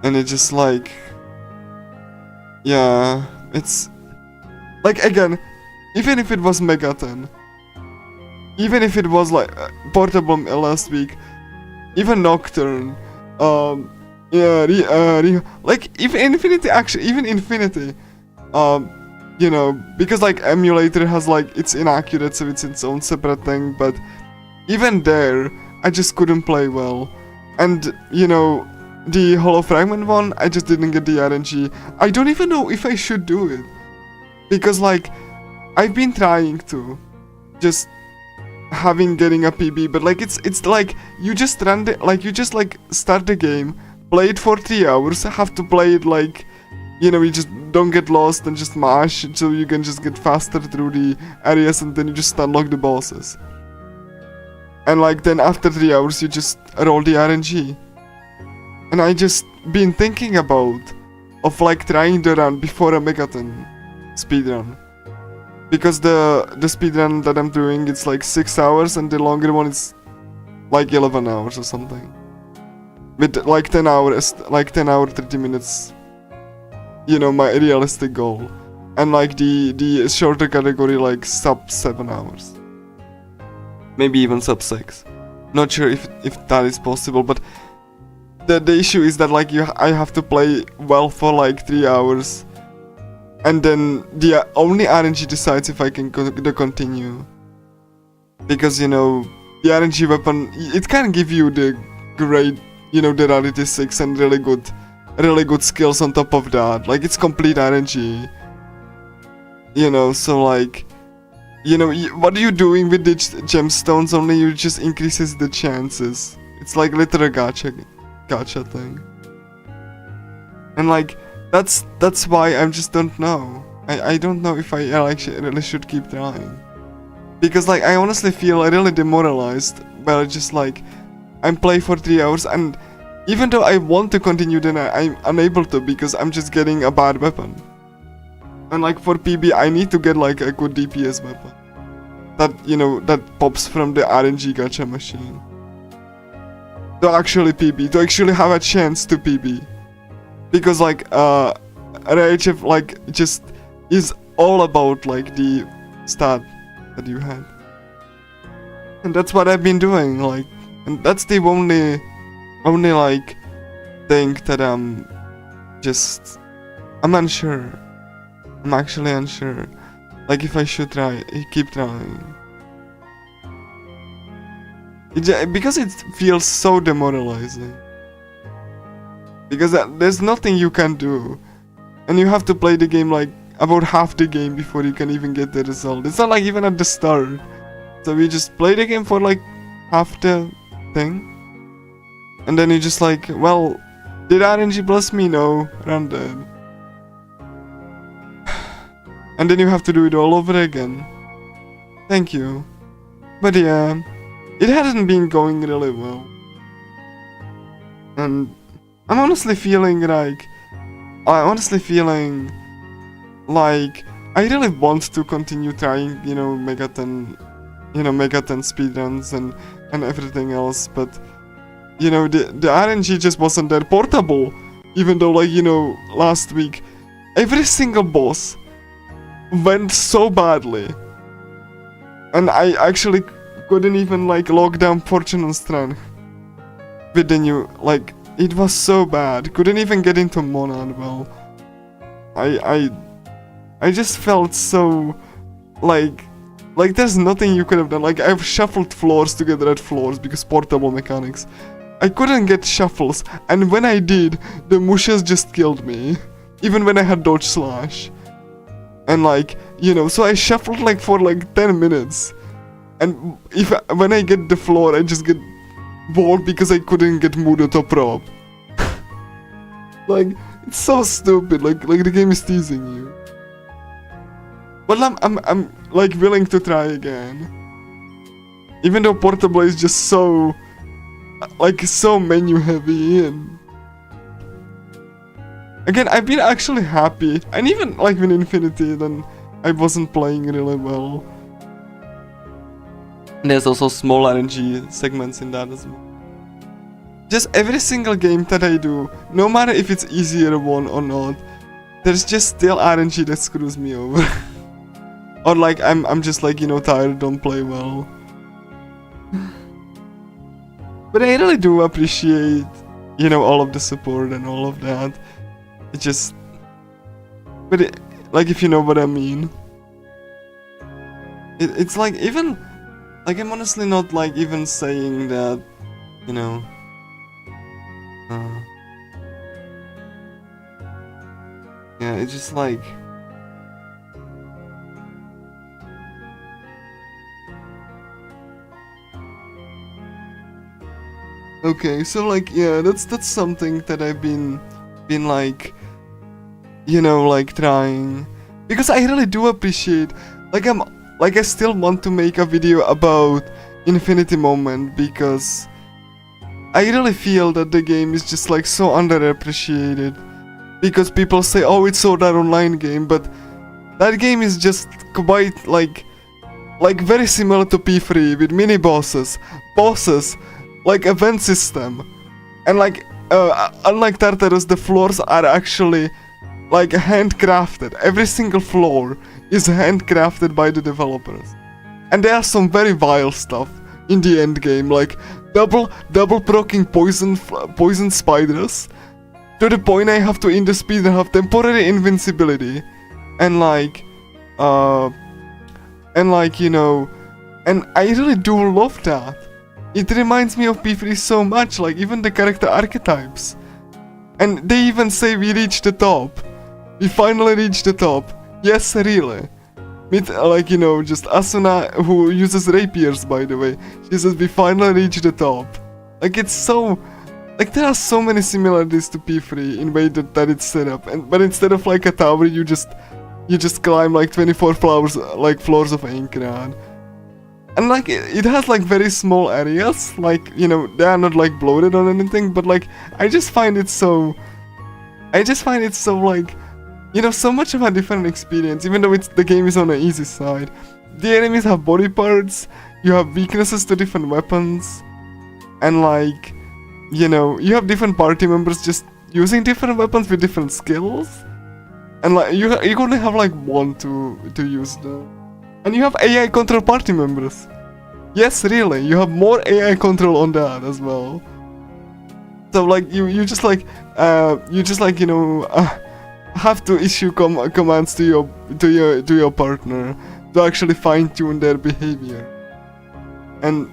it's just like, yeah, it's like, again, even if it was Megaton, even if it was like Portable last week, even Nocturne, yeah, like even Infinity, actually, even Infinity, you know, because like emulator has like, it's inaccurate, so it's its own separate thing, but even there, I just couldn't play well. And, you know, the Hollow Fragment one, I just didn't get the RNG. I don't even know if I should do it, because like, I've been trying to, just getting a PB, but like, it's like, you just run the, like, you just like, start the game, play it for 3 hours, have to play it like, you know, you just don't get lost and just mash so you can just get faster through the areas, and then you just unlock the bosses. And like, then after 3 hours you just roll the RNG. And I just been thinking about of like trying the run before a Megaton speedrun. Because the speedrun that I'm doing, it's like 6 hours, and the longer one is like 11 hours or something. With like 10 hours, like 10 hour 30 minutes, you know, my realistic goal. And like the shorter category, like sub 7 hours. Maybe even sub 6. Not sure if that is possible, but the issue is that like I have to play well for like 3 hours, and then the only RNG decides if I can continue. Because, you know, the RNG weapon, it can give you the great, you know, the rarity 6 and really good skills on top of that. Like, it's complete RNG. You know, so like, you know, what are you doing with the gemstones? Only you just increases the chances. It's like literal gacha thing. And like, that's why I just don't know. I don't know if I like really should keep trying. Because like, I honestly feel really demoralized, where just like, I'm playing for 3 hours, and even though I want to continue, then I'm unable to, because I'm just getting a bad weapon. And like, for PB, I need to get like a good DPS weapon that, you know, that pops from the RNG gacha machine to actually PB, to actually have a chance to PB. Because like, RHF like just is all about like the stat that you had. And that's what I've been doing, like, and that's the only like thing that I'm unsure. I'm actually unsure, like, if I should keep trying. Because it feels so demoralizing. Because there's nothing you can do, and you have to play the game like about half the game before you can even get the result. It's not like even at the start. So we just play the game for like half the thing, and then you just like, well, did RNG bless me? No, run dead. And then you have to do it all over again. Thank you. But yeah, it hasn't been going really well. And I'm honestly feeling like, I really want to continue trying, you know, Megaton speedruns and everything else, but, you know, the RNG just wasn't that portable. Even though, like, you know, last week, every single boss went so badly, and I actually couldn't even like lock down Fortune and Strength with the new, like, it was so bad. Couldn't even get into Monad well. I just felt so like there's nothing you could have done. Like, I've shuffled floors to get red floors because portable mechanics. I couldn't get shuffles, and when I did, the mushas just killed me, even when I had dodge slash. And like, you know, so I shuffled like for like 10 minutes. And when I get the floor, I just get walled because I couldn't get Mudo to prop. Like, it's so stupid, like the game is teasing you. But I'm like willing to try again. Even though portable is just so like so menu heavy. And again, I've been actually happy, and even like with Infinity, then I wasn't playing really well. There's also small RNG segments in that as well. Just every single game that I do, no matter if it's easier one or not, there's just still RNG that screws me over. Or like I'm just like, you know, tired, don't play well. But I really do appreciate, you know, all of the support and all of that. It just, but it, like, if you know what I mean. It's like, even, like, I'm honestly not like even saying that, you know. Yeah, it's just like, okay, so like, yeah, that's something that I've been like, you know, like trying, because I really do appreciate, like, I still want to make a video about Infinity Moment, because I really feel that the game is just like so underappreciated, because people say, oh, it's so that online game, but that game is just quite like very similar to P3 with mini bosses, like event system, and like unlike Tartarus, the floors are actually like handcrafted. Every single floor is handcrafted by the developers, and there are some very vile stuff in the end game, like double proccing poison spiders, to the point I have to in the speed and have temporary invincibility, and like you know, and I really do love that. It reminds me of P3 so much, like even the character archetypes. And they even say we reached the top. We finally reached the top. Yes, really. With, like, you know, just Asuna, who uses rapiers, by the way. She says we finally reached the top. Like, it's so, like, there are so many similarities to P3 in way that it's set up. But instead of like a tower, you just climb like 24 floors of Aincrad. And like it has like very small areas, like, you know, they are not like bloated or anything, but like I just find it so like, you know, so much of a different experience, even though the game is on the easy side. The enemies have body parts, you have weaknesses to different weapons, and like, you know, you have different party members just using different weapons with different skills, and like you only have like one to use them. And you have AI control party members. Yes, really, you have more AI control on that as well. So like you just like you know, have to issue commands to your partner to actually fine tune their behavior. And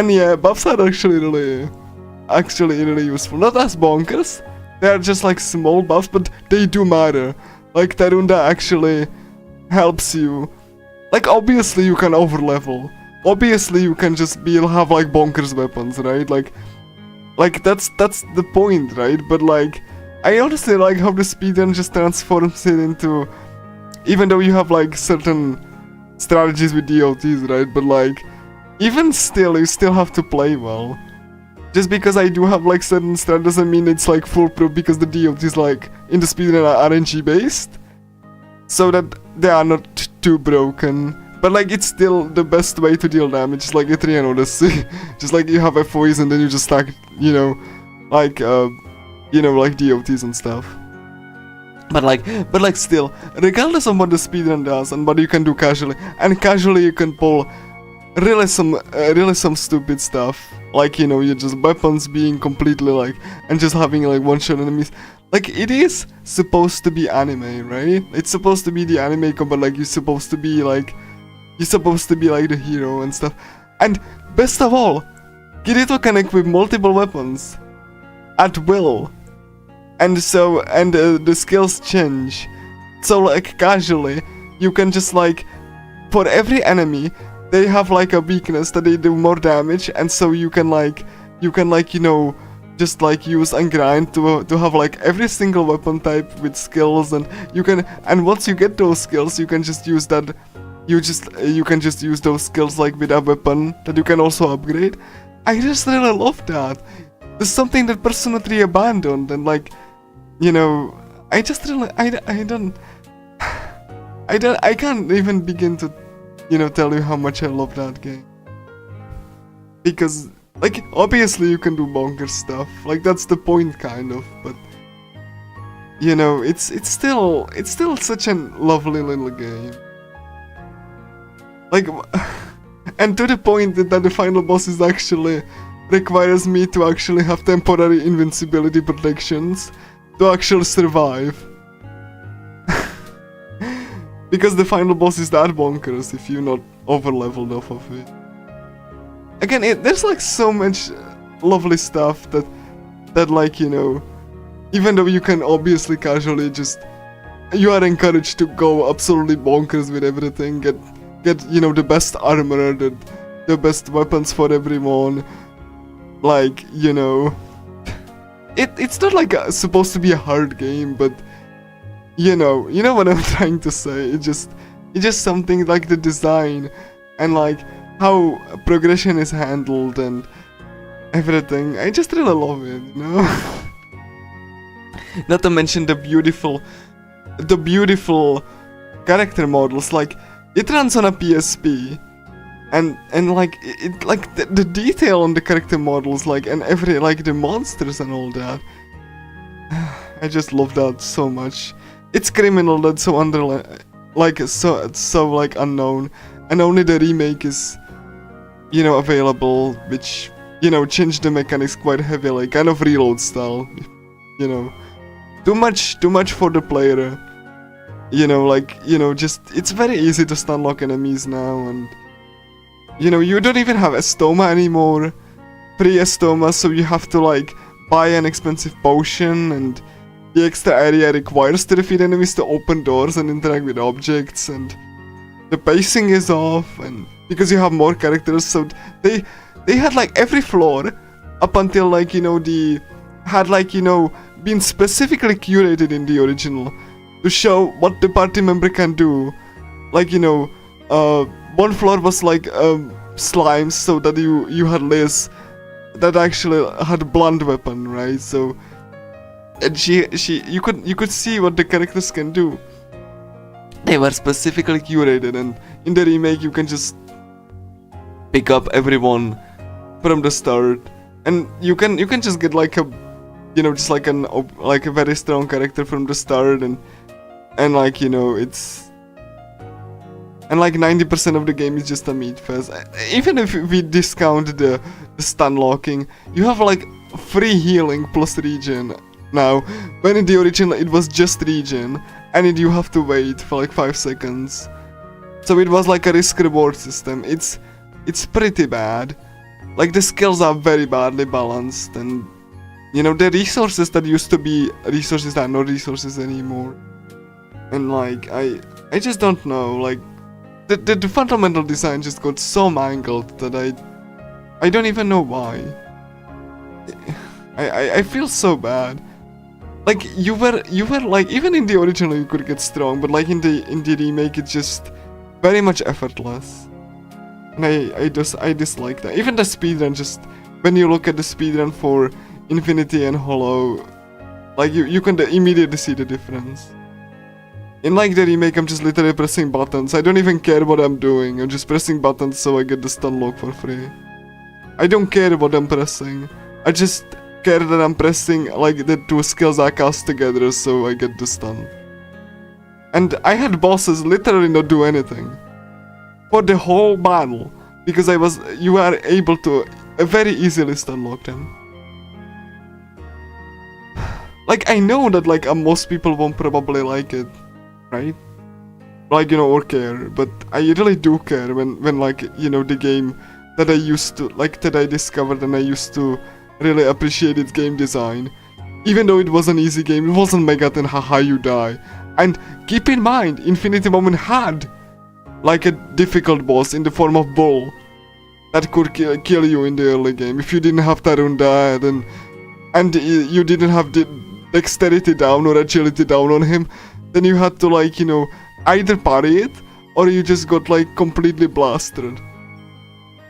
yeah, buffs are actually really useful. Not as bonkers. They are just like small buffs, but they do matter. Like Tarunda actually helps you. Like, obviously you can overlevel. Obviously you can just have like bonkers weapons, right? Like that's the point, right? But like, I honestly like how the speedrun just transforms it into, even though you have like certain strategies with DLTs, right? But like, even still, you still have to play well. Just because I do have like certain strategies doesn't mean it's like foolproof, because the DLTs like in the speedrun are RNG based, so that they are not too broken, but like it's still the best way to deal damage. Just like E3 and Odyssey, just like you have FOEs and then you just stack, you know, like like DOTs and stuff. But like still, regardless of what the speedrun does and what you can do casually, and casually you can pull really some stupid stuff, like, you know, you just weapons being completely like, and just having like one-shot enemies. Like, it is supposed to be anime, right? It's supposed to be the anime, but like you're supposed to be like the hero and stuff. And best of all, Kirito can equip multiple weapons at will, and so the skills change. So like casually, you can just like, for every enemy, they have like a weakness that they do more damage, and so you can like you know, just like use and grind to have like every single weapon type with skills, and you can, and once you get those skills, you can just use that, you can just use those skills like with a weapon that you can also upgrade. I just really love that. There's something that Persona 3 abandoned, and like, you know, I just really, I can't even begin to, you know, tell you how much I love that game. Because, like, obviously you can do bonkers stuff, like that's the point kind of, but, you know, it's still such a lovely little game. Like, and to the point that the final boss is actually requires me to actually have temporary invincibility protections to actually survive. Because the final boss is that bonkers if you're not over-leveled off of it. Again, there's like so much lovely stuff that like, you know, even though you can obviously casually just, you are encouraged to go absolutely bonkers with everything, get you know, the best armor, the best weapons for everyone. Like, you know, it's not like supposed to be a hard game, but you know what I'm trying to say. It's just something like the design and like how progression is handled and everything. I just really love it, you know. Not to mention the beautiful character models. Like, it runs on a PSP. And like it like the detail on the character models, like, and every, like, the monsters and all that. I just love that so much. It's criminal that so so like unknown, and only the remake is, you know, available, which, you know, changed the mechanics quite heavily, kind of reload style. You know, too much for the player. You know, like, you know, just it's very easy to stun lock enemies now, and you know, you don't even have Estoma anymore, pre-Estoma, so you have to, like, buy an expensive potion, and the extra area requires to defeat enemies to open doors and interact with objects, and the pacing is off, and because you have more characters, so they had, like, every floor, up until, like, you know, had, like, you know, been specifically curated in the original, to show what the party member can do. Like, you know, one floor was like slimes, so that you had Liz that actually had a blunt weapon, right? So, and you could see what the characters can do. They were specifically curated, and in the remake you can just pick up everyone from the start, and you can just get like a, you know, just like a very strong character from the start, and like, you know, it's. And like 90% of the game is just a meat fest. Even if we discount the stun locking, you have like free healing plus regen now. When in the original it was just regen, and you have to wait for like 5 seconds. So it was like a risk reward system. It's pretty bad. Like, the skills are very badly balanced, and you know, the resources that used to be resources are not resources anymore. And like, I just don't know, like, the fundamental design just got so mangled that I don't even know why. I feel so bad. Like, you were like, even in the original you could get strong, but like in the remake it's just very much effortless. And I dislike that. Even the speedrun, just when you look at the speedrun for Infinity and Hollow, like you can immediately see the difference. In like the remake, I'm just literally pressing buttons. I don't even care what I'm doing. I'm just pressing buttons so I get the stun lock for free. I don't care what I'm pressing. I just care that I'm pressing like the two skills I cast together so I get the stun. And I had bosses literally not do anything for the whole battle, because you were able to very easily stun lock them. Like, I know that like most people won't probably like it, right? Like, you know, or care, but I really do care when like, you know, the game that I used to, like, that I discovered and I used to really appreciate its game design. Even though it was an easy game, it wasn't Megaton, haha, you die. And keep in mind, Infinity Moment had like a difficult boss in the form of Bull that could kill you in the early game if you didn't have Tarunda and you didn't have the dexterity down or agility down on him. Then you had to, like, you know, either parry it or you just got like completely blasted.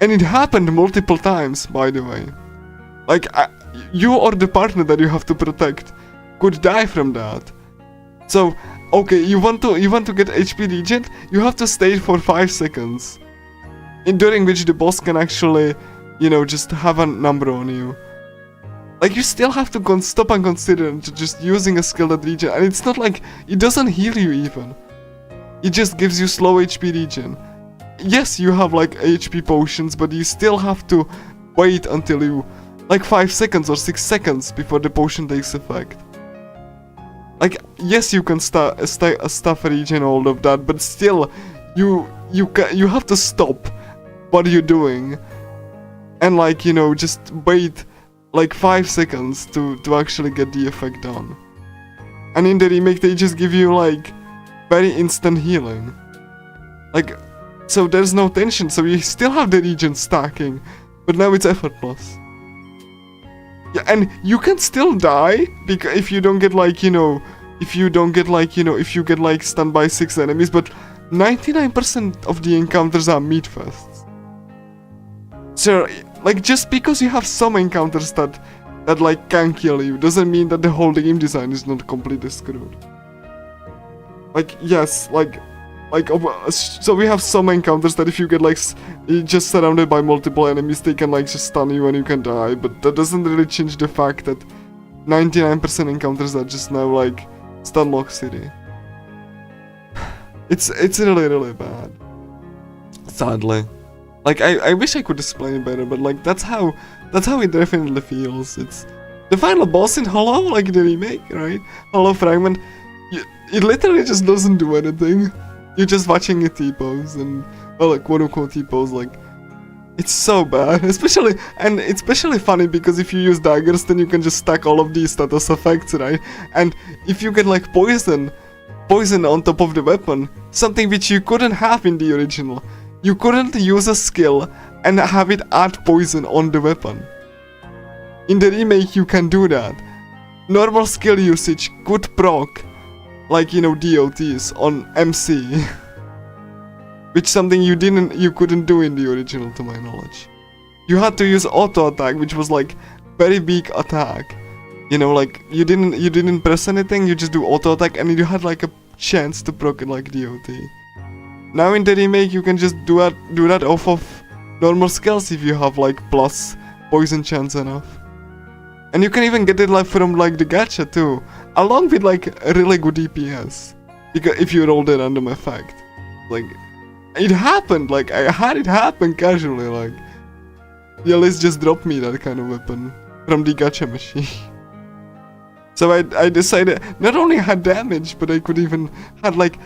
And it happened multiple times, by the way. Like, you or the partner that you have to protect could die from that. So, okay, you want to get HP regen, you have to stay for 5 seconds. During which the boss can actually, you know, just have a number on you. Like, you still have to stop and consider just using a skill that regen, and it's not like, it doesn't heal you even. It just gives you slow HP regen. Yes, you have like HP potions, but you still have to wait until you, like 5 seconds or 6 seconds before the potion takes effect. Like, yes, you can stuff regen all of that, but still, you have to stop what you're doing, and like, you know, just wait like 5 seconds to actually get the effect done. And in the remake, they just give you like very instant healing. Like, so there's no tension, so you still have the regen stacking, but now it's effortless. Yeah, and you can still die, because if you don't get like, you know, if you get like stunned by 6 enemies, but 99% of the encounters are meat fests. So, like, just because you have some encounters that like can kill you, doesn't mean that the whole game design is not completely screwed. Like, yes, so we have some encounters that if you get like just surrounded by multiple enemies, they can like just stun you and you can die, but that doesn't really change the fact that 99% encounters are just now like Stunlock City. It's really, really bad. Sadly. Like, I wish I could explain it better, but like that's how it definitely feels. It's the final boss in Hollow, like the remake, right? Hollow Fragment. It literally just doesn't do anything. You're just watching it T-pose and, well, like, quote-unquote T-pose, like, it's so bad. Especially funny because if you use daggers, then you can just stack all of these status effects, right? And if you get, like, poison on top of the weapon, something which you couldn't have in the original. You couldn't use a skill and have it add poison on the weapon. In the remake, you can do that. Normal skill usage could proc, like, you know, DOTs on MC. Which something you couldn't do in the original, to my knowledge. You had to use auto attack, which was like very big attack. You know, like, you didn't press anything, you just do auto attack and you had like a chance to proc it like DOT. Now in the remake you can just do that off of normal skills if you have like plus poison chance enough. And you can even get it like from like the gacha too, along with like a really good DPS. Because if you roll the random effect. Like, it happened, like I had it happen casually, like, yeah, let's just drop me that kind of weapon from the gacha machine. So I decided, not only had damage, but I could even had like,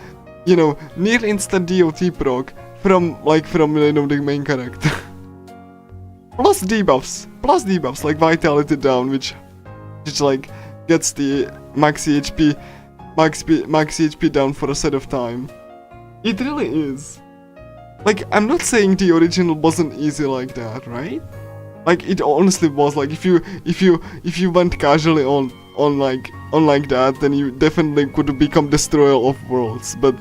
you know, near instant DOT proc from you know, the main character. Plus debuffs like vitality down, which like gets the max HP down for a set of time. It really is. Like, I'm not saying the original wasn't easy like that, right? Like, it honestly was. Like, if you went casually on like that, then you definitely could become destroyer of worlds. But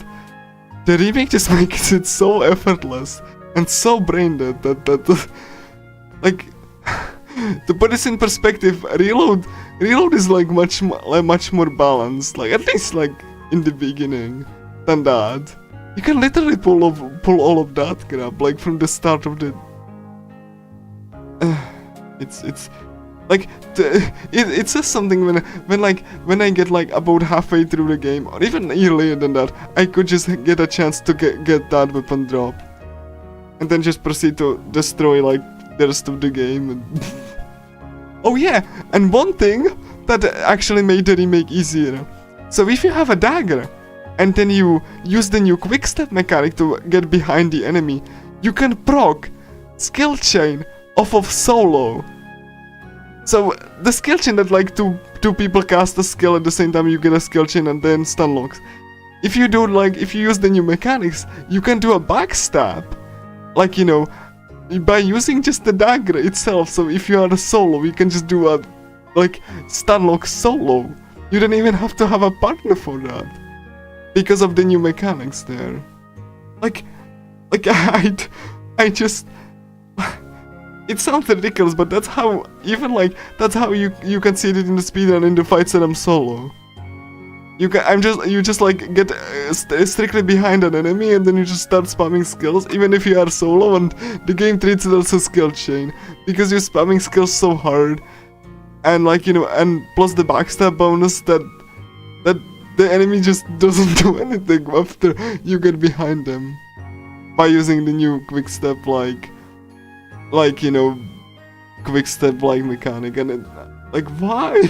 the remake just makes it so effortless and so brain dead that like, to put this in perspective, reload is like much more balanced, like at least like in the beginning, than that. You can literally pull all of that crap like from the start of the. It's like it says something when I get like about halfway through the game, or even earlier than that, I could just get a chance to get that weapon drop, and then just proceed to destroy like the rest of the game. And oh yeah, and one thing that actually made the remake easier. So if you have a dagger, and then you use the new quick step mechanic to get behind the enemy, you can proc skill chain off of solo. So the skill chain that like two people cast a skill at the same time, you get a skill chain and then stun locks. If you use the new mechanics, you can do a backstab, like, you know, by using just the dagger itself. So if you are a solo, you can just do a like stun lock solo. You don't even have to have a partner for that, because of the new mechanics there. Like I just it sounds ridiculous, but that's how, even like, that's how you can see it in the speedrun in the fights that I'm solo. You just like get strictly behind an enemy and then you just start spamming skills, even if you are solo, and the game treats it as a skill chain, because you're spamming skills so hard, and like, you know, and plus the backstab bonus that the enemy just doesn't do anything after you get behind them by using the new quick step like you know, quick step like mechanic, and it, like, why?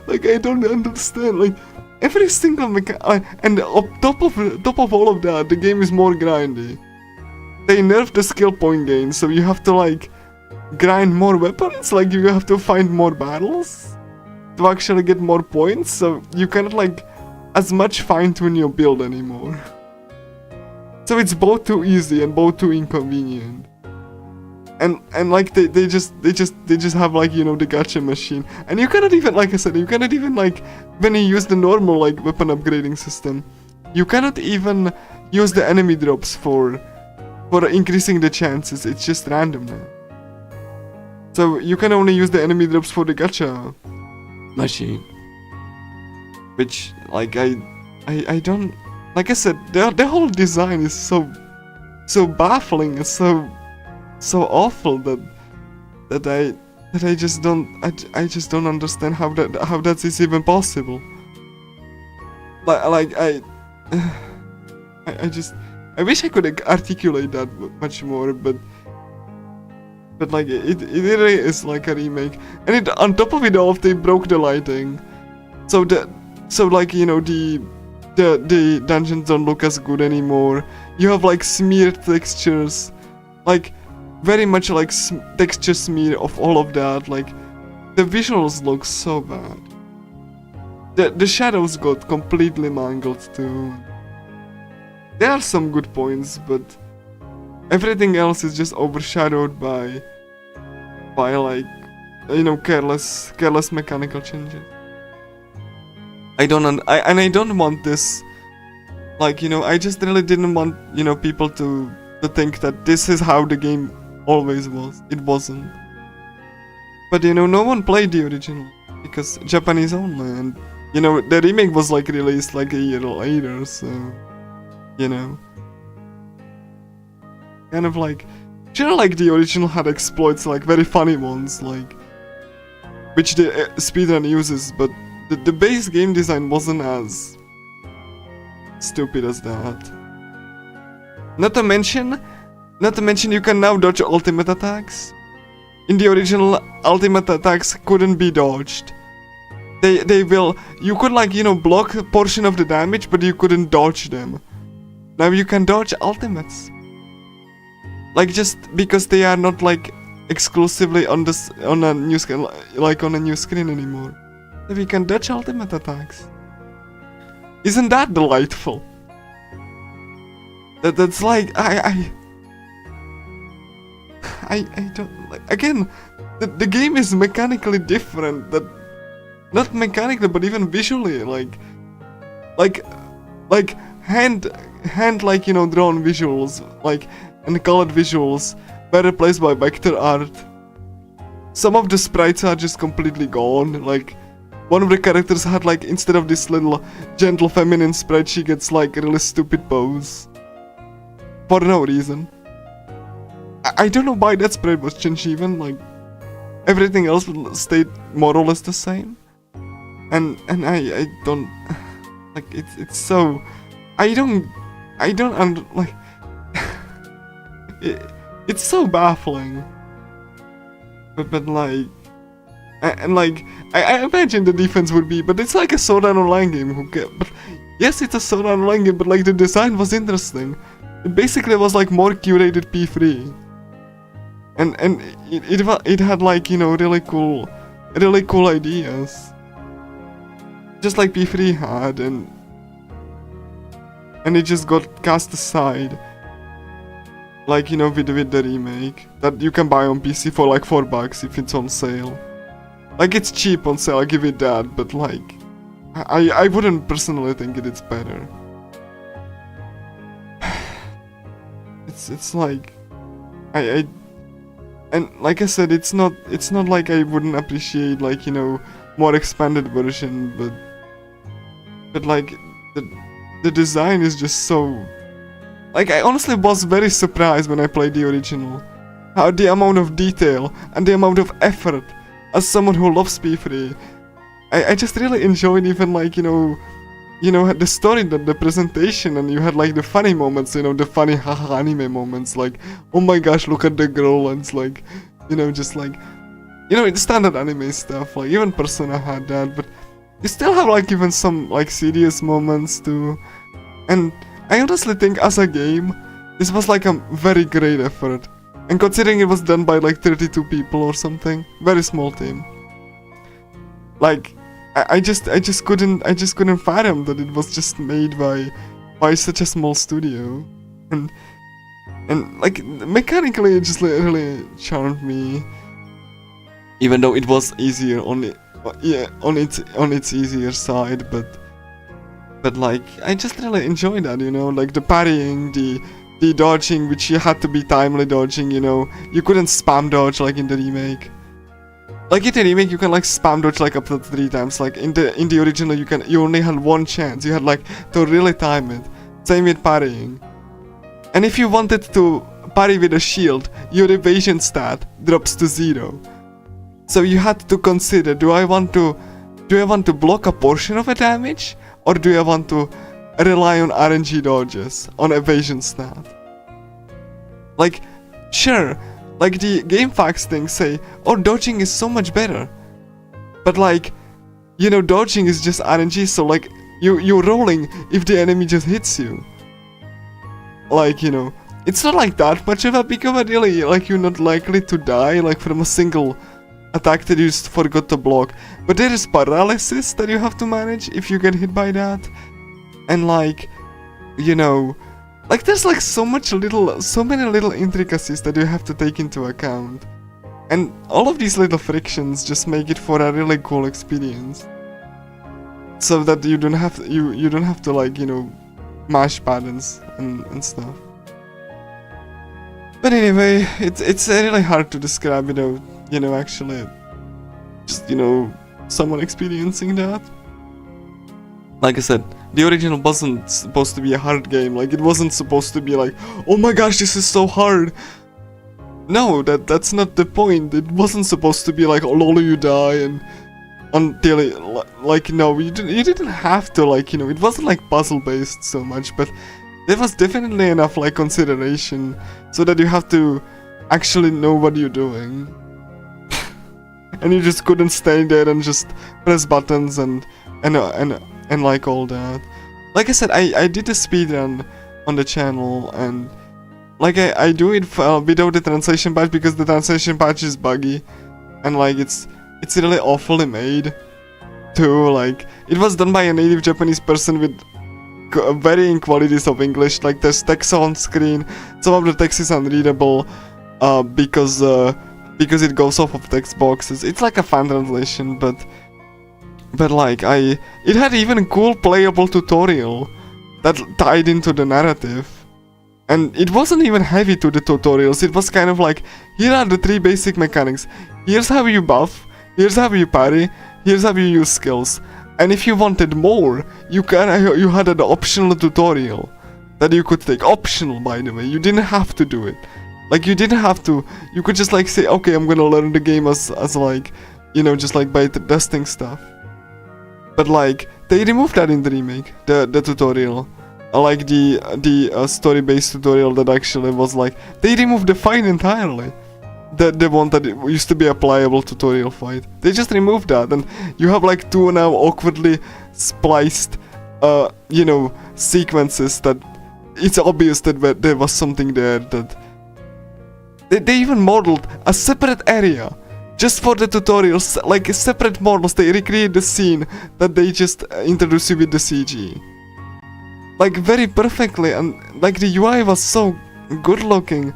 Like, I don't understand. Like, every single and on top of all of that, the game is more grindy. They nerfed the skill point gain, so you have to like grind more weapons. Like, you have to find more battles to actually get more points. So you cannot like as much fine tune your build anymore. So it's both too easy and both too inconvenient. And like they just have like, you know, the gacha machine, and you cannot even, like I said, you cannot even like, when you use the normal like weapon upgrading system, you cannot even use the enemy drops for increasing the chances. It's just random now. So you can only use the enemy drops for the gacha machine, which like I don't, like I said, the whole design is so baffling and so awful that I just don't understand how that is even possible. Like I wish I could articulate that much more, but like it really is like a remake, and it, on top of it all, they broke the lighting, so like, you know, the dungeons don't look as good anymore. You have like smeared textures, like very much like texture smear of all of that. Like, the visuals look so bad. The shadows got completely mangled too. There are some good points, but everything else is just overshadowed by like, you know, careless mechanical changes. I don't want this. Like, you know, I just really didn't want, you know, people to think that this is how the game always was. It wasn't. But, you know, no one played the original because Japanese only, and, you know, the remake was like released like a year later, so, you know, kind of like, sure, like the original had exploits, like very funny ones, like, which the speedrun uses, but the base game design wasn't as stupid as that. Not to mention you can now dodge ultimate attacks. In the original, ultimate attacks couldn't be dodged. You could, like, you know, block a portion of the damage, but you couldn't dodge them. Now you can dodge ultimates. Like, just because they are not like exclusively on a new screen, like on a new screen anymore. So we can dodge ultimate attacks. Isn't that delightful? That's like, I don't, like, again, the game is mechanically different, that, not mechanically, but even visually, like hand, like, you know, drawn visuals, like, and colored visuals were replaced by vector art. Some of the sprites are just completely gone, like, one of the characters had, like, instead of this little gentle feminine sprite, she gets like a really stupid pose. For no reason. I don't know why that sprite was changed even, like, everything else stayed more or less the same. And I don't, like, it's so, like, it's so baffling. But like, and like, I imagine the defense would be, but it's like a Sword Art Online game, but yes, it's a Sword Art Online game, but like the design was interesting. It basically was like more curated P3. And it had, like, you know, really cool ideas. Just like P3 had, and it just got cast aside. Like, you know, with the remake that you can buy on PC for like $4 if it's on sale. Like, it's cheap on sale, I give it that, but like, I wouldn't personally think it's better. It's like, And like I said, it's not like I wouldn't appreciate, like, you know, more expanded version, but like the design is just so, like, I honestly was very surprised when I played the original, how the amount of detail and the amount of effort, as someone who loves P3, I just really enjoyed, even, like, you know, the story, the presentation, and you had, like, the funny moments, you know, the funny haha anime moments, like, oh my gosh, look at the girl, and it's like, you know, just like, you know, it's standard anime stuff, like, even Persona had that, but you still have, like, even some, like, serious moments too, and I honestly think, as a game, this was, like, a very great effort, and considering it was done by, like, 32 people or something, very small team, like, I just couldn't fathom that it was just made by such a small studio, and like, mechanically it just really charmed me, even though it was easier on its easier side, but like, I just really enjoyed that, you know, like the parrying, the dodging, which you had to be timely dodging, you know, you couldn't spam dodge like in the remake. Like in the remake, you can like spam dodge like up to 3 times. Like in the original, you only had 1 chance. You had like to really time it. Same with parrying. And if you wanted to parry with a shield, your evasion stat drops to 0. So you had to consider: do I want to block a portion of a damage, or do I want to rely on RNG dodges on evasion stat? Like, sure. Like, the game facts things say, oh, dodging is so much better. But like, you know, dodging is just RNG, so like, you're rolling if the enemy just hits you. Like, you know, it's not like that much of a big of a deal, like, you're not likely to die, like, from a single attack that you just forgot to block. But there is paralysis that you have to manage if you get hit by that. And like, you know, like, there's like so many little intricacies that you have to take into account, and all of these little frictions just make it for a really cool experience. So that you don't have to like, you know, mash patterns and stuff. But anyway, it's really hard to describe, you know, actually, just, you know, someone experiencing that. Like I said, the original wasn't supposed to be a hard game. Like, it wasn't supposed to be like, oh my gosh, this is so hard. No, that's not the point. It wasn't supposed to be like, oh lol, you die, and until it, like, no, you didn't have to, like, you know, it wasn't like puzzle based so much, but there was definitely enough like consideration so that you have to actually know what you're doing. And you just couldn't stay there and just press buttons and like all that. Like I said, I did a speedrun on the channel, and like I do it without the translation patch because the translation patch is buggy, and like it's really awfully made too. Like, it was done by a native Japanese person with varying qualities of English. Like, there's text on screen, some of the text is unreadable because it goes off of text boxes. It's like a fan translation, but like, it had even a cool playable tutorial that tied into the narrative. And it wasn't even heavy to the tutorials, it was kind of like, here are the 3 basic mechanics. Here's how you buff, here's how you parry, here's how you use skills. And if you wanted more, you had an optional tutorial that you could take. Optional, by the way, you didn't have to do it. Like, you didn't have to, you could just like say, okay, I'm gonna learn the game as like, you know, just like by testing stuff. But like, they removed that in the remake, the tutorial. Like the story-based tutorial that actually was like, they removed the fight entirely. The one that used to be a playable tutorial fight. They just removed that, and you have like 2 now awkwardly spliced, you know, sequences that it's obvious that there was something there that... They even modeled a separate area just for the tutorials, like separate models. They recreate the scene that they just introduce you with the CG. Like, very perfectly, and like the UI was so good looking.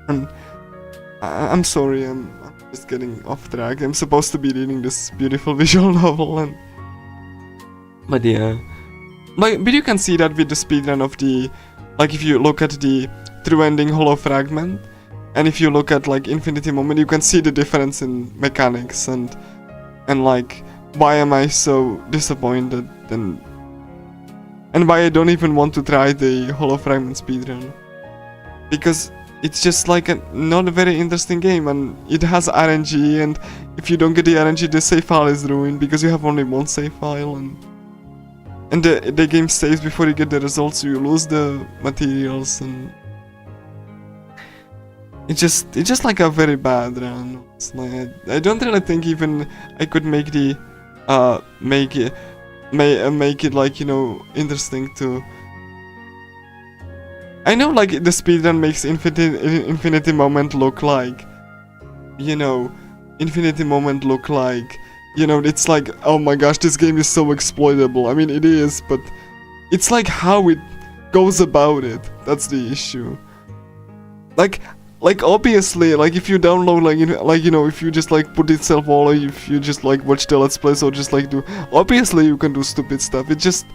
And I'm sorry, I'm just getting off track. I'm supposed to be reading this beautiful visual novel, and... But yeah. But you can see that with the speedrun of the... Like, if you look at the true ending hollow fragment, And if you look at like Infinity Moment, you can see the difference in mechanics and like why am I so disappointed and why I don't even want to try the Hollow Fragment speedrun. Because it's just like not a very interesting game, and it has RNG, and if you don't get the RNG, the save file is ruined because you have only one save file, and the game saves before you get the results, so you lose the materials, and it's just like a very bad run. It's like, I don't really think even I could make the make it like, you know, interesting to. I know like the speedrun makes Infinity Moment look like, you know, Infinity Moment look like, you know, it's like, oh my gosh, this game is so exploitable. I mean, it is, but it's like how it goes about it. That's the issue. Like obviously, like if you download like you know, if you just like put itself all, or if you just like watch the Let's Plays or just like do, obviously you can do stupid stuff. It just,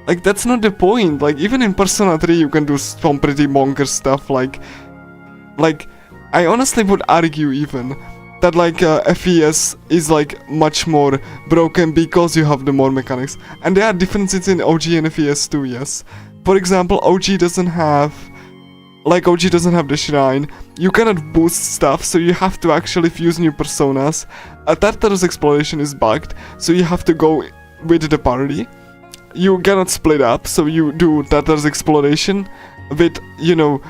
like, that's not the point. Like, even in Persona 3 you can do some pretty bonkers stuff, like I honestly would argue even that like FES is like much more broken because you have the more mechanics. And there are differences in OG and FES too, yes. For example, OG doesn't have the shrine. You cannot boost stuff, so you have to actually fuse new personas. Tartarus exploration is bugged, so you have to go with the party. You cannot split up, so you do Tartarus exploration with, you know,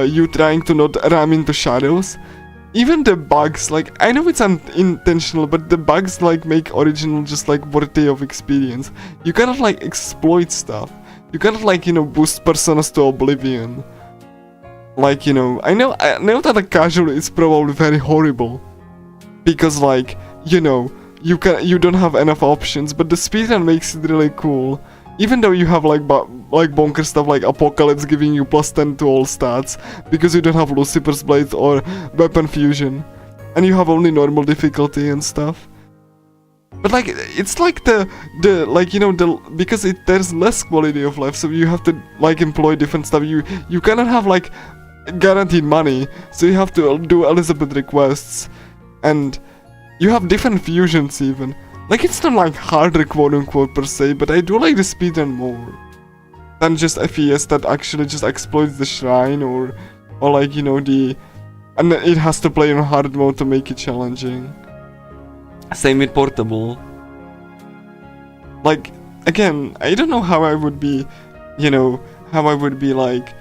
you trying to not ram into shadows. Even the bugs, like, I know it's unintentional, but the bugs like make original just like worthy of experience. You cannot like exploit stuff. You cannot like, you know, boost personas to oblivion. Like, you know, I know that a casual is probably very horrible, because like, you know, you don't have enough options, but the speedrun makes it really cool. Even though you have like bonker stuff like Apocalypse giving you +10 to all stats because you don't have Lucifer's Blade or Weapon Fusion, and you have only normal difficulty and stuff. But like, it's like the like, you know, because there's less quality of life, so you have to like employ different stuff. You cannot have like guaranteed money, so you have to do Elizabeth requests, and you have different fusions even. Like, it's not like harder quote-unquote per se, but I do like the speedrun more than just FES that actually just exploits the shrine or like, you know, and it has to play on hard mode to make it challenging. Same with Portable. Like, again, I don't know how I would be, you know, like,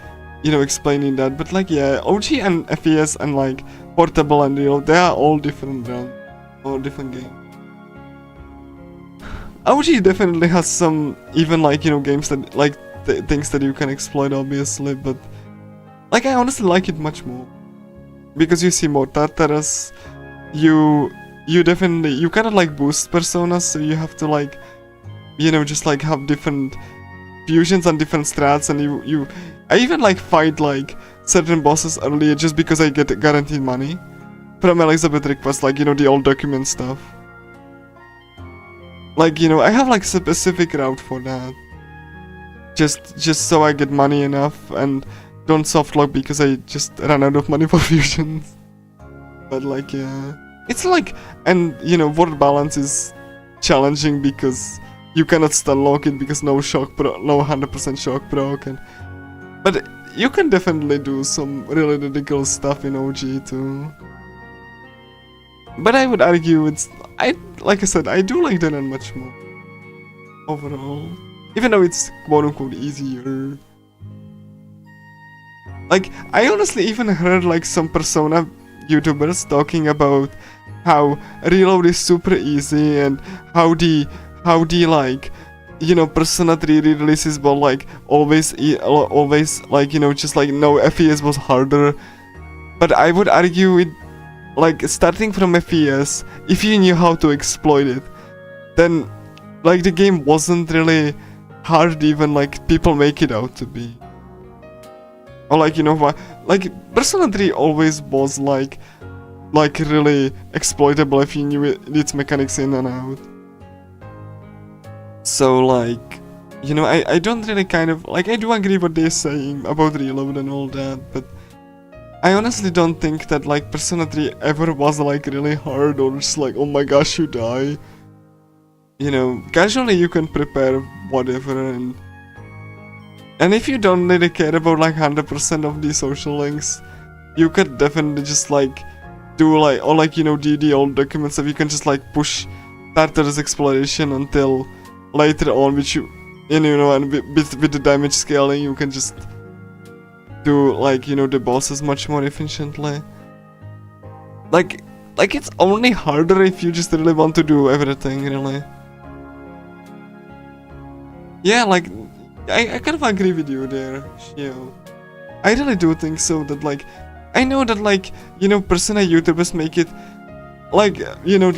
you know, explaining that, but like, yeah, OG and FES and like Portable and Real, they are all different runs, all different games. OG definitely has some, even like, you know, games that, like, things that you can exploit, obviously, but like, I honestly like it much more. Because you see more Tartarus, you cannot like boost personas, so you have to like, you know, just like have different fusions and different strats, and I even like fight like certain bosses earlier just because I get guaranteed money from Elizabeth request, like, you know, the old document stuff. Like, you know, I have like specific route for that. Just so I get money enough and don't softlock because I just ran out of money for fusions. But like, yeah, it's like, and you know, word balance is challenging because you cannot stun lock it because no 100% shock proc, but you can definitely do some really ridiculous stuff in OG too. But I would argue like I said, I do like that much more overall, even though it's quote-unquote easier. Like, I honestly even heard like some Persona YouTubers talking about how reload is super easy and how the like, you know, Persona 3 re-releases were like always like, you know, just like no, FES was harder. But I would argue it, like, starting from FES, if you knew how to exploit it, then like the game wasn't really hard, even like people make it out to be. Or like, you know, like Persona 3 always was like really exploitable if you knew its mechanics in and out. So like, you know, I don't really kind of, like, I do agree what they're saying about reload and all that, but I honestly don't think that, like, Persona 3 ever was, like, really hard or just like, oh my gosh, you die. You know, casually you can prepare whatever, and if you don't really care about, like, 100% of these social links, you could definitely just, like, do, like, or, like, you know, DD old documents, if you can just, like, push Tartarus exploration until later on, which you know, and with the damage scaling, you can just do, like, you know, the bosses much more efficiently. Like it's only harder if you just really want to do everything, really. Yeah, like, I kind of agree with you there, Shio. I really do think so, that, like, I know that, like, you know, Persona YouTubers make it, like, you know,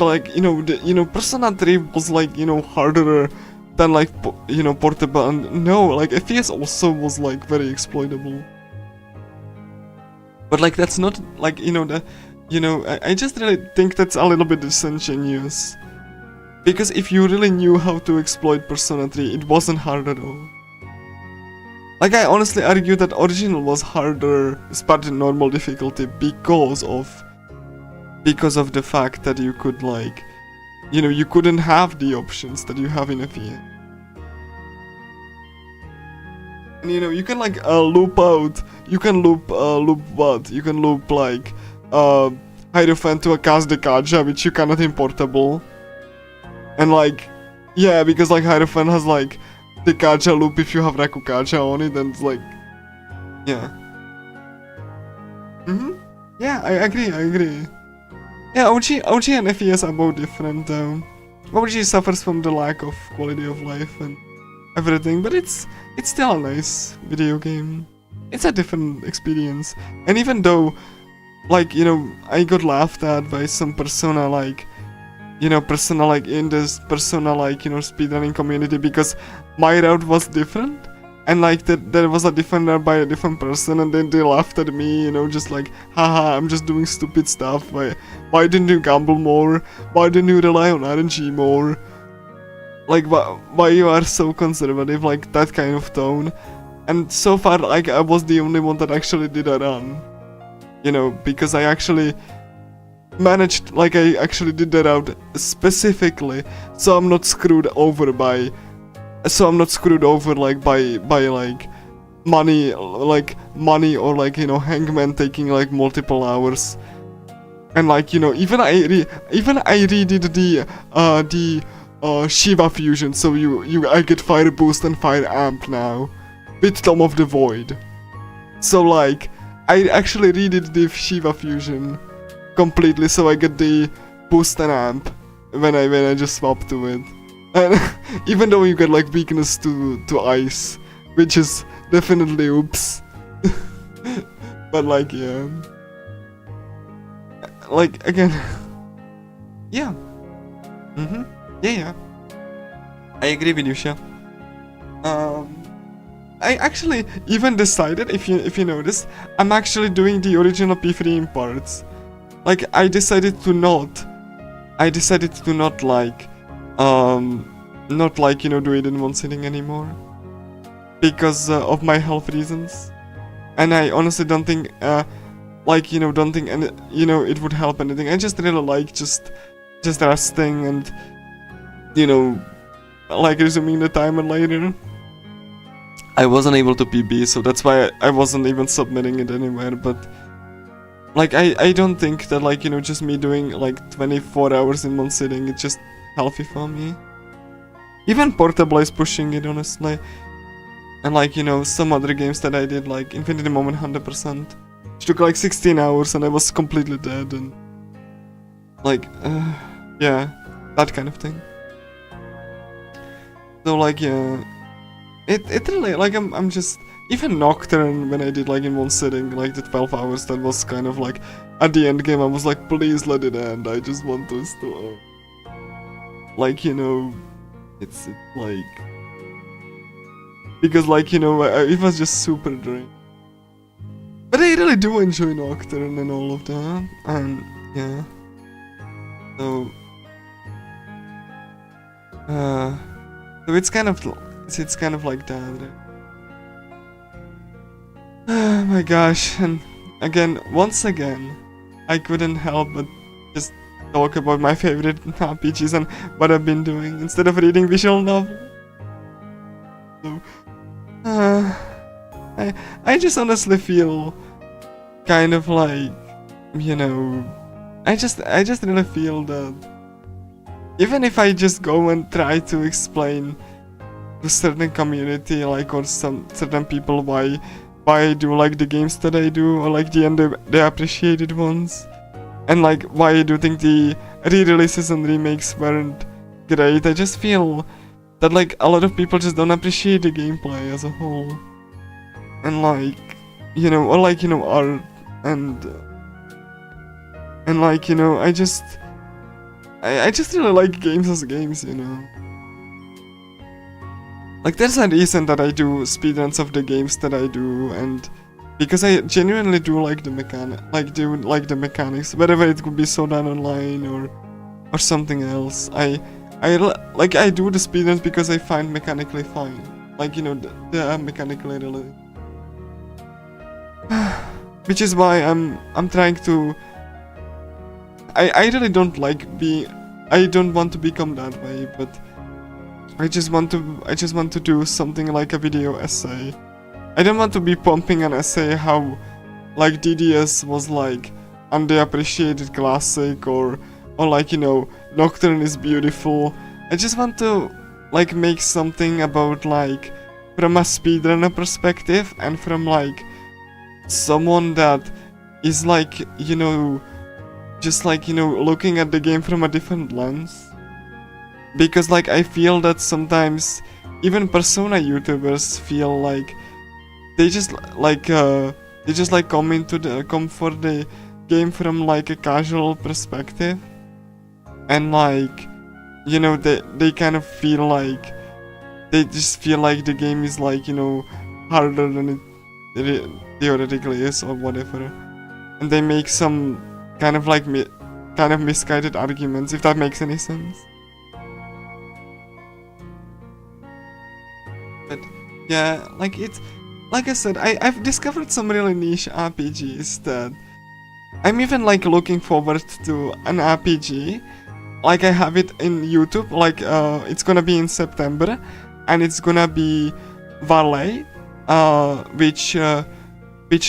Persona 3 was, like, you know, harder than, like, you know, portable, and no, like, FPS also was, like, very exploitable. But, like, that's not, like, you know, I just really think that's a little bit disingenuous. Because if you really knew how to exploit Persona 3, it wasn't hard at all. Like, I honestly argue that original was harder, especially in normal difficulty, because of the fact that you could, like, you know, you couldn't have the options that you have in FEA. And, you know, you can, like, loop out, you can loop what? You can loop, like, Hierophant to a cast the Kaja, which you cannot in portable. And, like, yeah, because, like, Hierophant has, like, the Kaja loop if you have Raku Kaja on it, and it's like, yeah. Yeah, I agree. Yeah, OG and FES are both different, though. OG suffers from the lack of quality of life and everything, but it's still a nice video game. It's a different experience. And even though, like, you know, I got laughed at by some Persona, like, you know, in this Persona, like, you know, speedrunning community, because my route was different, and, like, there was a different route by a different person, and then they laughed at me, you know, just like, haha, I'm just doing stupid stuff, why didn't you gamble more, why didn't you rely on RNG more, like, why you are so conservative, like, that kind of tone. And so far, like, I was the only one that actually did a run, you know, because I actually managed, like, I actually did that out specifically, so I'm not screwed over by, like, by like money, or, like, you know, Hangman taking, like, multiple hours. And, like, you know, even I redid the Shiva fusion, so I get fire boost and fire amp now with Tom of the Void. So, like, I actually redid the Shiva fusion completely, so I get the boost and amp when I just swap to it. And even though you get, like, weakness to ice, which is definitely oops. But, like, yeah. Like, again, yeah. Yeah. I agree with you, Sha. I actually even decided, if you notice, I'm actually doing the original P3 in parts. Like, I decided to not, like, you know, do it in one sitting anymore. Because of my health reasons. And I honestly don't think, like, you know, and you know, it would help anything. I just really like just resting and, you know, like, resuming the timer later. I wasn't able to PB, so that's why I wasn't even submitting it anywhere, but, like, I don't think that, like, you know, just me doing, like, 24 hours in one sitting, it's just healthy for me. Even Portable is pushing it, honestly. And, like, you know, some other games that I did, like Infinity Moment 100%, which took, like, 16 hours and I was completely dead, and, like, yeah, that kind of thing. So, like, yeah, it really, like, I'm just, even Nocturne, when I did, like, in one sitting, like, the 12 hours, that was kind of, like, at the end game, I was like, please let it end, I just want to stop. Like, you know, it's like, because, like, you know, it was just super drained. But I really do enjoy Nocturne and all of that, and, yeah. So it's kind of, It's kind of like that. Oh my gosh, and again, once again, I couldn't help but just talk about my favorite RPGs and what I've been doing instead of reading visual novel. So, I just honestly feel kind of like, you know, I just really feel that even if I just go and try to explain to certain community, like, or some certain people why I do like the games that I do, or like the appreciated ones, and like why I do think the re-releases and remakes weren't great, I just feel that like a lot of people just don't appreciate the gameplay as a whole, and like, you know, or like, you know, art, and like, you know, I just really like games as games, you know. Like, there's a reason that I do speedruns of the games that I do, and because I genuinely do like the mechanics, whether it could be Sword Art Online or something else. I do the speedruns because I find mechanically fine, like, you know, they are mechanically really, which is why I'm trying to. I really don't I don't want to become that way, but I just want to do something like a video essay. I don't want to be pumping an essay how like DDS was like underappreciated classic, or like, you know, Nocturne is beautiful. I just want to like make something about like from a speedrunner perspective, and from like someone that is like, you know, just like, you know, looking at the game from a different lens. Because like I feel that sometimes even Persona YouTubers feel like they just like come for the game from like a casual perspective, and like, you know, they kind of feel like they just feel like the game is like, you know, harder than it theoretically is, or whatever, and they make some kind of like misguided arguments, if that makes any sense. But yeah, like it's like I said, I've discovered some really niche RPGs that I'm even like looking forward to an RPG. Like I have it in YouTube, like it's gonna be in September, and it's gonna be Valet, which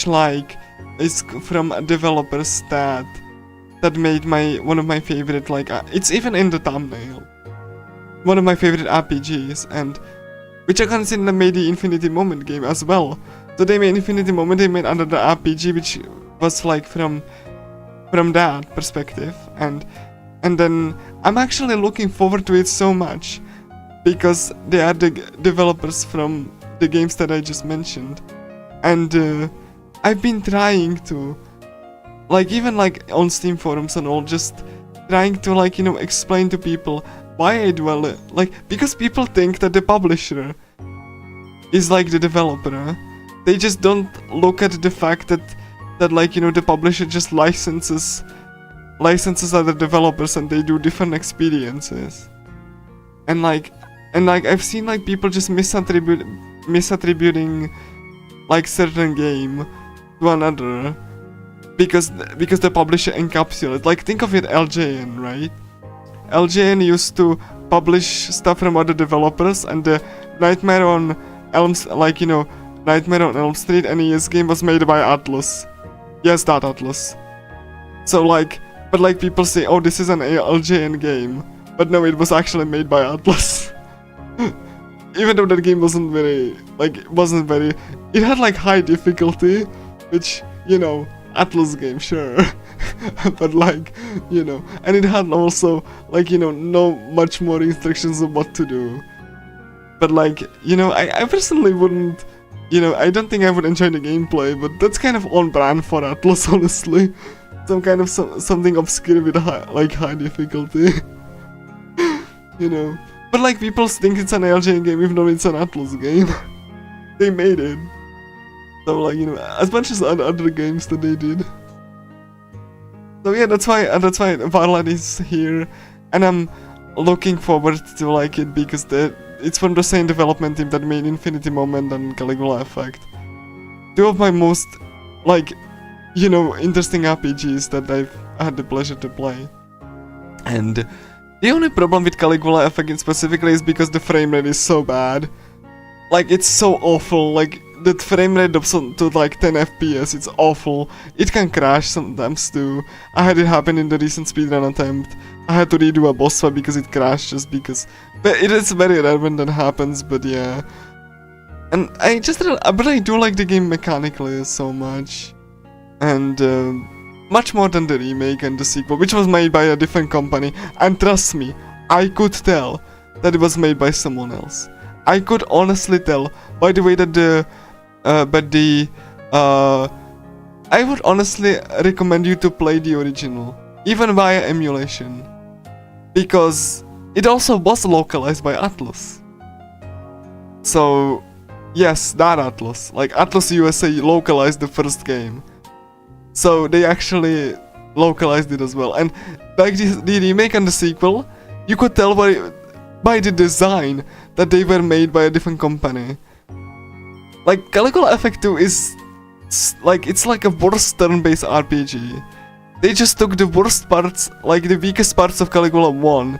like is from developers that made one of my favorite, like it's even in the thumbnail, one of my favorite RPGs, and which I consider made the Infinity Moment game as well. So they made Infinity Moment, they made another RPG which was like from that perspective, and then I'm actually looking forward to it so much, because they are the developers from the games that I just mentioned, and I've been trying to, like, even like on Steam forums and all, just trying to, like, you know, explain to people why I dwell it, like, because people think that the publisher is like the developer. They just don't look at the fact that like, you know, the publisher just licenses other developers, and they do different experiences. And like I've seen like people just misattributing like certain game to another because the publisher encapsulates. Like, think of it, LJN, right? LJN used to publish stuff from other developers, and the Nightmare on Elm Street NES game was made by Atlus. Yes, that Atlus. So like, but like people say, oh, this is an LJN game, but no, it was actually made by Atlus. Even though that game wasn't very, it had like high difficulty, which, you know, Atlus game, sure. But like, you know, and it had also, like, you know, no much more instructions of what to do. But like, you know, I personally wouldn't, you know, I don't think I would enjoy the gameplay, but that's kind of on brand for Atlus, honestly. Some kind of something obscure with high difficulty. You know. But like, people think it's an LJN game even though it's an Atlus game. They made it. So like, you know, as much as other games that they did. So yeah, that's why Varland is here, and I'm looking forward to like it, because it's from the same development team that made Infinity Moment and Caligula Effect. Two of my most, like, you know, interesting RPGs that I've had the pleasure to play. And the only problem with Caligula Effect specifically is because the frame rate is so bad. Like, it's so awful. Like, the frame rate drops to like 10 FPS, it's awful. It can crash sometimes too. I had it happen in the recent speedrun attempt. I had to redo a boss fight because it crashed just because. But it is very rare when that happens, but yeah. And but I do like the game mechanically so much. And much more than the remake and the sequel, which was made by a different company. And trust me, I could tell that it was made by someone else. I could honestly tell by the way that I would honestly recommend you to play the original, even via emulation, because it also was localized by Atlus. So, yes, that Atlus, like Atlus USA localized the first game, so they actually localized it as well. And like the remake and the sequel, you could tell by the design that they were made by a different company. Like, Caligula Effect 2 is like, it's like a worst turn-based RPG. They just took the worst parts, like the weakest parts of Caligula 1,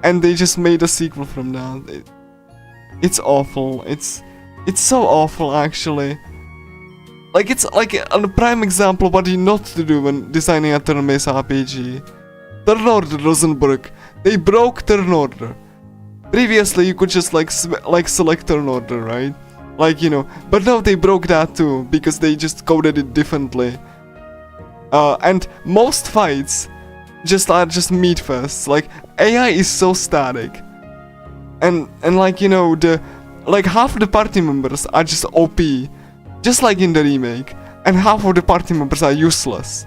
and they just made a sequel from that. It's awful. It's so awful, actually. Like, it's like a prime example of what you not to do when designing a turn-based RPG. Turn order doesn't work. They broke turn order. Previously, you could just like select turn order, right? Like, you know, but now they broke that too, because they just coded it differently. And most fights are just meat fests. Like, AI is so static. And like, you know, like half of the party members are just OP, just like in the remake, and half of the party members are useless.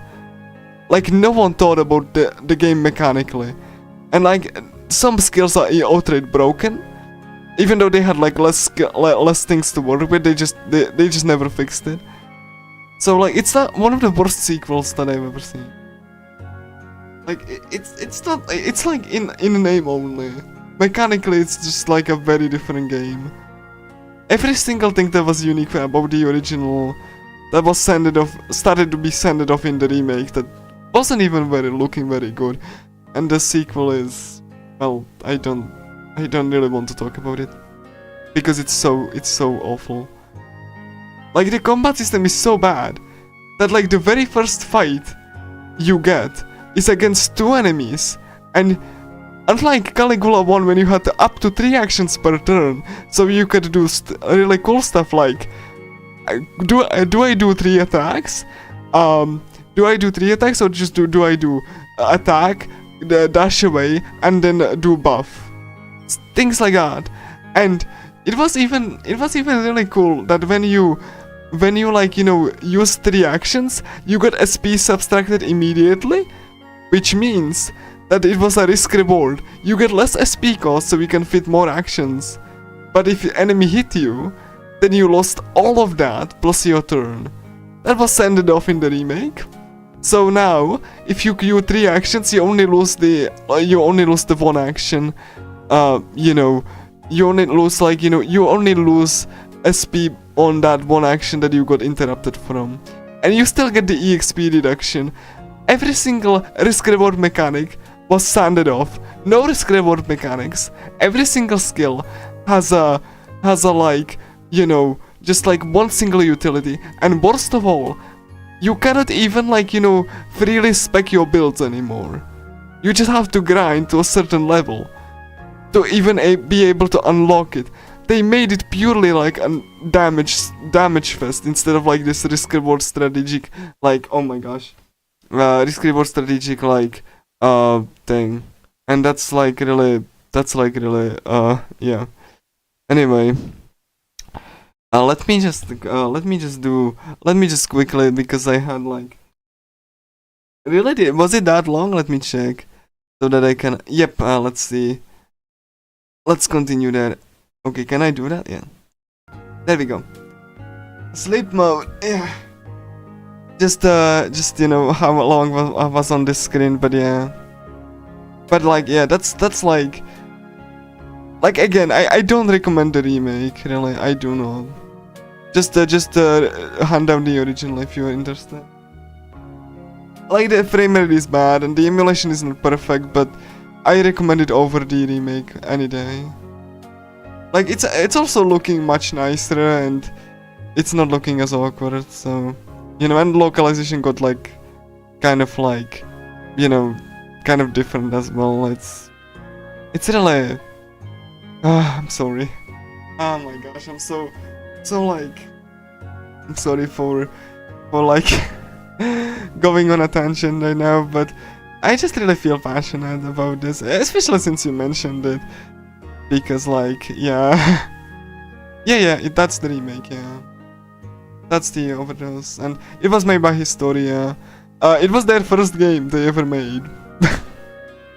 Like, no one thought about the game mechanically. And like, some skills are outright broken. Even though they had like less things to work with, they just never fixed it. So like, it's not one of the worst sequels that I've ever seen. Like, it's like in name only. Mechanically, it's just like a very different game. Every single thing that was unique about the original, that was started to be sanded off in the remake, that wasn't even looking very good. And the sequel is, well, I don't really want to talk about it, because it's so awful. Like, the combat system is so bad that like the very first fight you get is against 2 enemies, and unlike Caligula 1 when you had up to 3 actions per turn, so you could do really cool stuff like, do I do 3 attacks? Do I do 3 attacks, or just do I do attack, dash away, and then do buff? Things like that. And it was even really cool that when you like, you know, use 3 actions, you got SP subtracted immediately, which means that it was a risk reward. You get less SP cost so you can fit more actions. But if the enemy hit you, then you lost all of that plus your turn. That was sanded off in the remake. So now, if you do 3 actions, you only lose the 1 action. You know, you only lose like, you know, you only lose SP on that 1 action that you got interrupted from. And you still get the EXP reduction. Every single risk reward mechanic was sanded off. No risk reward mechanics. Every single skill has a like, you know, just like 1 single utility. And worst of all, you cannot even like, you know, freely spec your builds anymore. You just have to grind to a certain level to even be able to unlock it. They made it purely like a damage fest instead of like this risk reward strategic, like, oh my gosh, risk reward strategic like thing. And that's like really yeah. Anyway, let me just quickly, because I had like, really, was it that long? Let me check so that I can, yep, let's see. Let's continue that. Okay, can I do that? Yeah. There we go. Sleep mode. Yeah. Just you know how long I was on this screen, but yeah. But like, yeah, that's like, like again, I don't recommend the remake, really, I do not. Just hand down the original if you're interested. Like the frame rate is bad and the emulation isn't perfect, but I recommend it over the remake any day. Like it's also looking much nicer and it's not looking as awkward, so you know, and localization got like kind of like, you know, kind of different as well. It's really I'm sorry. Oh my gosh, I'm so like, I'm sorry for like going on a tangent right now, but I just really feel passionate about this, especially since you mentioned it, because like, yeah, that's the remake, yeah, that's the Overdose, and it was made by Historia. It was their first game they ever made.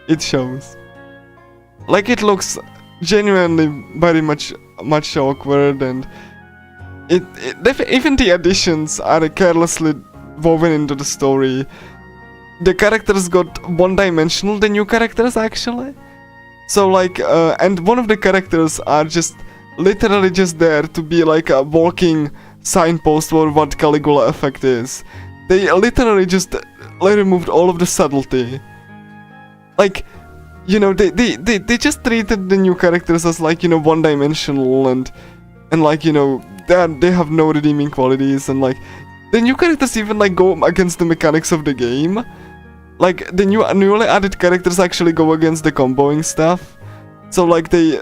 It shows. Like, it looks genuinely very much awkward, and even the additions are carelessly woven into the story. The characters got one-dimensional, the new characters actually. So like, and one of the characters are just literally just there to be like a walking signpost for what Caligula effect is. They literally just removed all of the subtlety. Like, you know, they just treated the new characters as like, you know, one-dimensional and like, you know, they have no redeeming qualities, and like the new characters even like go against the mechanics of the game. Like the newly added characters actually go against the comboing stuff. So like they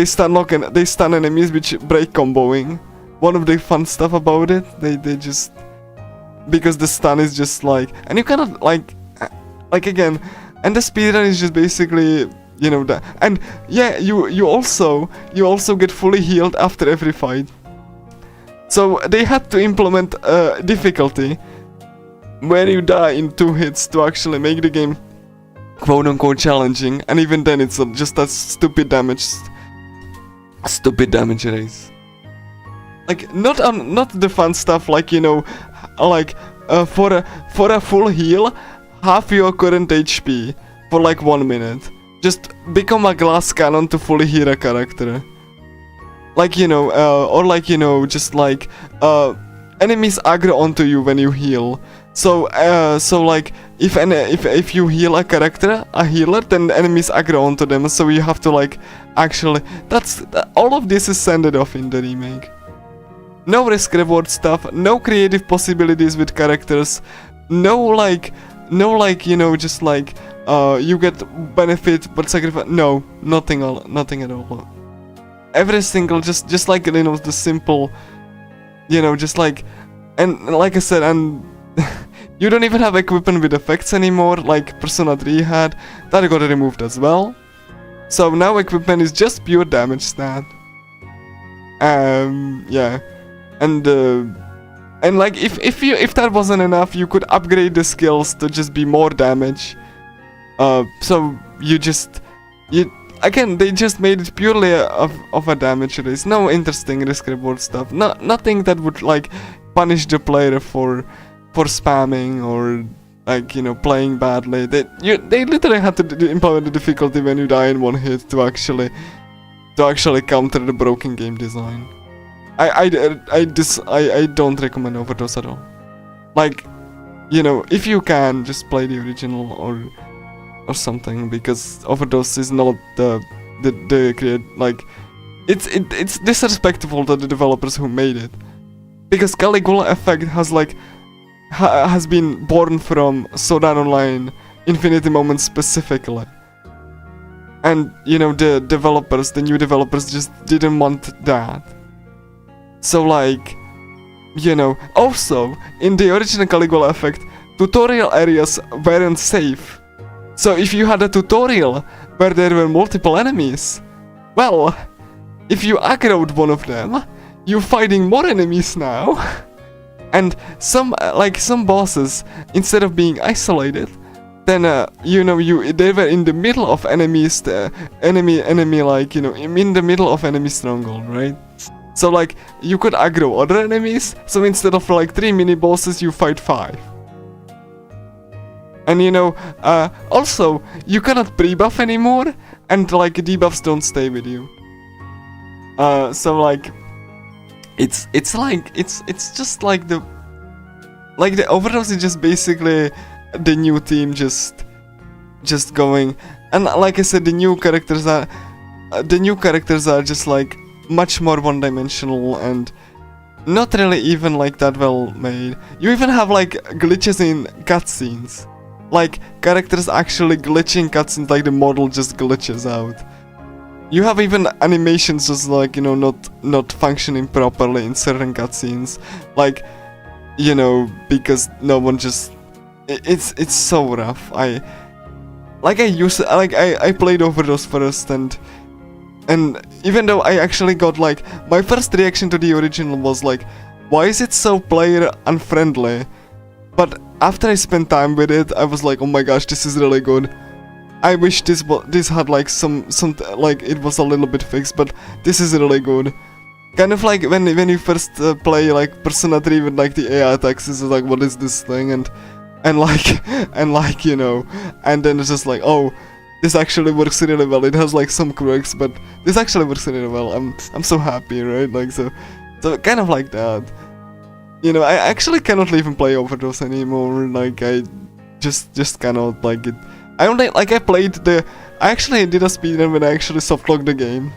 stun enemies which break comboing. One of the fun stuff about it, they just, because the stun is just like, and you cannot like again, and the speedrun is just basically, you know, that, and yeah, you also get fully healed after every fight. So they had to implement difficulty where you die in 2 hits to actually make the game quote unquote challenging, and even then it's just a stupid damage race. Like not the fun stuff, like, you know, like for a full heal, half your current HP for like 1 minute. Just become a glass cannon to fully heal a character. Like, you know, or like, you know, just like enemies aggro onto you when you heal. So like if you heal a character, a healer, then enemies aggro onto them. So you have to like actually, all of this is sanded off in the remake. No risk reward stuff, no creative possibilities with characters, no like, you know, just like you get benefit but sacrifice. No, nothing at all. Every single, just like, you know, the simple, you know, just like, and like I said, and you don't even have equipment with effects anymore, like Persona 3 had. That got removed as well. So now equipment is just pure damage stat. Yeah, and like if that wasn't enough, you could upgrade the skills to just be more damage. So again, they just made it purely of a damage race. No interesting risk reward stuff. Nothing that would like punish the player for spamming or like, you know, playing badly. They literally had to implement the difficulty when you die in 1 hit to actually counter the broken game design. I don't recommend Overdose at all. Like, you know, if you can, just play the original or something, because Overdose is not the create, like, it's disrespectful to the developers who made it, because Caligula effect has been born from Sword Art Online Infinity Moments specifically, and you know, the new developers just didn't want that. So like, you know, also in the original Caligula effect, tutorial areas weren't safe. So if you had a tutorial where there were multiple enemies, well, if you aggroed one of them, you're fighting more enemies now. And some bosses, instead of being isolated, then you know, they were in the middle of enemies, enemy like, you know, in the middle of enemy stronghold, right? So like, you could aggro other enemies, so instead of like 3 mini bosses, you fight 5. And you know, also, you cannot pre-buff anymore, and like debuffs don't stay with you. So like it's just like the overdose is just basically the new team just going, and like I said, the new characters are just like much more one-dimensional and not really even like that well made. You even have like glitches in cutscenes, like characters actually glitching cutscenes, like the model just glitches out. You have even animations just like, you know, not functioning properly in certain cutscenes, like, you know, because no one just, it's so rough. I played Overdose first, and even though I actually got like, my first reaction to the original was like, why is it so player unfriendly? But after I spent time with it, I was like, oh my gosh, this is really good. I wish this had like some like it was a little bit fixed, but this is really good. Kind of like when you first play like Persona 3 with like the AI attacks, it's like, what is this thing? And like you know, and then it's just like, oh, this actually works really well. It has like some quirks, but this actually works really well. I'm so happy, right? Like so kind of like that. You know, I actually cannot even play Overdose anymore. Like I just cannot like it. I actually did a speedrun when I actually softlocked the game,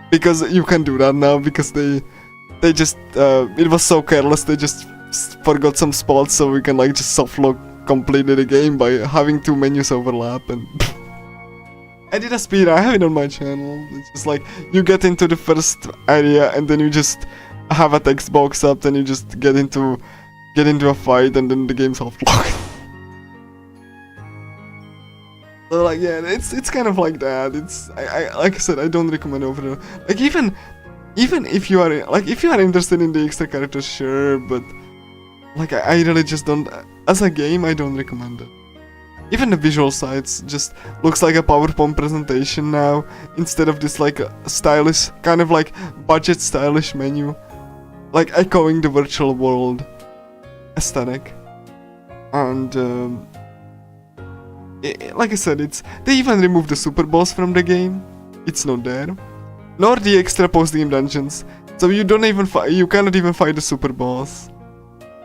because you can do that now, because they just it was so careless, they just forgot some spots, so we can like just softlock completely the game by having two menus overlap. And I did a speedrun, I have it on my channel. It's just like, you get into the first area and then you just have a text box up, then you just get into a fight, and then the game's softlocked. So like, yeah, it's kind of like that. I like I said, I don't recommend Overdose. Like even if you are interested in the extra characters, sure, but like I really just don't. As a game, I don't recommend it. Even the visual sides just looks like a PowerPoint presentation now, instead of this like stylish, kind of like budget stylish menu, like echoing the virtual world aesthetic. And like I said, they even removed the super boss from the game. It's not there, nor the extra post-game dungeons. So you cannot even fight the super boss.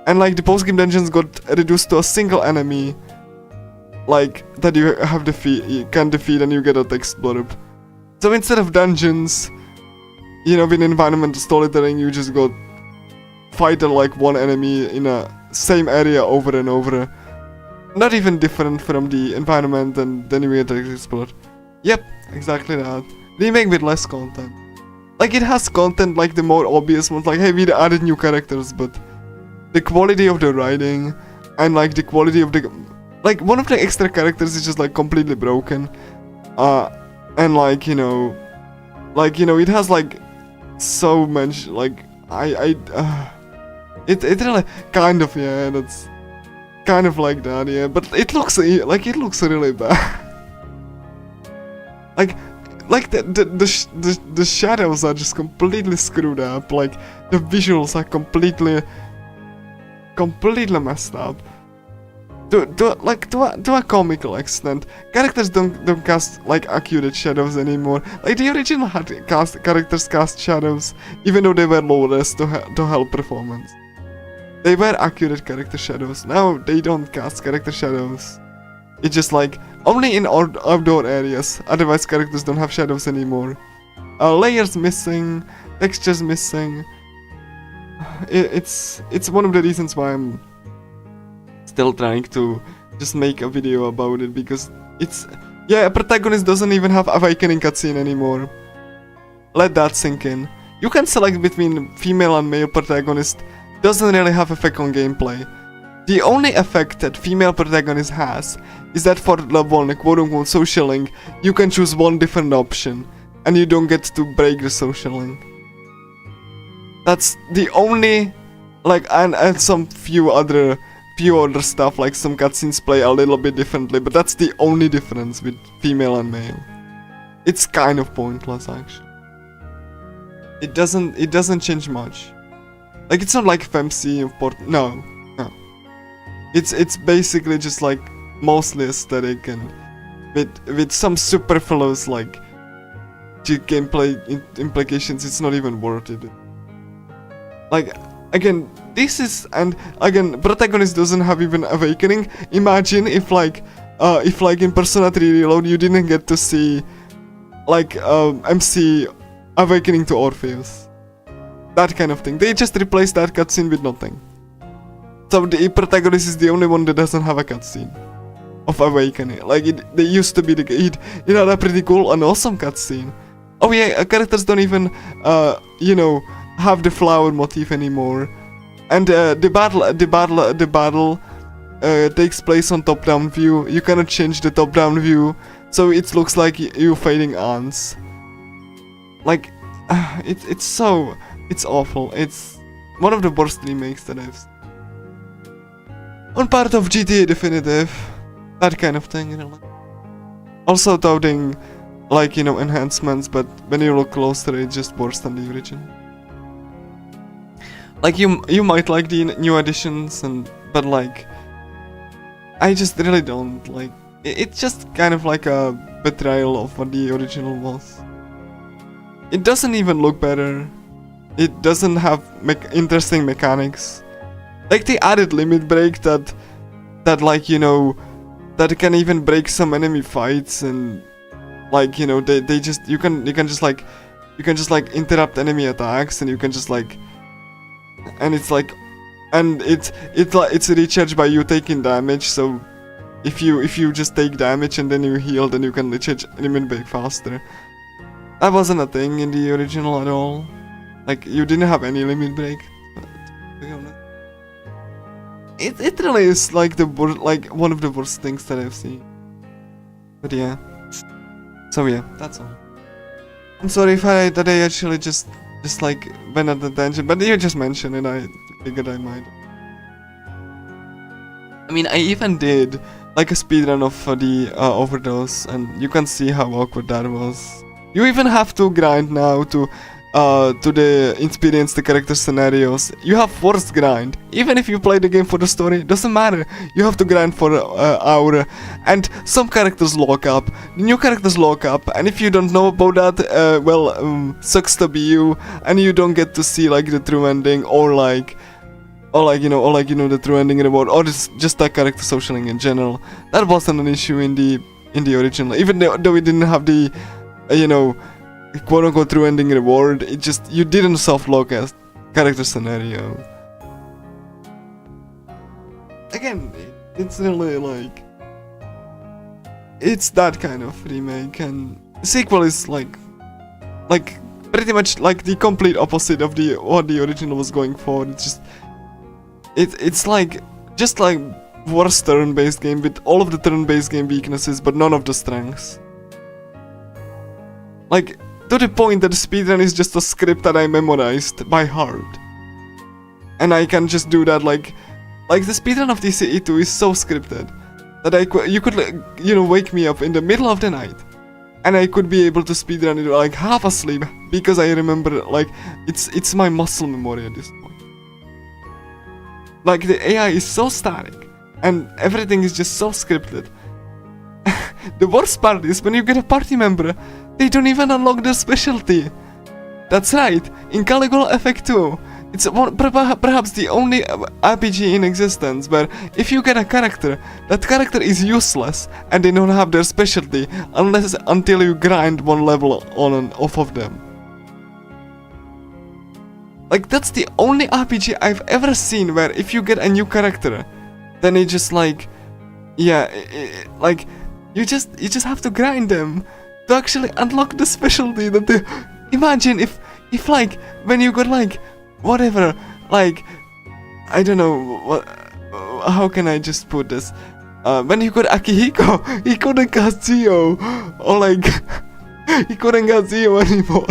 And like the post-game dungeons got reduced to a single enemy, like that you can defeat, and you get a text blurb. So instead of dungeons, you know, with environmental storytelling, you just got fight like one enemy in a same area over and over. Not even different from the environment, and then you get to explore. Yep, exactly that. Remake with less content. Like it has content like the more obvious ones, like hey, we added new characters, but the quality of the writing and like the quality of the like one of the extra characters is just like completely broken. And like you know, it has like so much like it really kind of, yeah, that's kind of like that, yeah, but it looks really bad. like the shadows are just completely screwed up. Like the visuals are completely messed up. To a comical extent. Characters don't cast like accurate shadows anymore. Like the original had characters cast shadows, even though they were low res to help performance. They were accurate character shadows. Now they don't cast character shadows. It's just like only in outdoor areas. Otherwise, characters don't have shadows anymore. Layers missing, textures missing. It's one of the reasons why I'm still trying to just make a video about it, because a protagonist doesn't even have awakening cutscene anymore. Let that sink in. You can select between female and male protagonist. Doesn't really have effect on gameplay. The only effect that female protagonist has is that for level 1 quote-unquote social link, you can choose one different option, and you don't get to break the social link. That's the only, like, and some few other stuff, like some cutscenes play a little bit differently, but that's the only difference with female and male. It's kind of pointless, actually. It doesn't change much. Like, it's not like FMC or no. It's basically just like mostly aesthetic, and with some superfluous like gameplay implications, it's not even worth it. Like, again, this is, and again, protagonist doesn't have even awakening. Imagine if like in Persona 3 Reload you didn't get to see like MC awakening to Orpheus. That kind of thing. They just replaced that cutscene with nothing. So the protagonist is the only one that doesn't have a cutscene of awakening. Like they used to be it had a pretty cool and awesome cutscene. Oh yeah, characters don't even you know, have the flower motif anymore. And the battle takes place on top-down view. You cannot change the top-down view, so it looks like you fighting ants. Like it's awful. It's one of the worst remakes that I've seen. On part of GTA Definitive, that kind of thing, you know. Also touting, like, you know, enhancements, but when you look closer, it's just worse than the original. Like you might like the new additions, but like, I just really don't like. It's just kind of like a betrayal of what the original was. It doesn't even look better. It doesn't have interesting mechanics. Like they added limit break that like, you know, that can even break some enemy fights, and like, you know, they just you can just interrupt enemy attacks, and you can just like, and it's like, and it's recharged by you taking damage. So if you just take damage and then you heal, then you can recharge limit break faster. That wasn't a thing in the original at all. Like you didn't have any limit break. To be honest. It really is like one of the worst things that I've seen. But yeah. So yeah, that's all. I'm sorry if I actually just like went at the tangent, but you just mentioned it. I figured I might. I mean, I even did like a speedrun of the overdose, and you can see how awkward that was. You even have to grind now to experience the character scenarios. You have forced grind. Even if you play the game for the story, doesn't matter. You have to grind for an hour. And some characters lock up. New characters lock up. And if you don't know about that, sucks to be you. And you don't get to see like the true ending, or the true ending reward, or just that character socialing in general. That wasn't an issue in the original. Even though we didn't have the quote-unquote true ending reward, it just, you didn't soft lock a character scenario. Again, it's really like, it's that kind of remake, and sequel is like pretty much like the complete opposite of what the original was going for. It's just, it's like just like worse turn-based game with all of the turn-based game weaknesses, but none of the strengths. Like, to the point that the speedrun is just a script that I memorized by heart. And I can just do that like the speedrun of DCE2 is so scripted that you could wake me up in the middle of the night, and I could be able to speedrun it like half asleep, because I remember like it's my muscle memory at this point. Like the AI is so static and everything is just so scripted. The worst part is when you get a party member, they don't even unlock their specialty. That's right, in Caligula Effect 2, it's perhaps the only RPG in existence where if you get a character, that character is useless and they don't have their specialty until you grind one level on and off of them. Like, that's the only RPG I've ever seen where if you get a new character, then it just like, yeah, like, you just have to grind them to actually unlock the specialty that they... Imagine if like, when you got like, whatever, like, I don't know, what, how can I just put this? When you got Akihiko, he couldn't cast Zio, or like, he couldn't cast Zio anymore,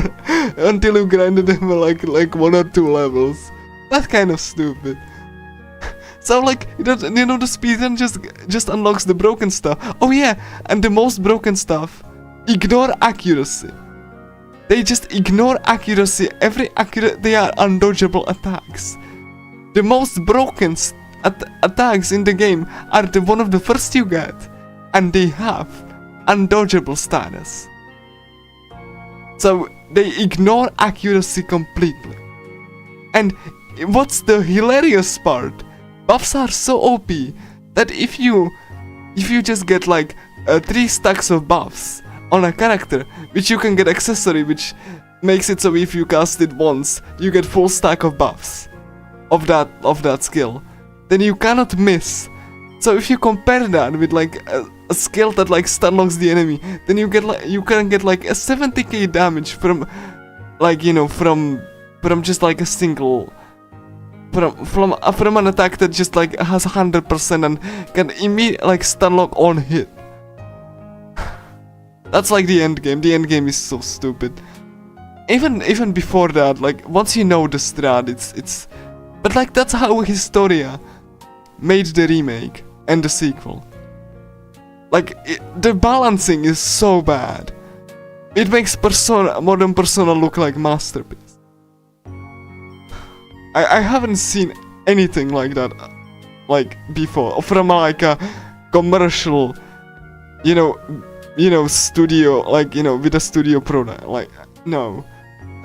until you grinded him like 1 or 2 levels. That's kind of stupid. So like, the speedrun just unlocks the broken stuff. Oh yeah, and the most broken stuff, ignore accuracy. They just ignore accuracy. They are undodgeable attacks. The most broken attacks in the game are one of the first you get, and they have undodgeable status. So they ignore accuracy completely. And what's the hilarious part? Buffs are so OP that if you just get like 3 stacks of buffs on a character, which you can get accessory, which makes it so if you cast it once, you get full stack of buffs of that skill, then you cannot miss. So if you compare that with like a skill that like stun locks the enemy, then you can get like a 70k damage from like, you know, from just like a single from an attack that just like has 100% and can immediately like stun lock on hit. That's like the end game. The end game is so stupid. Even before that, like once you know the strat, it's but like that's how Historia made the remake and the sequel. Like the balancing is so bad. It makes modern Persona look like masterpiece. I haven't seen anything like that like before from like a commercial, you know, studio, like, you know, with a studio product. Like no,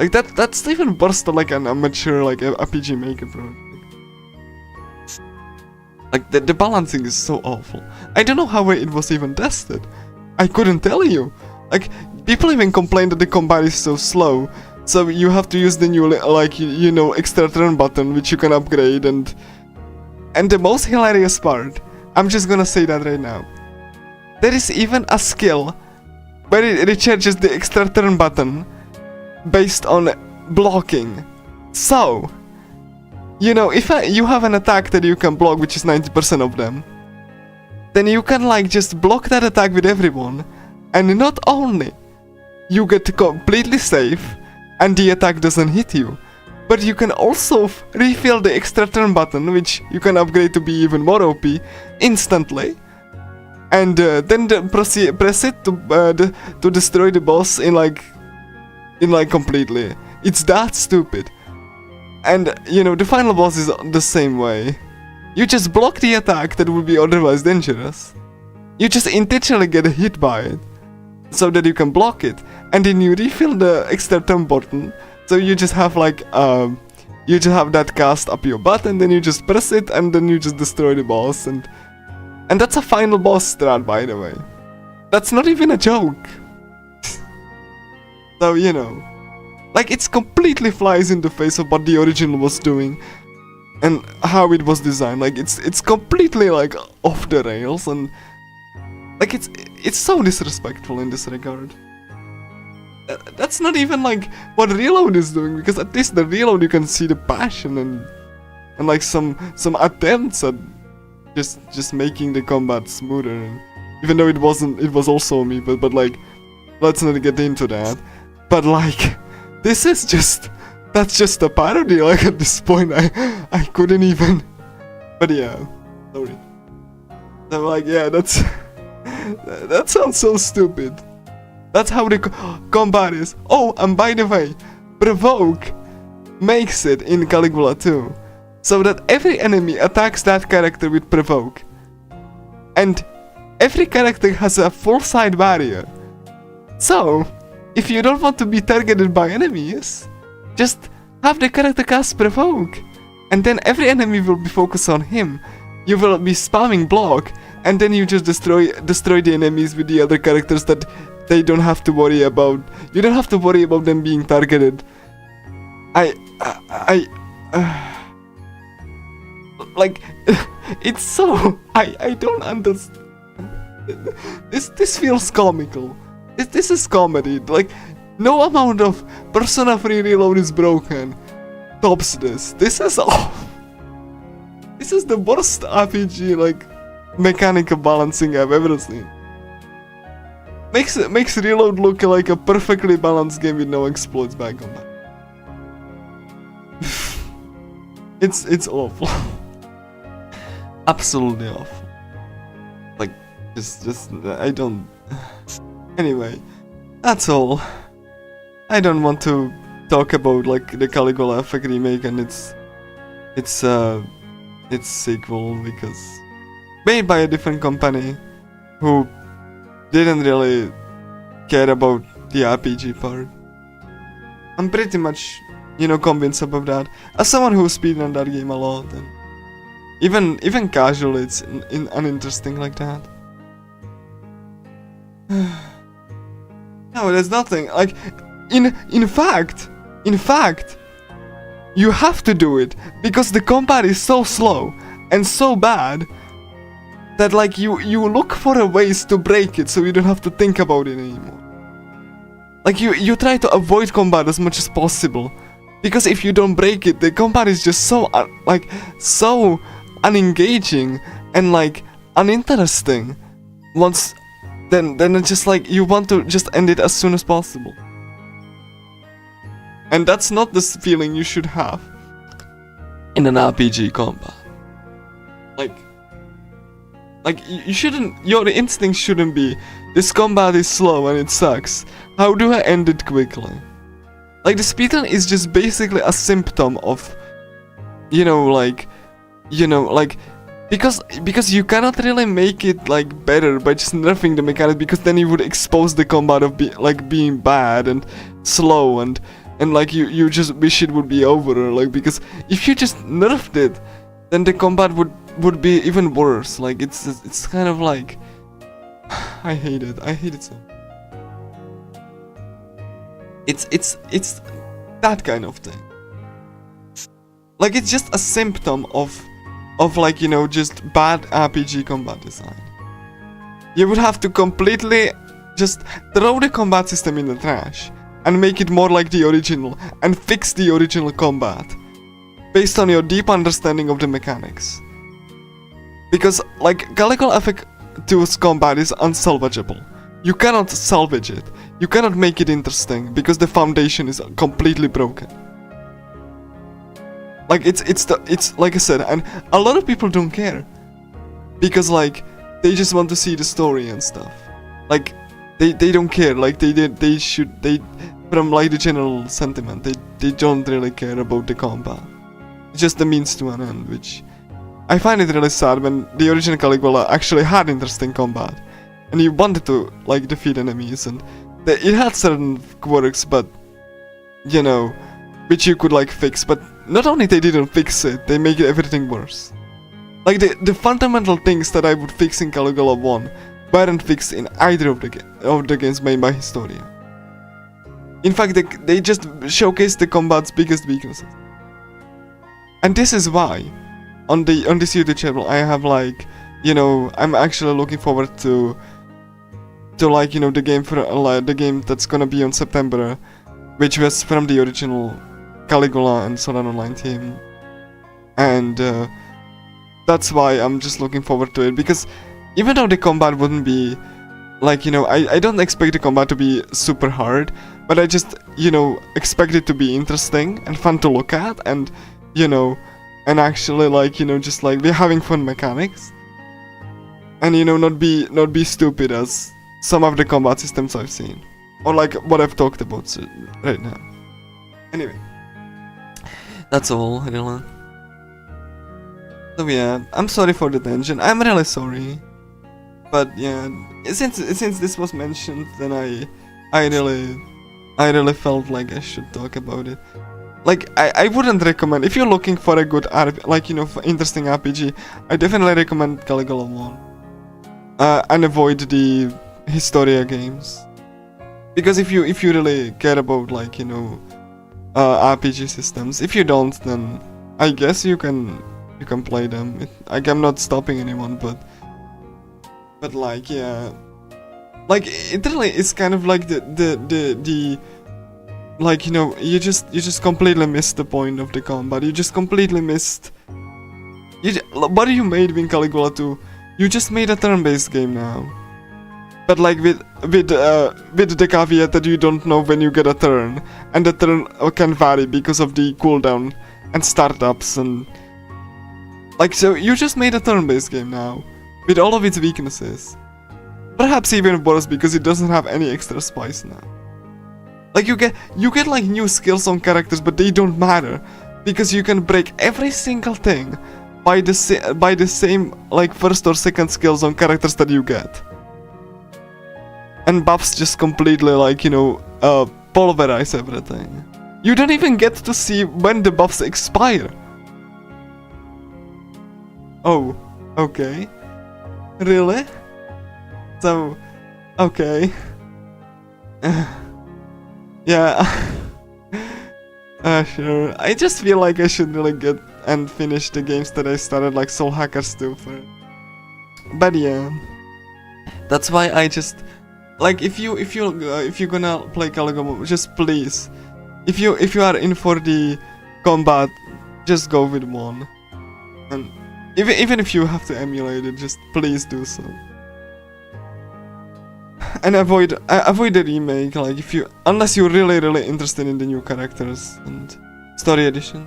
like that's even worse than like an amateur like a RPG Maker product. Like the balancing is so awful. I don't know how it was even tested. I couldn't tell you. Like people even complain that the combat is so slow. So you have to use the new like you know, extra turn button, which you can upgrade, and the most hilarious part, I'm just gonna say that right now. There is even a skill where it recharges the extra turn button based on blocking. So, you know, if you have an attack that you can block, which is 90% of them, then you can like just block that attack with everyone, and not only you get completely safe and the attack doesn't hit you, but you can also refill the extra turn button, which you can upgrade to be even more OP instantly, and then press it to destroy the boss in like completely. It's that stupid. And you know, the final boss is the same way. You just block the attack that would be otherwise dangerous. You just intentionally get hit by it, so that you can block it, and then you refill the extra turn button. So you just have like you just have that cast up your butt, and then you just press it, and then you just destroy the boss, and that's a final boss strat, by the way. That's not even a joke. So you know, like it's completely flies in the face of what the original was doing and how it was designed. Like it's completely like off the rails, and like it's so disrespectful in this regard. That's not even like what Reload is doing, because at least the Reload you can see the passion and like some attempts at just making the combat smoother. And even though it was also me, but like let's not get into that. But like that's just a parody. Like at this point I couldn't even. But yeah, sorry. I'm like, yeah, that sounds so stupid. That's how the combat is. Oh, and by the way, Provoke makes it in Caligula 2, so that every enemy attacks that character with Provoke. And every character has a full side barrier. So, if you don't want to be targeted by enemies, just have the character cast Provoke, and then every enemy will be focused on him. You will be spamming block, and then you just destroy the enemies with the other characters that they don't have to worry about. You don't have to worry about them being targeted. Like, it's so... I don't understand. This feels comical. This is comedy. Like, no amount of Persona 3 Reload is broken tops this. This is the worst RPG, like, mechanical balancing I've ever seen. Makes Reload look like a perfectly balanced game with no exploits back on that. It's awful. Absolutely awful. Like, just I don't. Anyway, that's all. I don't want to talk about like the Caligula Effect remake and its sequel, because made by a different company who didn't really care about the RPG part. I'm pretty much, you know, convinced about that. As someone who speedrun that game a lot, and even casually, it's uninteresting like that. No, there's nothing like. In fact, you have to do it because the combat is so slow and so bad that like you look for a ways to break it so you don't have to think about it anymore. Like you try to avoid combat as much as possible because if you don't break it, the combat is just so so unengaging and like uninteresting. Once then it's just like you want to just end it as soon as possible. And that's not the feeling you should have in an RPG combat. Like you shouldn't. Your instinct shouldn't be, this combat is slow and it sucks. How do I end it quickly? Like the speedrun is just basically a symptom of, because you cannot really make it like better by just nerfing the mechanics, because then you would expose the combat of being bad and slow and like you just wish it would be over, like, because if you just nerfed it, then the combat would be even worse. Like it's kind of like I hate it so. It's that kind of thing. Like it's just a symptom of like, just bad RPG combat design. You would have to completely just throw the combat system in the trash and make it more like the original and fix the original combat based on your deep understanding of the mechanics. Because like Caligula Effect 2's combat is unsalvageable. You cannot salvage it. You cannot make it interesting because the foundation is completely broken. Like it's like I said, and a lot of people don't care because like they just want to see the story and stuff. Like they don't care. Like they from like the general sentiment, they don't really care about the combat. It's just the means to an end, which I find it really sad when the original Caligula actually had interesting combat and you wanted to like defeat enemies and it had certain quirks, but which you could like fix, but not only they didn't fix it, they make everything worse. Like the fundamental things that I would fix in Caligula 1 weren't fixed in either of the games made by Historia. In fact, they just showcased the combat's biggest weaknesses. And this is why on this YouTube channel I have like, I'm actually looking forward to like, the game for the game that's gonna be on September, which was from the original Caligula and Sword Art Online team, and that's why I'm just looking forward to it, because even though the combat wouldn't be like, I don't expect the combat to be super hard, but I just, expect it to be interesting and fun to look at, and and actually like, just like we're having fun mechanics, and not be stupid as some of the combat systems I've seen, or like what I've talked about right now. Anyway, that's all, really. So yeah, I'm sorry for the tension. I'm really sorry, but yeah, since this was mentioned, then I really felt like I should talk about it. Like I wouldn't recommend, if you're looking for a good for interesting RPG, I definitely recommend Caligula 1, and avoid the Historia games, because if you really care about like RPG systems, if you don't, then I guess you can play them. I'm not stopping anyone, but like, yeah, like it really is kind of like the like, you just completely missed the point of the combat. You just completely missed. What you made in Caligula 2? You just made a turn-based game now, but like with the caveat that you don't know when you get a turn, and the turn can vary because of the cooldown and startups and like, so you just made a turn-based game now with all of its weaknesses. Perhaps even worse because it doesn't have any extra spice now. Like you get like new skills on characters, but they don't matter because you can break every single thing by the same like first or second skills on characters that you get. And buffs just completely like, pulverize everything. you don't even get to see when the buffs expire. Oh, okay. Really? So, okay. Yeah. Sure. I just feel like I should really get and finish the games that I started, like Soul Hackers 2 for. But yeah. That's why I just like if you're gonna play Caligula, just please, if you are in for the combat, just go with one, and even if you have to emulate it, just please do so. And avoid the remake, like unless you're really interested in the new characters and story editions.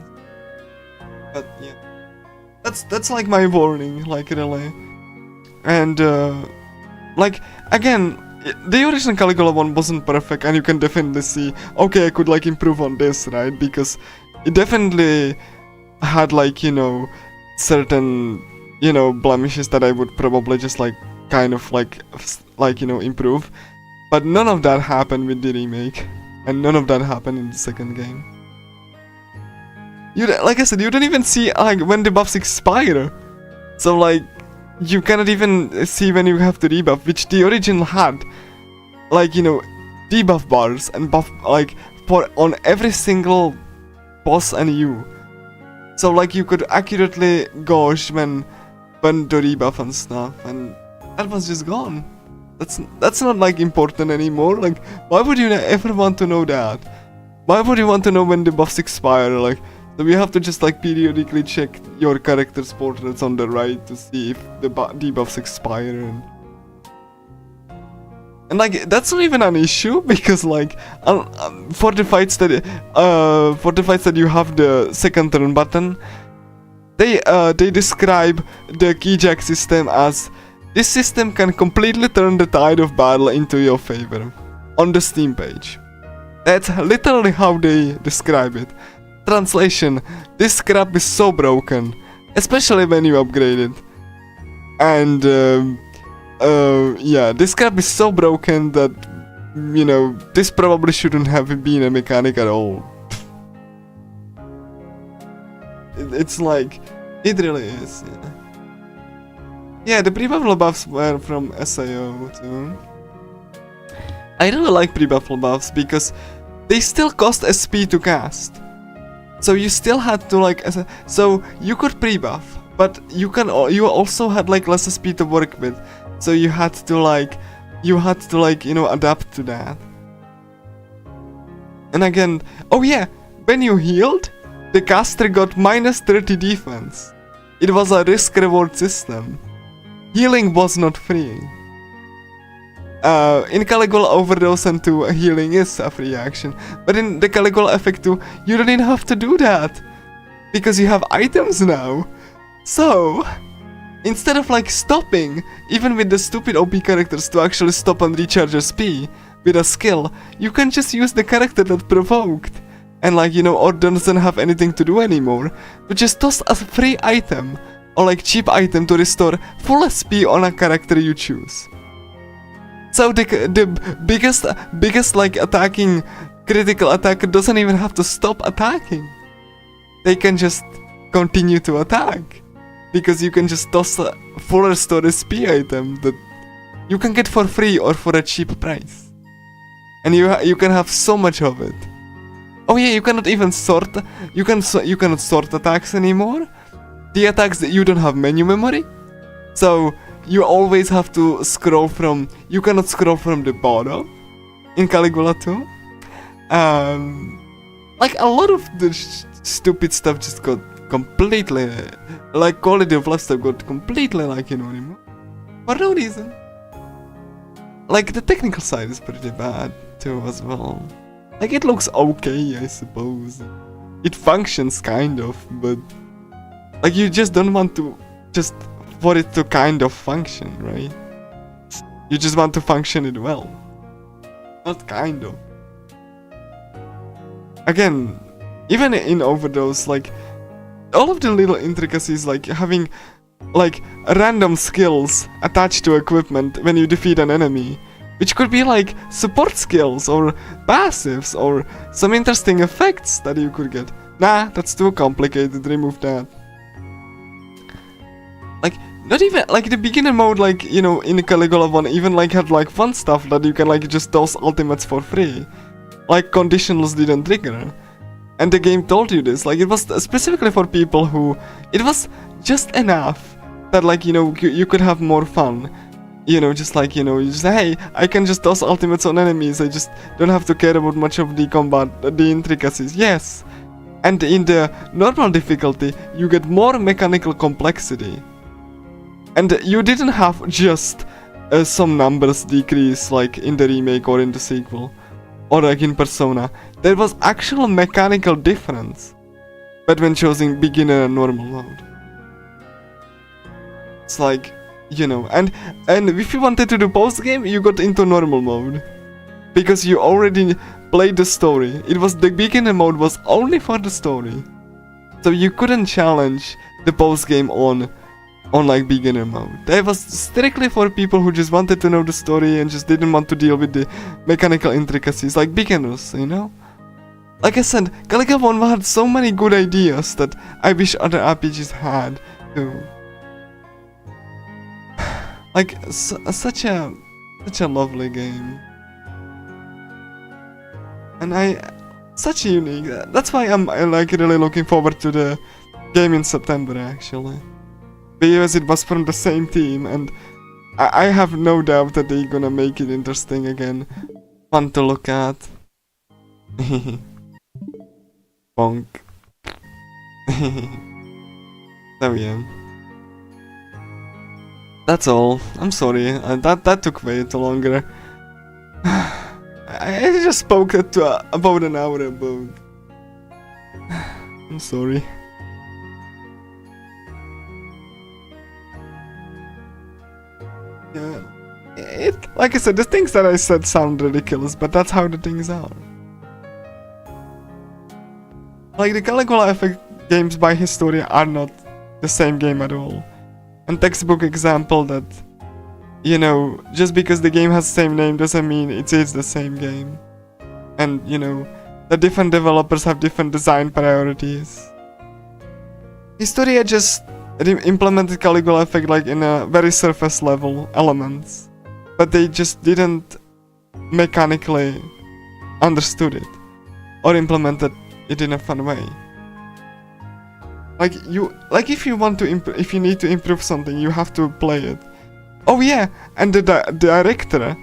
But yeah, that's like my warning, like really. And like again, the original Caligula one wasn't perfect, and you can definitely see, okay, I could like improve on this, right? Because it definitely had like, you know, certain, you know, blemishes that I would probably just like kind of like you know, improve. But none of that happened with the remake, and none of that happened in the second game. You, like I said, you don't even see like when the buffs expire. So like you cannot even see when you have to rebuff, which the original had, like, you know, debuff bars and buff like for on every single boss and you. So like you could accurately gauge when to rebuff and stuff, and that was just gone. That's not like important anymore. Like, why would you ever want to know that? Why would you want to know when the buffs expire? Like, so we have to just like periodically check your character's portraits on the right to see if the debuffs expire, and like that's not even an issue, because like for the fights that you have the second turn button, they describe the keyjack system as, this system can completely turn the tide of battle into your favor on the Steam page. That's literally how they describe it. Translation: this crap is so broken, especially when you upgrade it. And yeah, this crap is so broken that, you know, this probably shouldn't have been a mechanic at all. It's like, it really is, yeah. Yeah, the pre-buffalo buffs were from SAO too. I really like pre-buffalo buffs because they still cost SP to cast. So you still had to like, so you could pre-buff, but you also had like less SP to work with. So you had to like, you know, adapt to that. And again, oh yeah, when you healed, the caster got -30 defense. It was a risk-reward system. Healing was not free. In Caligula Overdose and 2, healing is a free action, but in the Caligula Effect 2, you don't even have to do that, because you have items now. So, instead of like stopping, even with the stupid OP characters, to actually stop and recharge SP with a skill, you can just use the character that provoked, and like, you know, or doesn't have anything to do anymore, to just toss a free item, or like cheap item to restore full SP on a character you choose. So the biggest like attacking critical attacker doesn't even have to stop attacking. They can just continue to attack, because you can just toss a full restore SP item that you can get for free or for a cheap price, and you can have so much of it. Oh yeah, you cannot even sort. You cannot sort attacks anymore. The attacks that you don't have menu memory, so you always have to scroll from. You cannot scroll from the bottom in Caligula 2. Like a lot of the stupid stuff just got completely, like quality of life stuff got completely like, you know, removed for no reason. Like the technical side is pretty bad too as well. Like it looks okay, I suppose. It functions kind of, but like you just don't want to just for it to kind of function, right? You just want to function it well. Not kind of. Again, even in Overdose, like all of the little intricacies, like having like random skills attached to equipment when you defeat an enemy, which could be like support skills or passives or some interesting effects that you could get. Nah, that's too complicated, remove that. Like, not even, like the beginner mode, like, you know, in Caligula 1 even like had like fun stuff that you can like just toss ultimates for free. Like conditionals didn't trigger. And the game told you this, like it was specifically for people who, it was just enough that like, you know, you could have more fun. You know, just like, you know, you just say, hey, I can just toss ultimates on enemies, I just don't have to care about much of the combat, the intricacies, yes. And in the normal difficulty, you get more mechanical complexity. And you didn't have just some numbers decrease like in the remake or in the sequel. Or like in Persona. There was actual mechanical difference between choosing beginner and normal mode. It's like, you know, and if you wanted to do post game, you got into normal mode because you already played the story. It was the beginner mode was only for the story, so you couldn't challenge the post game on like beginner mode. That was strictly for people who just wanted to know the story and just didn't want to deal with the mechanical intricacies, like beginners, you know. Like I said, Caligula 1 had so many good ideas that I wish other RPGs had too. Like, such a lovely game. And such a unique, that's why I'm like really looking forward to the game in September actually. Because it was from the same team and I have no doubt that they're gonna make it interesting again. Fun to look at. Bonk. So yeah. That's all. I'm sorry. That took way too longer. I just spoke to about an hour about. I'm sorry. Yeah. Like I said, the things that I said sound ridiculous, but that's how the things are. Like the Caligula Effect games by Historia are not the same game at all. And textbook example that, you know, just because the game has the same name doesn't mean it is the same game. And, you know, the different developers have different design priorities. Historia just implemented Caligula Effect like in a very surface level elements, but they just didn't mechanically understood it or implemented it in a fun way. Like if you want to if you need to improve something, you have to play it. Oh yeah, and the director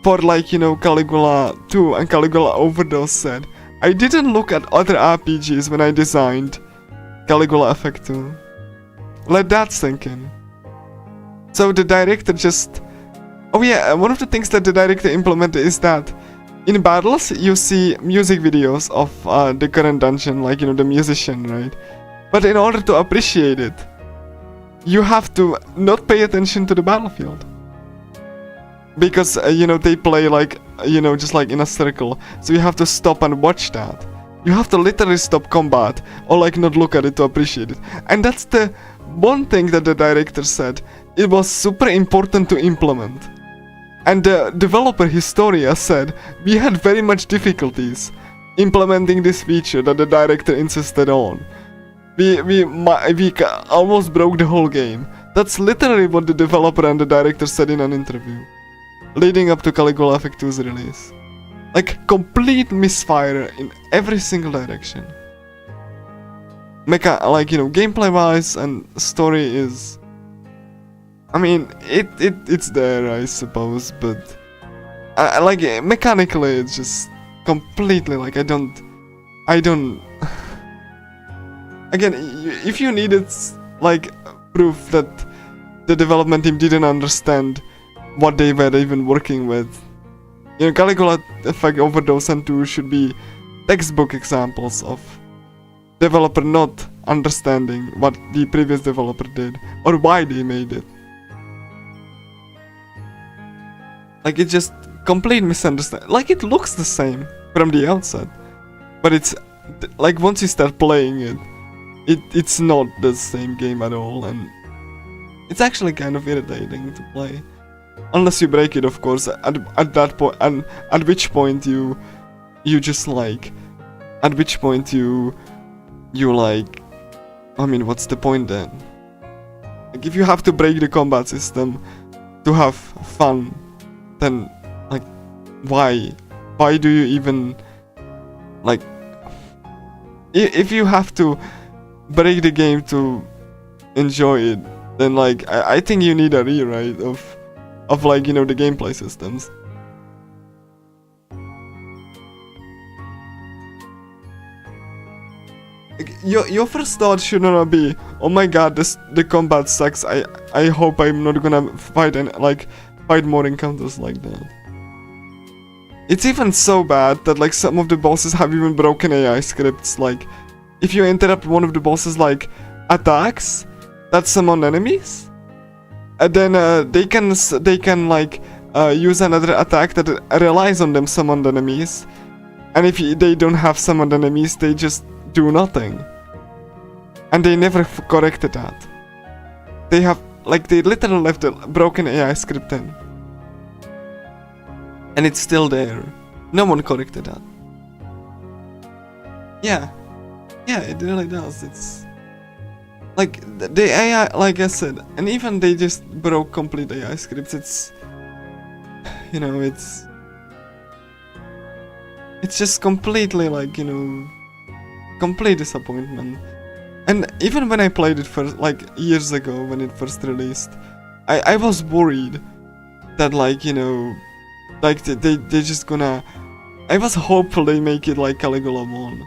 for like, you know, Caligula 2 and Caligula Overdose said, I didn't look at other RPGs when I designed Caligula Effect 2. Let that sink in. So the director just... Oh yeah, one of the things that the director implemented is that in battles you see music videos of the current dungeon, like, you know, the musician, right? But in order to appreciate it, you have to not pay attention to the battlefield. Because, you know, they play like, you know, just like in a circle. So you have to stop and watch that. You have to literally stop combat or like not look at it to appreciate it. And that's the one thing that the director said. It was super important to implement. And the developer Historia said, we had very much difficulties implementing this feature that the director insisted on. We almost broke the whole game. That's literally what the developer and the director said in an interview, leading up to Caligula Effect 2's release. Like, complete misfire in every single direction. Like, you know, gameplay-wise and story is... I mean, it's there, I suppose, but... like, mechanically, it's just completely, like, I don't... Again, if you needed, like, proof that the development team didn't understand what they were even working with, you know, Caligula Effect Overdose and 2 should be textbook examples of developer not understanding what the previous developer did, or why they made it. Like, it's just complete misunderstanding. Like, it looks the same from the outset, but it's, like, once you start playing it, it's not the same game at all, and it's actually kind of irritating to play. unless you break it, of course. At that point, and at which point you just like, at which point you like, I mean, what's the point then? Like, if you have to break the combat system to have fun, then like, why do you even like? If you have to break the game to enjoy it, then like I think you need a rewrite of like, you know, the gameplay systems. Like, your first thought should not be, oh my god, the combat sucks. I hope I'm not gonna fight more encounters like that. It's even so bad that like some of the bosses have even broken AI scripts. Like, if you interrupt one of the bosses like attacks that summon enemies, and then they can like use another attack that relies on them summoned enemies, and if they don't have summoned enemies, they just do nothing. And they never corrected that. They literally left a broken AI script in. And it's still there. No one corrected that. Yeah, it really does. It's like the AI, like I said, and even they just broke complete AI scripts. It's, you know, it's just completely like, you know, complete disappointment. And even when I played it first, like years ago when it first released, I was worried that, like, you know, like they just gonna, I was hopeful they make it like Caligula 1.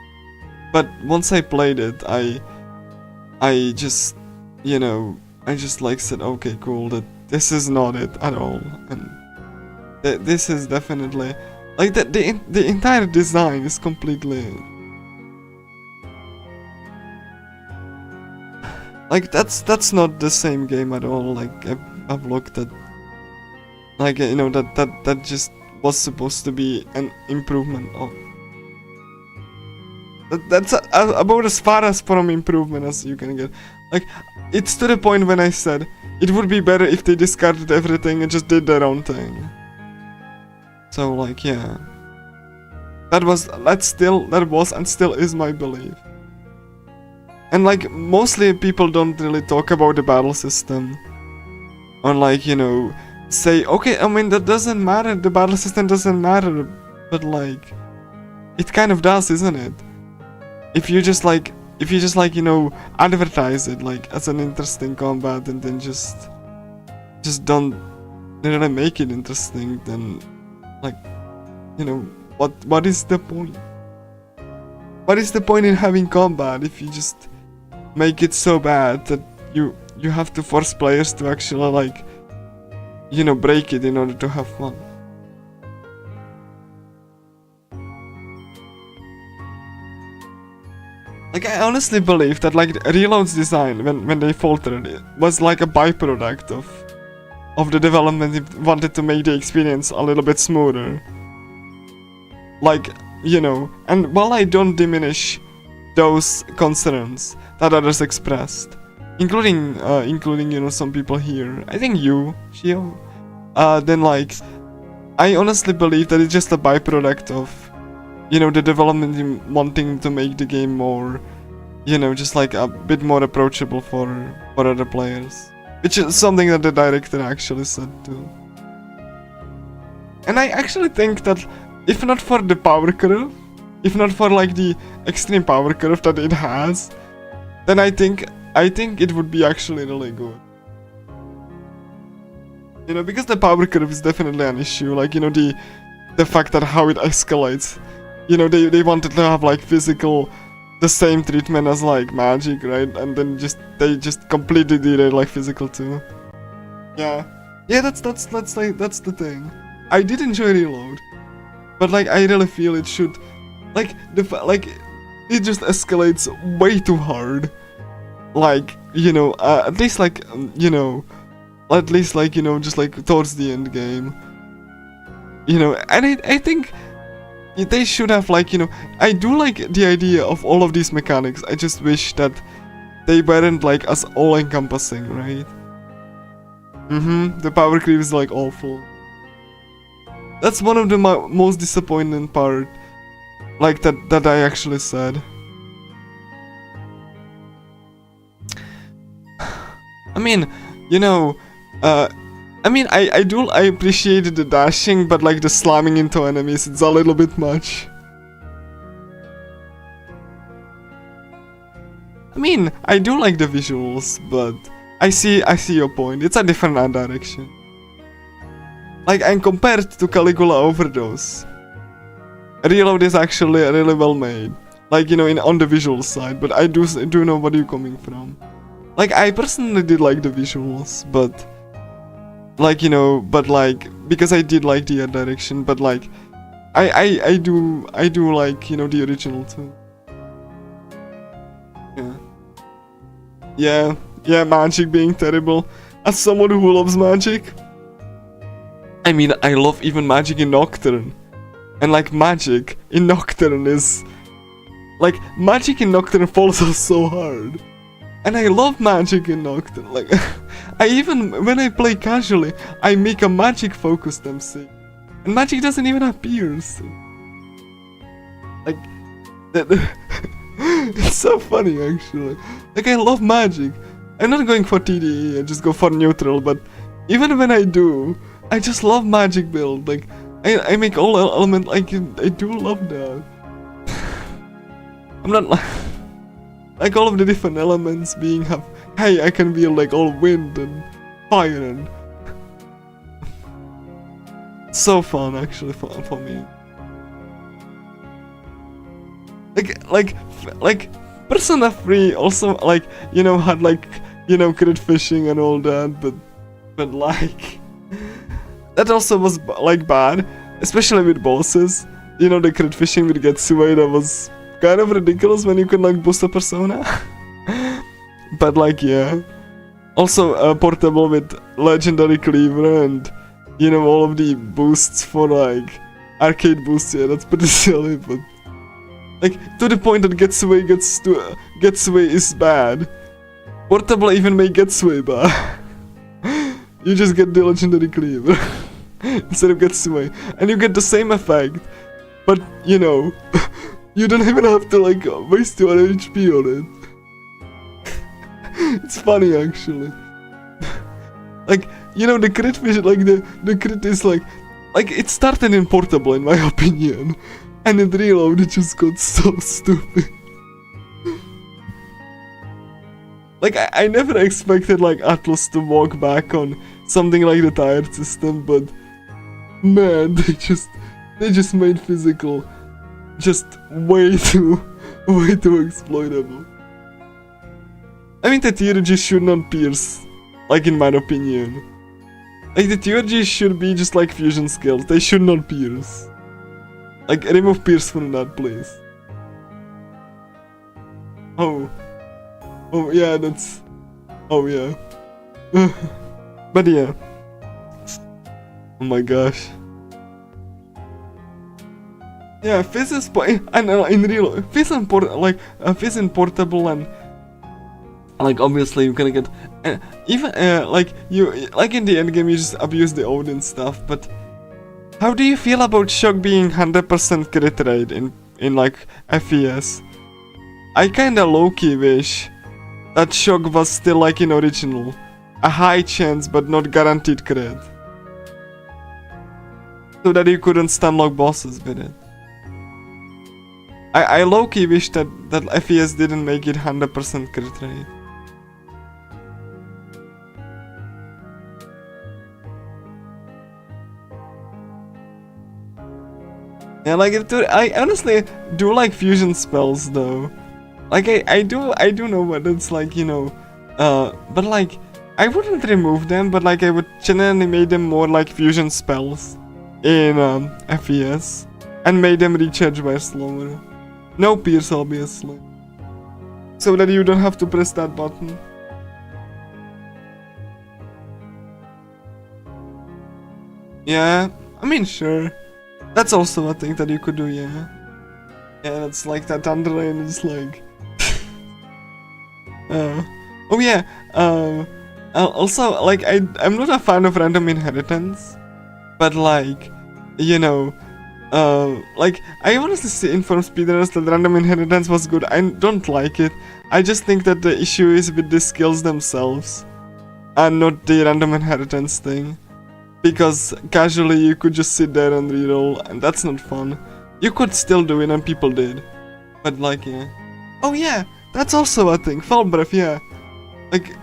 But once I played it, I just, you know, I just like said, okay, cool, that this is not it at all. And this is definitely, like, the entire design is completely, like, that's not the same game at all. Like, I've looked at, like, you know, that just was supposed to be an improvement of. That's about as far as from improvement as you can get. Like, it's to the point when I said it would be better if they discarded everything and just did their own thing. So, like, yeah, that was and still is my belief. And like, mostly people don't really talk about the battle system, or like, you know, say, okay, I mean, that doesn't matter, the battle system doesn't matter, but like, it kind of does, isn't it? If you just like, you know, advertise it like as an interesting combat and then just don't really make it interesting, then, like, you know, what is the point? What is the point in having combat if you just make it so bad that you have to force players to actually, like, you know, break it in order to have fun? Like, I honestly believe that, like, Reload's design, when they faltered, it was like a byproduct of the development. It wanted to make the experience a little bit smoother. Like, you know, and while I don't diminish those concerns that others expressed, including you know, some people here, I think you, Shio, then, like, I honestly believe that it's just a byproduct of, you know, the development in wanting to make the game more, you know, just like a bit more approachable for other players, which is something that the director actually said too. And I actually think that if not for the power curve, if not for like the extreme power curve that it has, then I think it would be actually really good. You know, because the power curve is definitely an issue. Like, you know, the fact that how it escalates. You know, they wanted to have like physical, the same treatment as like magic, right? And then they just completely derail like physical too. Yeah, that's the thing. I did enjoy Reload, but like, I really feel it should, like, it just escalates way too hard. Like, you know, at least like, you know, at least like, you know, just like towards the end game. You know, and I think they should have, like, you know, I do like the idea of all of these mechanics. I just wish that they weren't like as all-encompassing, right? The power creep is like awful. That's one of the most disappointing part, like that I actually said. I mean, you know, I mean, I appreciated the dashing, but like the slamming into enemies, it's a little bit much. I mean, I do like the visuals, but I see your point. It's a different art direction. Like, and compared to Caligula Overdose, Reload is actually really well made. Like, you know, on the visual side, but I do know what you're coming from. Like, I personally did like the visuals, but like, you know, but like, because I did like the art direction, but like, I do like, you know, the original too. Yeah, magic being terrible. As someone who loves magic, I mean, I love even magic in Nocturne. And like, magic in Nocturne is... Like, magic in Nocturne falls off so hard. And I love magic in Nocturne. Like, I even, when I play casually, I make a magic focused MC. And magic doesn't even appear. So. Like, that... It's so funny, actually. Like, I love magic. I'm not going for TDE, I just go for neutral, but even when I do, I just love magic build. Like, I make all element, like, I do love that. I'm not like all of the different elements being hey, I can be like all wind and fire and so fun, actually, for me. Like Persona 3 also, like, you know, had like, you know, crit fishing and all that, but like that also was like bad, especially with bosses. You know, the crit fishing with Getsue, that was kind of ridiculous when you could like boost a persona. But like, yeah, also portable with legendary cleaver and, you know, all of the boosts for like arcade boosts. Yeah, that's pretty silly, but like, to the point that Getsue is bad. Portable even make Getsue bad. You just get the legendary cleaver instead of Getsue, and you get the same effect, but you know, you don't even have to like waste your HP on it. It's funny, actually. Like, you know, the crit vision, like the crit is like it started in portable in my opinion. And in Reload, it just got so stupid. Like, I never expected, like, Atlas to walk back on something like the tired system, but... Man, they just made physical just way too exploitable. I mean, the theurgy should not pierce, like, in my opinion. Like, the theurgy should be just like fusion skills, they should not pierce. Like, remove Pierce from that, please. Oh, yeah, that's... Oh, yeah. But yeah. Oh my gosh. Yeah, Fizz is... And in real... Fizz and Fizz in portable and... Like, obviously, you're gonna get... even, like, like in the endgame, you just abuse the Odin stuff, but... How do you feel about Shock being 100% crit rate in like FES? I kinda low-key wish that Shock was still like in original. A high chance but not guaranteed crit. So that you couldn't stunlock bosses with it. I low-key wish that FES didn't make it 100% crit rate. Yeah, like, I honestly do like fusion spells though. Like, I do know what it's like, you know, but like, I wouldn't remove them, but like, I would generally make them more like fusion spells in FES, and made them recharge by slower. No pierce, obviously, so that you don't have to press that button. Yeah, I mean, sure. That's also a thing that you could do, yeah. Yeah, it's like that underline is like... oh yeah, Also, like, I'm not a fan of random inheritance, but like, you know, like, I honestly see informed speedrunners that random inheritance was good. I don't like it. I just think that the issue is with the skills themselves, and not the random inheritance thing. Because casually you could just sit there and reroll, and that's not fun. You could still do it, and people did. But like, yeah. Oh yeah, that's also a thing. Fall breath, yeah. Like,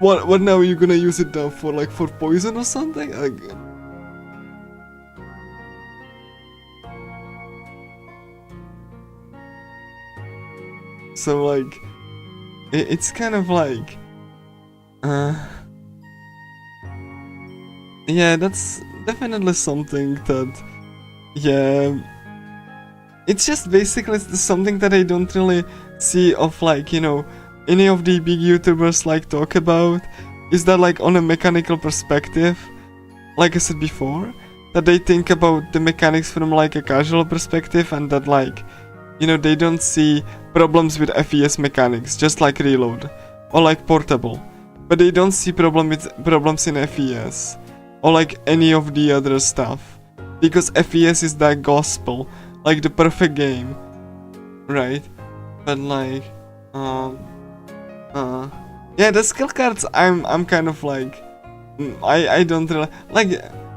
what now? Are you gonna use it now for like for poison or something? Like, so like, it's kind of like, yeah, that's definitely something that, yeah, it's just basically something that I don't really see of, like, you know, any of the big YouTubers like talk about, is that like on a mechanical perspective, like I said before, that they think about the mechanics from like a casual perspective, and that, like, you know, they don't see problems with FES mechanics, just like reload or like portable, but they don't see problems in FES or like any of the other stuff, because FES is that gospel, like the perfect game, right? But like, yeah, the skill cards, I'm kind of like, I don't really like,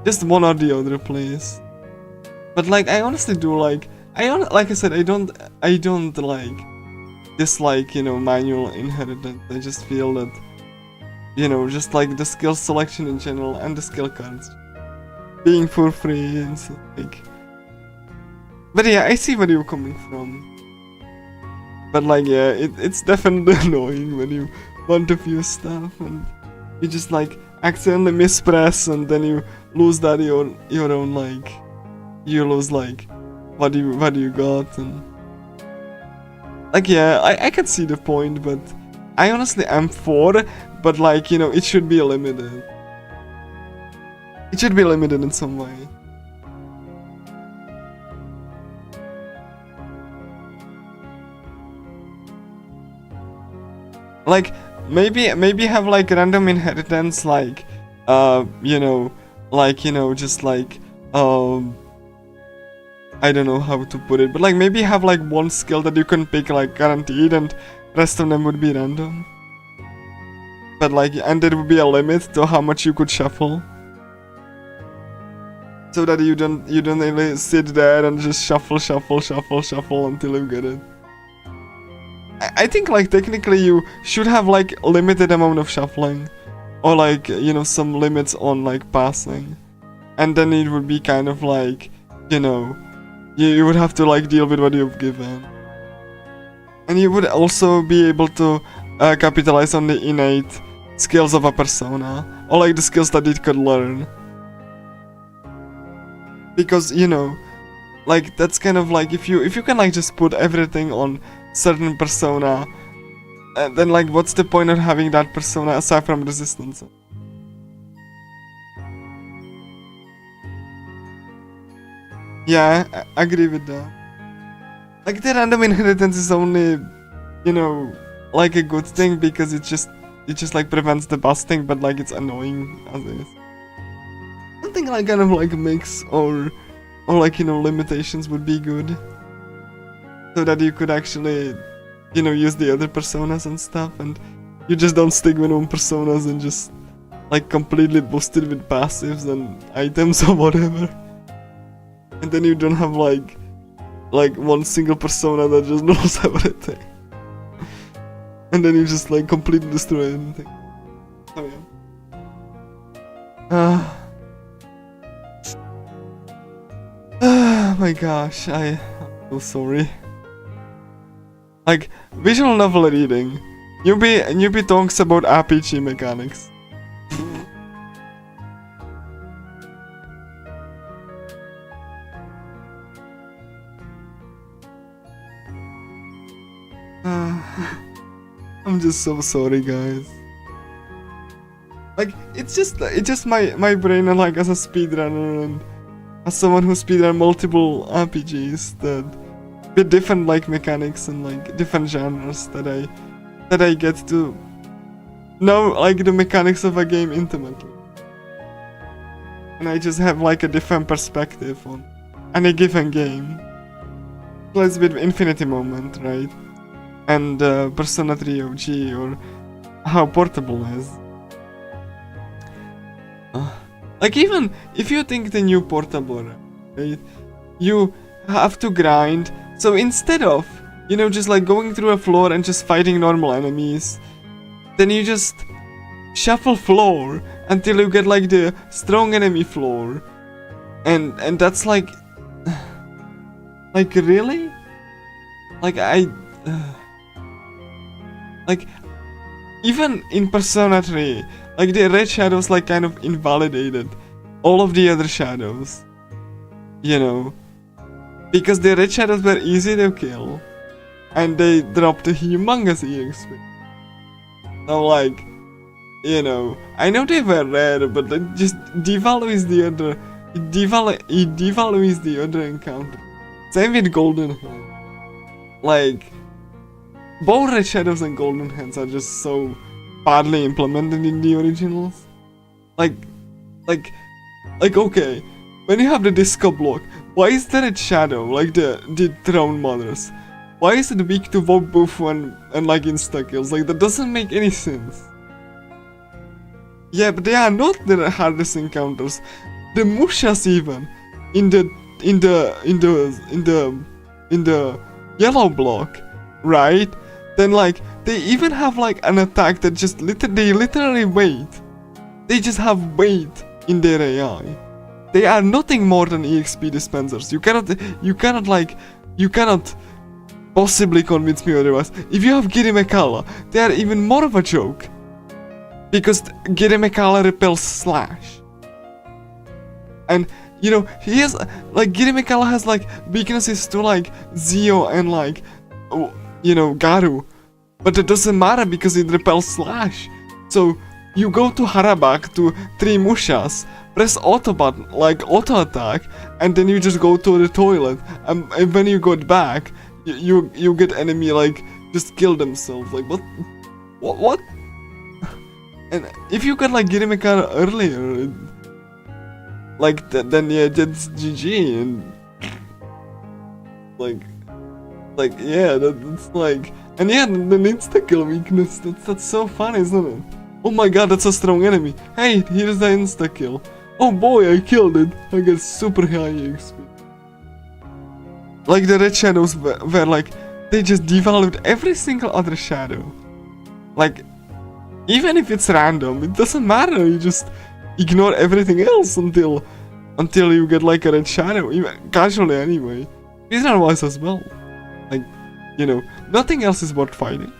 just one or the other, please. But like, I honestly do like, like I said, I don't like dislike, you know, manual inheritance. I just feel that, you know, just like the skill selection in general and the skill cards being for free and so, like. But yeah, I see where you're coming from. But like, yeah, it's definitely annoying when you want to view stuff and you just like accidentally mispress, and then you lose that your own, like, you lose like what you got, and like, yeah, I can see the point, but I honestly am for, but like, you know, it should be limited. It should be limited in some way. Like, maybe have like random inheritance, like, you know, like, you know, just like, I don't know how to put it, but like maybe have like one skill that you can pick like guaranteed, and rest of them would be random. But like, and there would be a limit to how much you could shuffle, so that you don't really sit there and just shuffle until you get it. I think like technically you should have like a limited amount of shuffling, or like, you know, some limits on like passing, and then it would be kind of like, you know, you would have to like deal with what you've given, and you would also be able to capitalize on the innate skills of a persona, or like the skills that it could learn, because, you know, like, that's kind of like, if you can like just put everything on certain persona, then like, what's the point of having that persona aside from resistance? Yeah, I agree with that. Like, the random inheritance is only, you know, like a good thing, because it just like prevents the busting, but like, it's annoying as is. Something like kind of like a mix, or like, you know, limitations would be good, so that you could actually, you know, use the other personas and stuff, and you just don't stick with one personas and just like completely boosted with passives and items or whatever, and then you don't have like one single persona that just knows everything, and then you just like completely destroy everything. Oh yeah. Oh my gosh, I'm so sorry. Like, visual novel reading. Newbie talks about RPG mechanics. I'm just so sorry, guys. Like, it's just my brain, and like, as a speedrunner and as someone who speedrun multiple RPGs, that with different like mechanics and like different genres, that I get to know like the mechanics of a game intimately. And I just have like a different perspective on any given game. Let's with Infinity Moment, right? And Persona 3 OG, or how portable is. Like even if you think the new portable, right? You have to grind. So instead of, you know, just like going through a floor and just fighting normal enemies, then you just shuffle floor until you get like the strong enemy floor. And that's like really? Like like even in Persona 3, like the red shadows like kind of invalidated all of the other shadows. You know, because the red shadows were easy to kill and they dropped a humongous EXP. So like, you know, I know they were rare, but it just devalues the other, it devalues the other encounter. Same with Golden Hand. Like, both Red Shadows and Golden Hands are just so badly implemented in the originals. Like okay, when you have the disco block, why is the Red Shadow, like the Throne Mothers, why is it weak to both Bufu and like insta kills? Like that doesn't make any sense. Yeah, but they are not the hardest encounters. The Mushas even in the yellow block, right? Then like they even have like an attack that just they literally wait. They just have weight in their AI. They are nothing more than EXP dispensers. You cannot possibly convince me otherwise. If you have Girimekala, they are even more of a joke. Because Girimekala repels slash. And you know, he has like Girimekala has like weaknesses to like Zio and like you know, Garu. But it doesn't matter because it repels slash. So you go to Harabak to 3 Mushas, press auto button, like auto attack, and then you just go to the toilet. And when you go back, you get enemy like just kill themselves. Like what? And if you got like Girimekara earlier, like then yeah, that's GG. And like yeah, that's like, and yeah, the insta kill weakness. That's so fun, isn't it? Oh my god, that's a strong enemy. Hey, here's the insta kill. Oh boy, I killed it. I get super high XP. Like the red shadows were like, they just devalued every single other shadow. Like, even if it's random, it doesn't matter. You just ignore everything else until you get like a red shadow, even casually anyway. Reason wise as well. Like, you know, nothing else is worth fighting.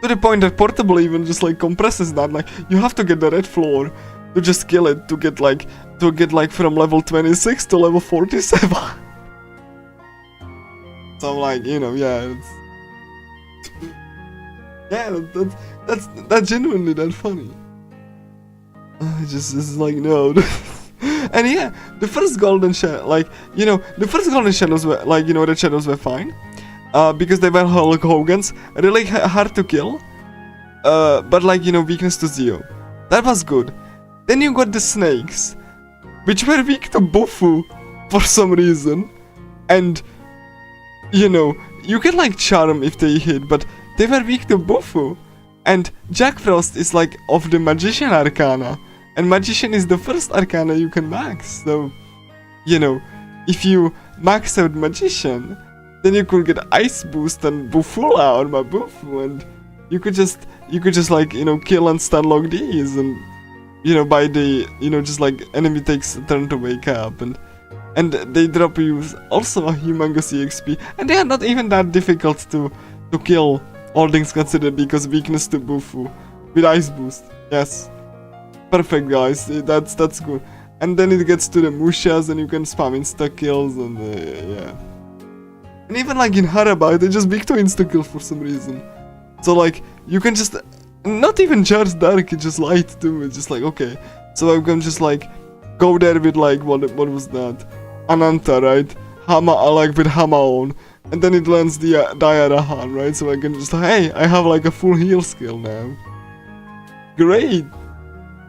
To the point that Portable even just like compresses that, like you have to get the red floor to just kill it to get like from level 26 to level 47. So I'm like, you know, yeah, that's genuinely that funny. It's like no. And yeah, the first golden shadow, like, you know, the first golden shadows were like, you know, red shadows were fine. Because they were Hulk Hogan's, really hard to kill. But like, you know, weakness to Zio. That was good. Then you got the snakes, which were weak to Bufu for some reason. And, you know, you can like charm if they hit, but they were weak to Bufu. And Jack Frost is like of the Magician Arcana. And Magician is the first Arcana you can max. So, you know, if you max out Magician, then you could get Ice Boost and Bufula or Mabufu, and you could just like, you know, kill and stun lock these, and you know, by the, you know, just like enemy takes a turn to wake up, and they drop you also a humongous EXP, and they are not even that difficult to kill, all things considered, because weakness to Bufu with Ice Boost. Yes, perfect guys, that's good. And then it gets to the Mushas, and you can spam insta kills, and yeah. And even like in Haraba, they just weak to insta kills for some reason. So like, you can just, not even charge dark, it's just light too. It's just like, okay, so I can just like, go there with like, what was that? Ananta, right? Hama, like with Hama on. and then it learns the Diarahan, right? So I can just, hey, I have like a full heal skill now. Great!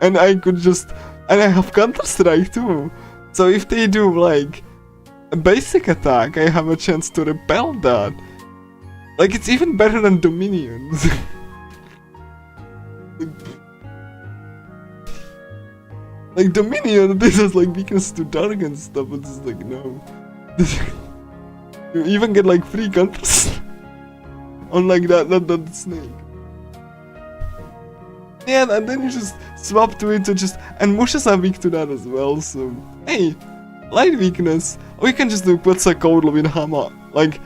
And I could just, and I have Counter Strike too. So if they do like a basic attack, I have a chance to repel that. Like, it's even better than Dominions. Like Dominion, this is like weakness to dark and stuff, but it's like, no. You even get like free counters. Unlike that snake. Yeah, and then you just swap to it to just, and Mushas are weak to that as well, so hey, light weakness. Or you can just do put a code with hammer, like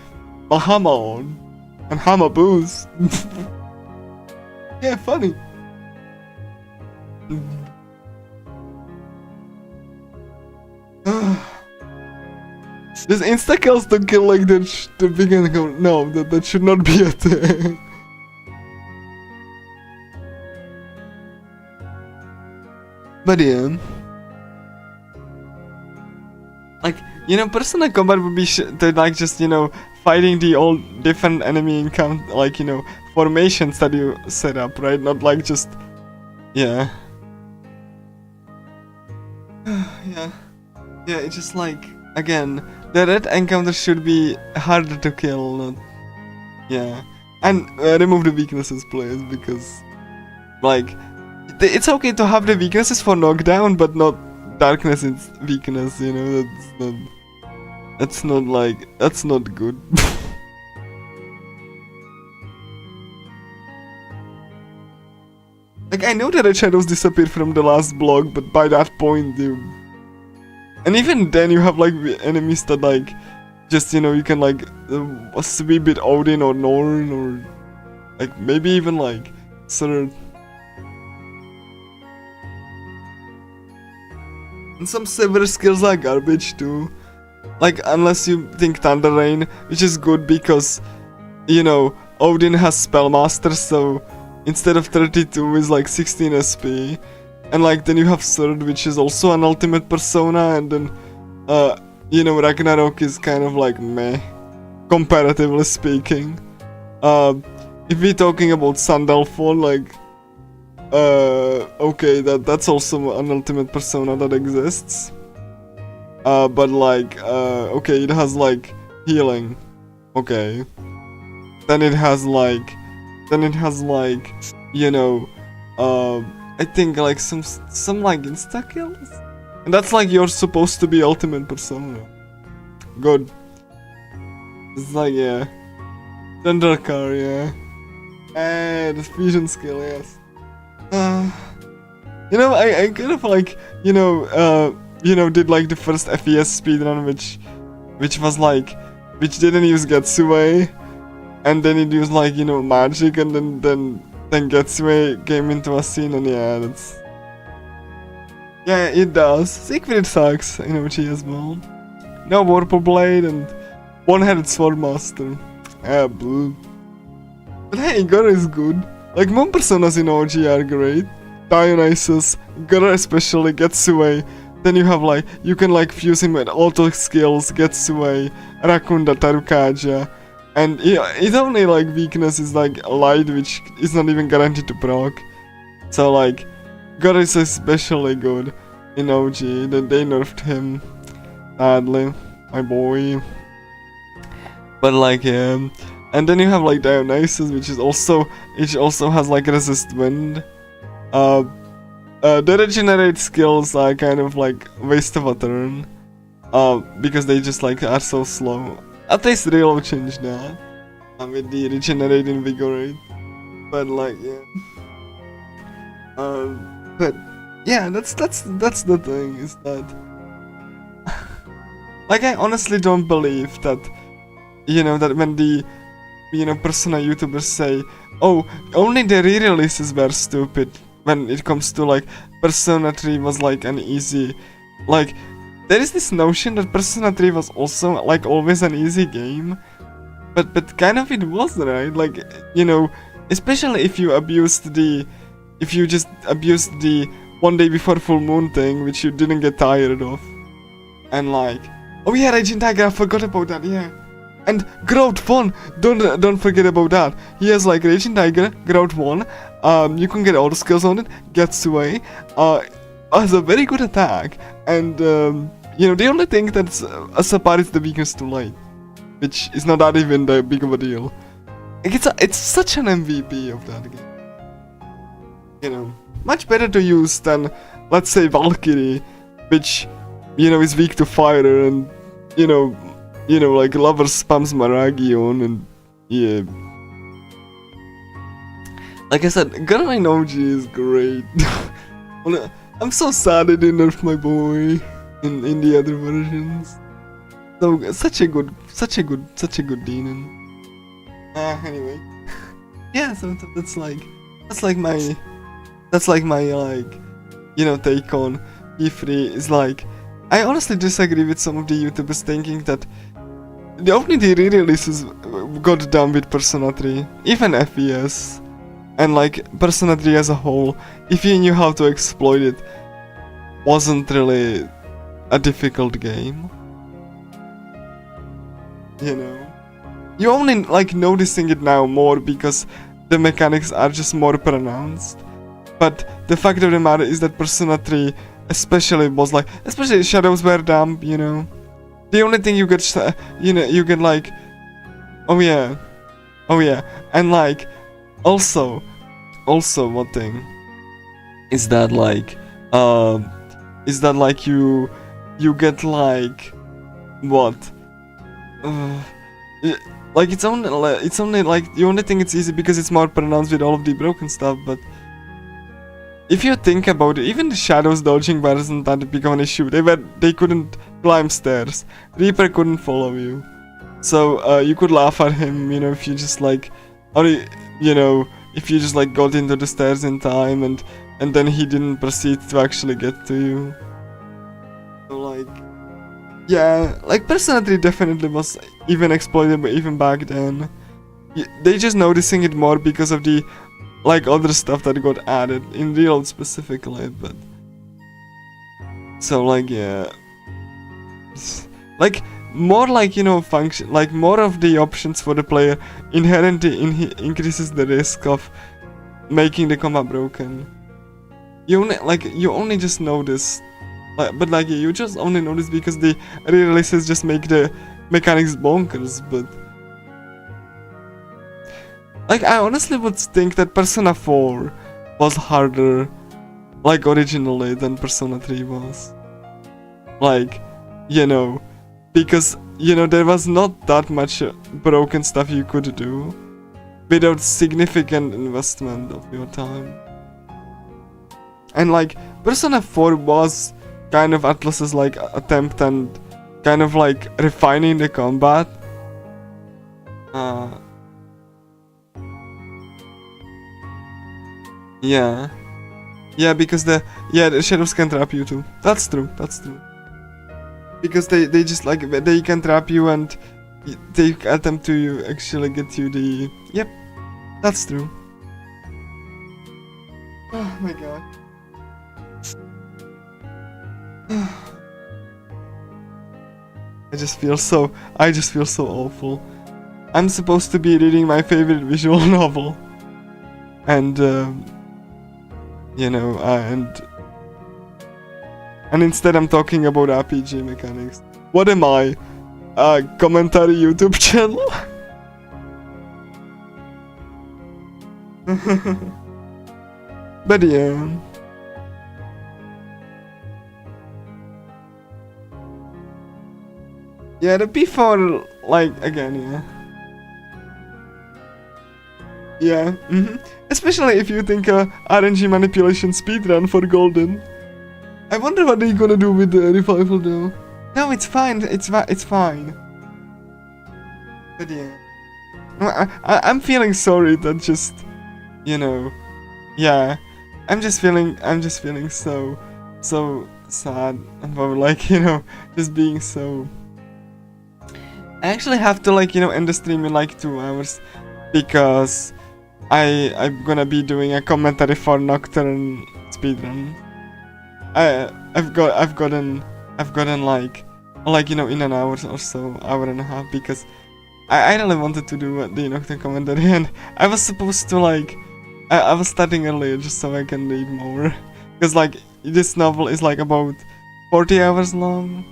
a hammer on, and hammer boost. Yeah, funny. There's insta kills to kill like the big and go. No, that should not be a thing. But yeah, like, you know, personal combat would be like just, you know, fighting the all different enemy encounter, like, you know, formations that you set up, right? Not like just, yeah. Yeah. Yeah, it's just like, again, the red encounter should be harder to kill, not, yeah. And remove the weaknesses, please, because, like, it's okay to have the weaknesses for knockdown, but not darkness is weakness, you know, that's not good. Like, I know that the shadows disappeared from the last block, but by that point, dude. And even then, you have, like, enemies that, like, just, you know, you can, like, sweep it Odin or Norn, or, like, maybe even, like, Surd. And some severe skills are garbage, too. Like, unless you think Thunder Rain, which is good because, you know, Odin has Spellmaster, so instead of 32 is like 16 SP. And like, then you have Surd, which is also an ultimate persona, and then, you know, Ragnarok is kind of like meh, comparatively speaking. If we're talking about Sandalphon, like, okay, that's also an ultimate persona that exists. But like, okay, it has like healing. Okay. Then it has like, you know, I think like some like insta kills, and that's like you're supposed to be ultimate persona. Good. It's like, yeah, Thundercar, yeah, and the fusion skill, yes. You know, I kind of like, you know, did like the first FES speedrun, which was like, which didn't use Getsue, and then it used like, you know, magic, and then Getsue came into a scene, and yeah, that's, yeah, it does. Siegfried sucks, you know, she as well. No Warple Blade and one-headed Swordmaster. Yeah, blue. But hey, Goro is good. Like, Moon Personas in OG are great. Dionysus, Goro especially, Getsue. Then you have like, you can like fuse him with auto skills, Getsue, Rakunda, Tarukaja. And his only like weakness is like light, which is not even guaranteed to proc. So like, Goro is especially good in OG. Then they nerfed him, sadly, my boy. But like, yeah. And then you have like Dionysus, which also has like resist wind. The regenerate skills are kind of like waste of a turn. Because they just like are so slow. At least Realo changed that. With the regenerate invigorate. But like, yeah. But yeah, that's the thing, is that like, I honestly don't believe that, you know, that when the, you know, Persona YouTubers say, oh, only the re-releases were stupid, when it comes to like Persona 3 was like an easy, like, there is this notion that Persona 3 was also like always an easy game, but kind of it was, right? Like, you know, especially if you just abused the one day before full moon thing, which you didn't get tired of, and like, oh yeah, Agent Tiger, I forgot about that, yeah. And Grout 1, don't forget about that. He has like Raging Tiger, Grout 1. You can get all the skills on it. Get Sway. Has a very good attack. And you know, the only thing that's a Sapar is the weakness to light, which is not that even that big of a deal. Like, it's such an MVP of that game. You know, much better to use than, let's say, Valkyrie, which, you know, is weak to fire and, you know, like Lover spams Maragi on and, yeah. Like I said, Gurren Noji is great. I'm so sad they didn't nerf my boy in the other versions. So, such a good demon. Anyway. Yeah, so that's like my you know, take on E3 is like, I honestly disagree with some of the YouTubers thinking that only the re-releases got done with Persona 3, even FES, and like Persona 3 as a whole, if you knew how to exploit it, wasn't really a difficult game. You know, you only like noticing it now more because the mechanics are just more pronounced. But the fact of the matter is that Persona 3 especially was like, especially shadows were damp, you know. The only thing you get, you know, you get like, oh yeah, and like, also one thing is that like, you get like, what? Like it's only like, the only thing it's easy because it's more pronounced with all of the broken stuff, but if you think about it, even the shadows dodging wasn't that big of an issue. They couldn't climb stairs. Reaper couldn't follow you. So you could laugh at him, you know, if you just like, or you know, if you just like got into the stairs in time and then he didn't proceed to actually get to you. So like, yeah, like Persona 3 definitely was even exploitable even back then. They just noticing it more because of the like other stuff that got added in Reload specifically, but so like, yeah, like more like, you know, function, like more of the options for the player inherently increases the risk of making the combat broken. You only just notice, like, but like you just only notice because the re-releases just make the mechanics bonkers, but like, I honestly would think that Persona 4 was harder, like, originally than Persona 3 was. Like, you know, because, you know, there was not that much broken stuff you could do without significant investment of your time. And, like, Persona 4 was kind of Atlas's, like, attempt and kind of, like, refining the combat. Yeah, because the shadows can trap you too. That's true. Because they just like, they can trap you and they attempt to actually get you the, yep, that's true. Oh my god. I just feel so awful. I'm supposed to be reading my favorite visual novel. And you know, and instead I'm talking about RPG mechanics. What am I? A commentary YouTube channel? But yeah. Yeah, the P4, like, again, yeah. Yeah, especially if you think RNG manipulation speedrun for Golden. I wonder what they're gonna do with the revival though. No, it's fine, it's fine. But yeah. I'm feeling sorry that just, you know, yeah. I'm just feeling so sad about, like, you know, just being so... I actually have to, like, you know, end the stream in like 2 hours because I'm gonna be doing a commentary for Nocturne speedrun. I've gotten like, you know, in an hour or so, hour and a half, because I really wanted to do the Nocturne commentary, and I was supposed to like, I was starting earlier just so I can read more, because like this novel is like about 40 hours long.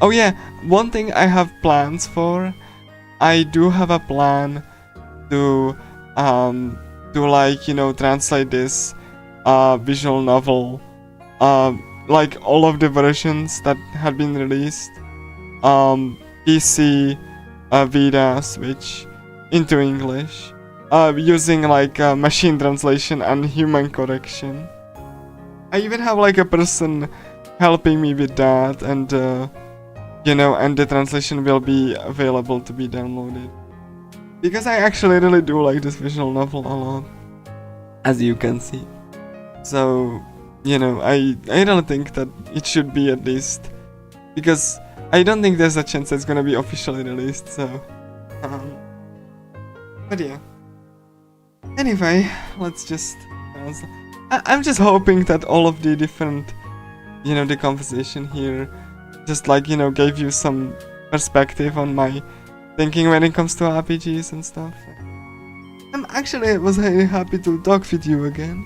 Oh yeah, one thing I have plans for, I do have a plan to like, you know, translate this visual novel, like all of the versions that had been released, PC, Vita, Switch, into English, using like machine translation and human correction. I even have like a person helping me with that, and you know, and the translation will be available to be downloaded. Because I actually really do like this visual novel a lot, as you can see. So, you know, I really think that it should be at least, because I don't think there's a chance it's gonna be officially released, so, but yeah. Anyway, let's just, I'm just hoping that all of the different, you know, the conversation here just like, you know, gave you some perspective on my thinking when it comes to RPGs and stuff. I'm actually was really happy to talk with you again.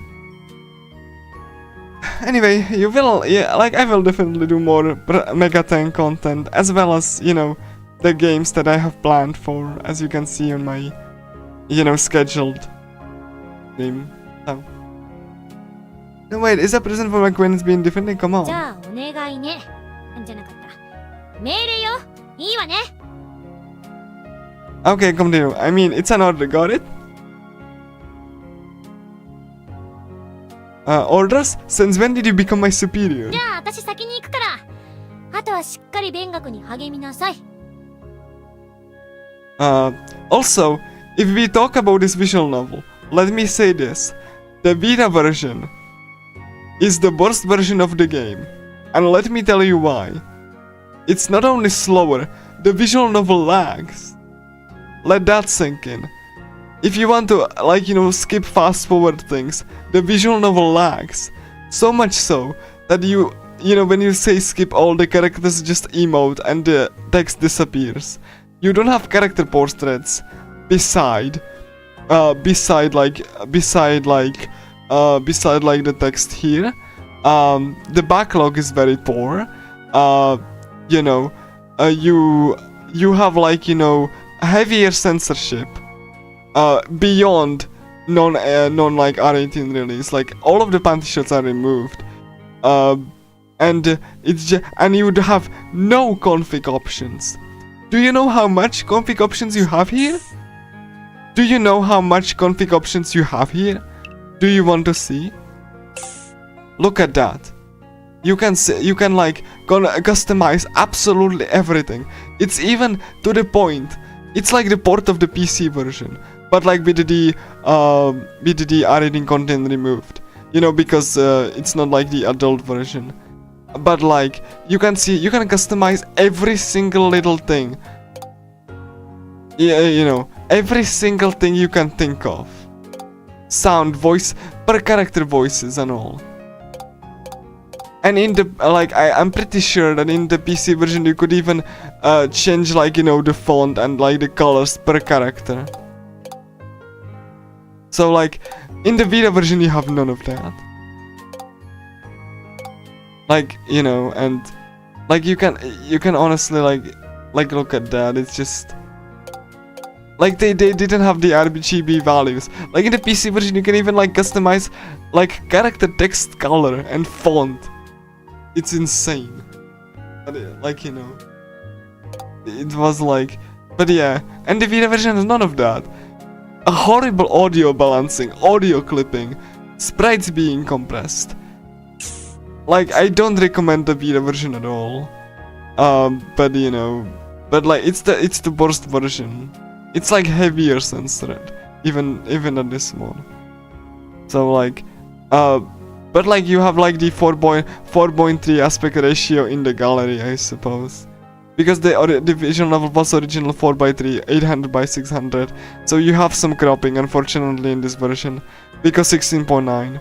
Anyway, you will, yeah, like I will definitely do more Megaten content, as well as, you know, the games that I have planned for, as you can see on my, you know, scheduled stream. So. No wait, is a present for my queen being different? Come on. じゃあお願いね。じゃなかった。命令よ。いいわね。Okay, continue. I mean, it's an order, got it? Orders? Since when did you become my superior? じゃあ私先に行くから。あとはしっかり勉学に励みなさい。Also, if we talk about this visual novel, let me say this. The Vita version is the worst version of the game. And let me tell you why. It's not only slower, the visual novel lags. Let that sink in. If you want to, like, you know, skip fast forward things, the visual novel lags. So much so that you know, when you say skip, all the characters just emote and the text disappears. You don't have character portraits beside like the text here. The backlog is very poor. You know, you have, like, you know, heavier censorship beyond non like R18 release. Like all of the panty shots are removed, and and you would have no config options. Do you know how much config options you have here? Do you know how much config options you have here? Do you want to see? Look at that. You can see, you can like customize absolutely everything. It's even to the point. It's like the port of the PC version, but like with the R18 content removed. You know, because it's not like the adult version. But like you can see, you can customize every single little thing. Yeah, you know, every single thing you can think of. Sound, voice, per character voices and all. And in the, like, I'm pretty sure that in the PC version you could even change, like, you know, the font and like the colors per character. So like, in the Vita version you have none of that. Like, you know, and like you can honestly like look at that. It's just like they didn't have the RGB values. Like in the PC version you can even like customize like character text color and font. It's insane. But like, you know, it was like, but yeah, and the Vita version has none of that. A horrible audio balancing, audio clipping, sprites being compressed. Like, I don't recommend the Vita version at all. But you know, but like it's the worst version. It's like heavier censored, even at this one. So like, but like you have like the 4.3 aspect ratio in the gallery, I suppose, because the visual novel was original 4:3, 800:600. So you have some cropping, unfortunately, in this version, because 16.9.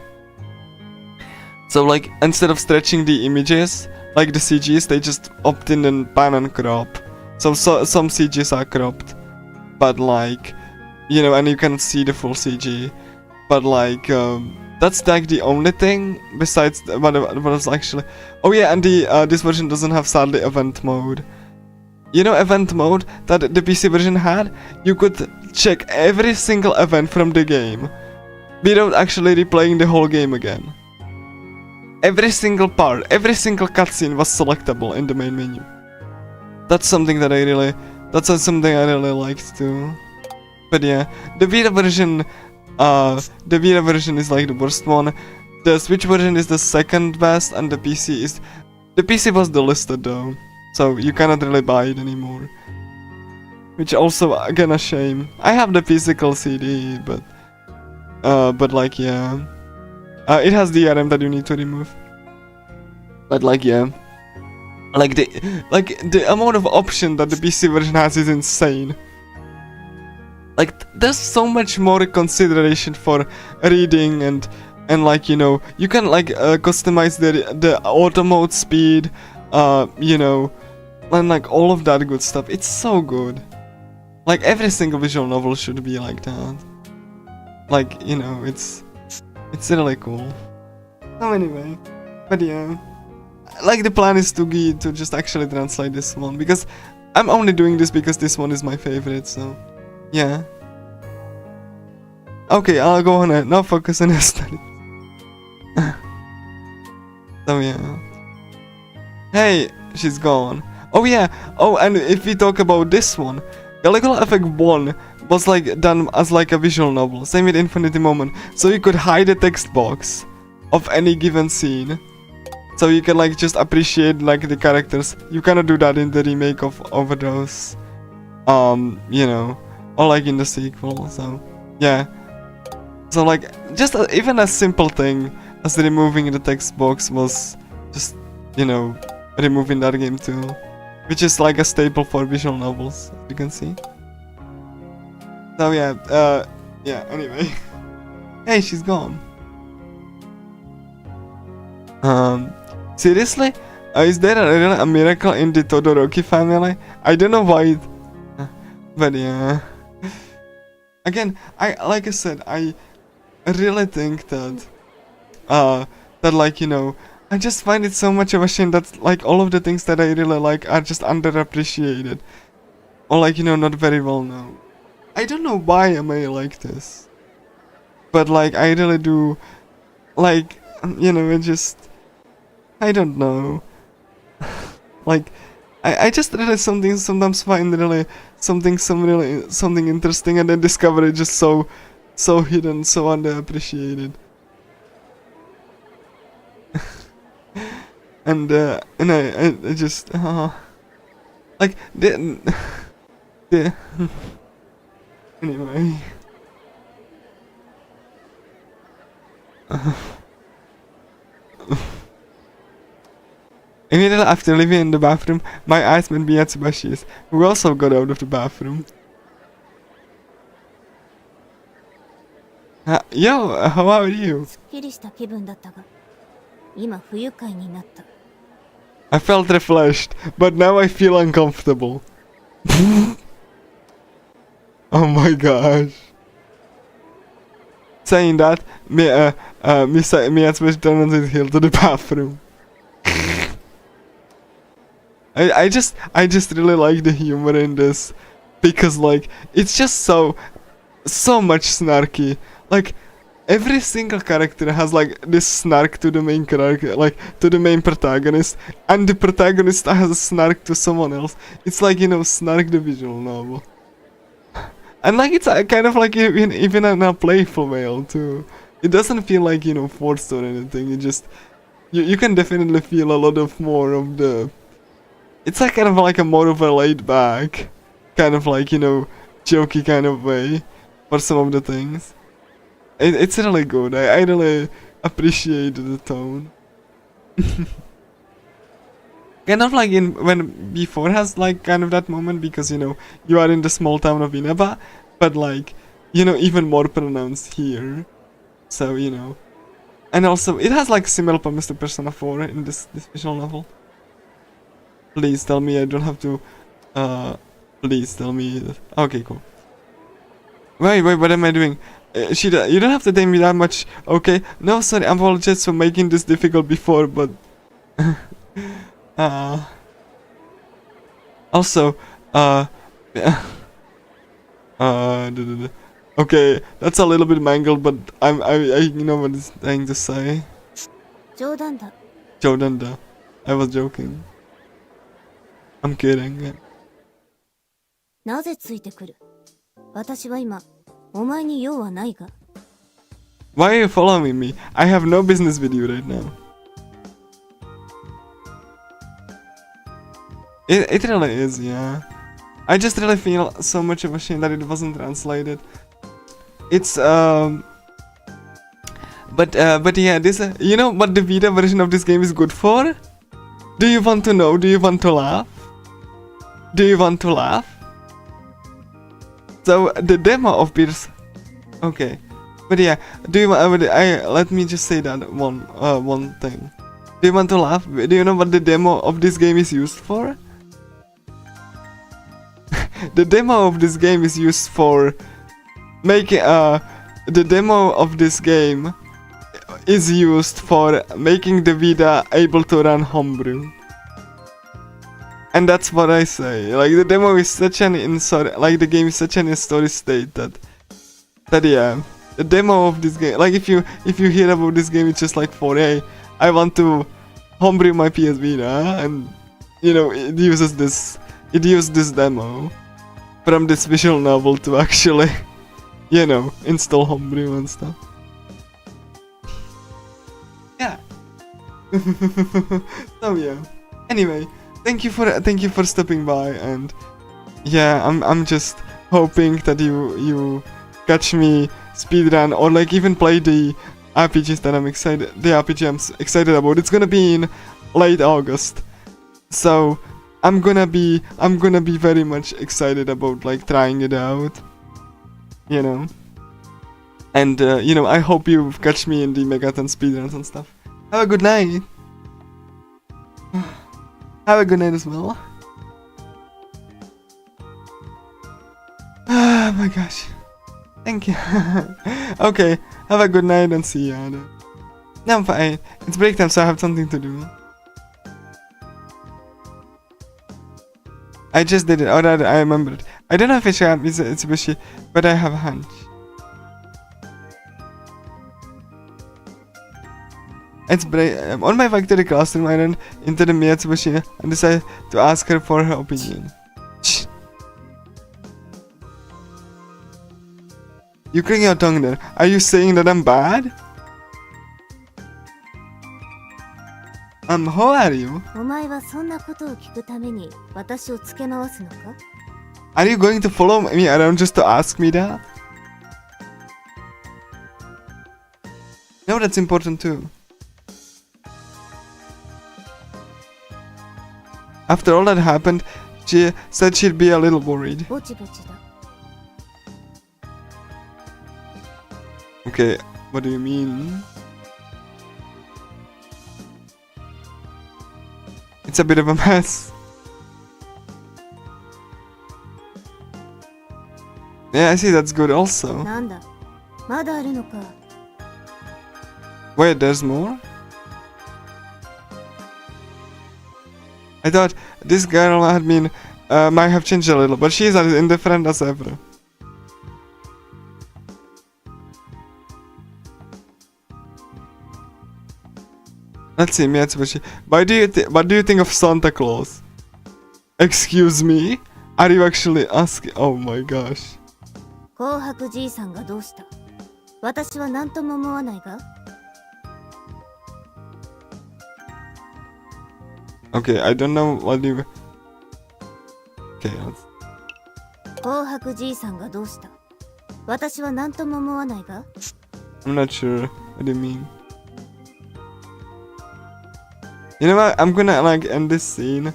So like, instead of stretching the images, like the CGs, they just opt in and pan and crop. So some CGs are cropped. but like, you know, and you cannot see the full CG, but like, that's like the only thing besides what was actually. Oh yeah, and this version doesn't have sadly event mode. You know, event mode that the PC version had, you could check every single event from the game without actually replaying the whole game again. Every single part, every single cutscene was selectable in the main menu. That's something that I really liked too. But yeah, the Vita version is like the worst one. The Switch version is the second best, and the PC was delisted though, so you cannot really buy it anymore. Which also again a shame. I have the physical CD, but like yeah, it has the harem that you need to remove. But like yeah, like the amount of option that the PC version has is insane. Like there's so much more consideration for reading and like, you know, you can like customize the auto mode speed, you know, and like all of that good stuff. It's so good. Like every single visual novel should be like that. Like, you know, it's really cool. So anyway, but yeah, like the plan is to just actually translate this one, because I'm only doing this because this one is my favorite. So yeah. Okay, I'll go on it. Now focus on your studies. So yeah. Hey, she's gone. Oh yeah. Oh, and if we talk about this one, Caligula Effect 1 was like done as like a visual novel. Same with Infinity Moment. So you could hide the text box of any given scene. So you can like just appreciate like the characters. You cannot do that in the remake of Overdose. You know, or like in the sequel. So yeah. So like just even a simple thing as removing the text box was just, you know, removing that game too, which is like a staple for visual novels, as you can see. So yeah, yeah. Anyway, hey, she's gone. Seriously, is there really a miracle in the Todoroki family? I don't know why, but yeah. Again, like I said, I really think that that like, you know, I just find it so much of a shame that like all of the things that I really like are just underappreciated, or like, you know, not very well known. I don't know why am I like this, but like I really do, like, you know, it just, I don't know. Like I just really sometimes find really something interesting, and then discover it just so hidden, so underappreciated. and I just like the anyway. Immediately after leaving in the bathroom, my eyes met Miyatsubashi, who also got out of the bathroom. Yo, how are you? I felt refreshed, but now I feel uncomfortable. Oh my gosh. Saying that, Miyatsubashi turned his heel to the bathroom. I just really like the humor in this, because like it's just so much snarky. Like every single character has like this snark to the main character, like to the main protagonist, and the protagonist has a snark to someone else. It's like, you know, Snark the visual novel. And like it's kind of like even in a playful way too. It doesn't feel like, you know, forced or anything. It just you can definitely feel a lot of more of the. It's like kind of like a more of a laid back, kind of like, you know, jokey kind of way for some of the things. It's really good. I really appreciate the tone. Kind of like when before has like kind of that moment, because, you know, you are in the small town of Inaba, but like, you know, even more pronounced here. So, you know. And also it has like similar promise to Persona 4 in this visual novel. Please tell me I don't have to please tell me that. Okay, cool. Wait, what am I doing? Shida, you don't have to thank me that much, okay? No, sorry, I apologize for making this difficult before, but... Also, okay, that's a little bit mangled, but I know what it's trying to say. 冗談だ。 Jodanda. I was joking. I'm kidding. なぜついてくる？私は今、お前に用はないが。Why are you following me? I have no business with you right now. It really is, yeah. I just really feel so much of a shame that it wasn't translated. It's but yeah, this you know what the Vita version of this game is good for? Do you want to know? Do you want to laugh? Do you want to laugh? So the demo of Beers. Okay, but yeah, do you want? Let me just say that one thing. Do you want to laugh? Do you know what the demo of this game is used for? The demo of this game is used for making the demo of this game is used for making the Vita able to run homebrew. And that's what I say. Like the demo is such an like the game is such an story state that yeah, the demo of this game, like if you hear about this game, it's just like for hey, I want to homebrew my PS Vita, and you know it uses this demo from this visual novel to actually, you know, install homebrew and stuff. Yeah. So yeah. Anyway, thank you for stopping by, and yeah, I'm just hoping that you catch me speedrun or like even play the RPGs that I'm excited about. It's gonna be in late August, so I'm gonna be very much excited about like trying it out, you know. And you know, I hope you catch me in the Megaton speedruns and stuff. Have a good night. Have a good night as well. Oh my gosh. Thank you. Okay, have a good night and see ya. No, I'm fine. It's break time, so I have something to do. I just did it. Oh, I remember it. I don't know if it's Itsubishi, but I have a hunch. It's on my way to the classroom, I ran into the Mitsubishi and decided to ask her for her opinion. Shh. You clicking your tongue there. Are you saying that I'm bad? How are you? お前はそんなことを聞くために私をつけ回すのか？ Are you going to follow me around just to ask me that? No, that's important too. After all that happened, she said she'd be a little worried. ぼちぼちだ。 Okay, what do you mean? It's a bit of a mess. Yeah, I see, that's good also. なんだ、まだあるのか。 Wait, there's more? I thought this girl might have changed a little, but she's as indifferent as ever. Let's see, Mitsubishi. What do you think of Santa Claus? Excuse me? Are you actually asking? Oh my gosh. 紅白じいさんがどうした？私は何とも思わないが。 Okay, I don't know what you... Okay, let's... 紅白じいさんがどうした？私は何とも思わないが。 I'm not sure. What do you mean? You know what? I'm gonna like end this scene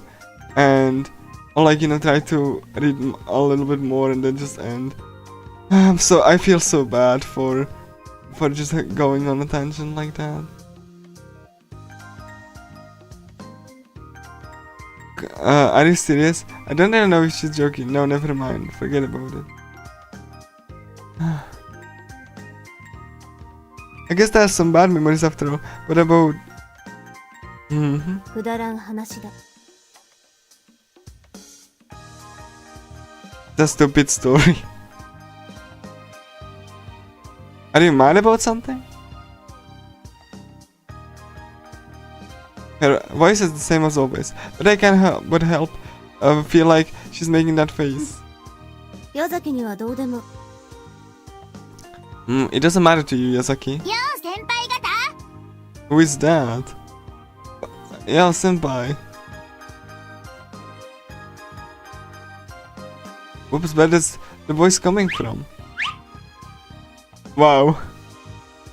and or like, you know, try to read a little bit more and then just end. I feel so bad for just going on a tangent like that. Are you serious? I don't even know if she's joking. No, never mind. Forget about it. I guess there's some bad memories after all. What about... くだらん話だ。 The stupid story. Are you mad about something? Her voice is the same as always, but I can't help but feel like she's making that face. 矢崎にはどうでも。 It doesn't matter to you, Yasaki. よう先輩方 Who is that? Yeah, senpai. Whoops, where is the voice coming from? Wow.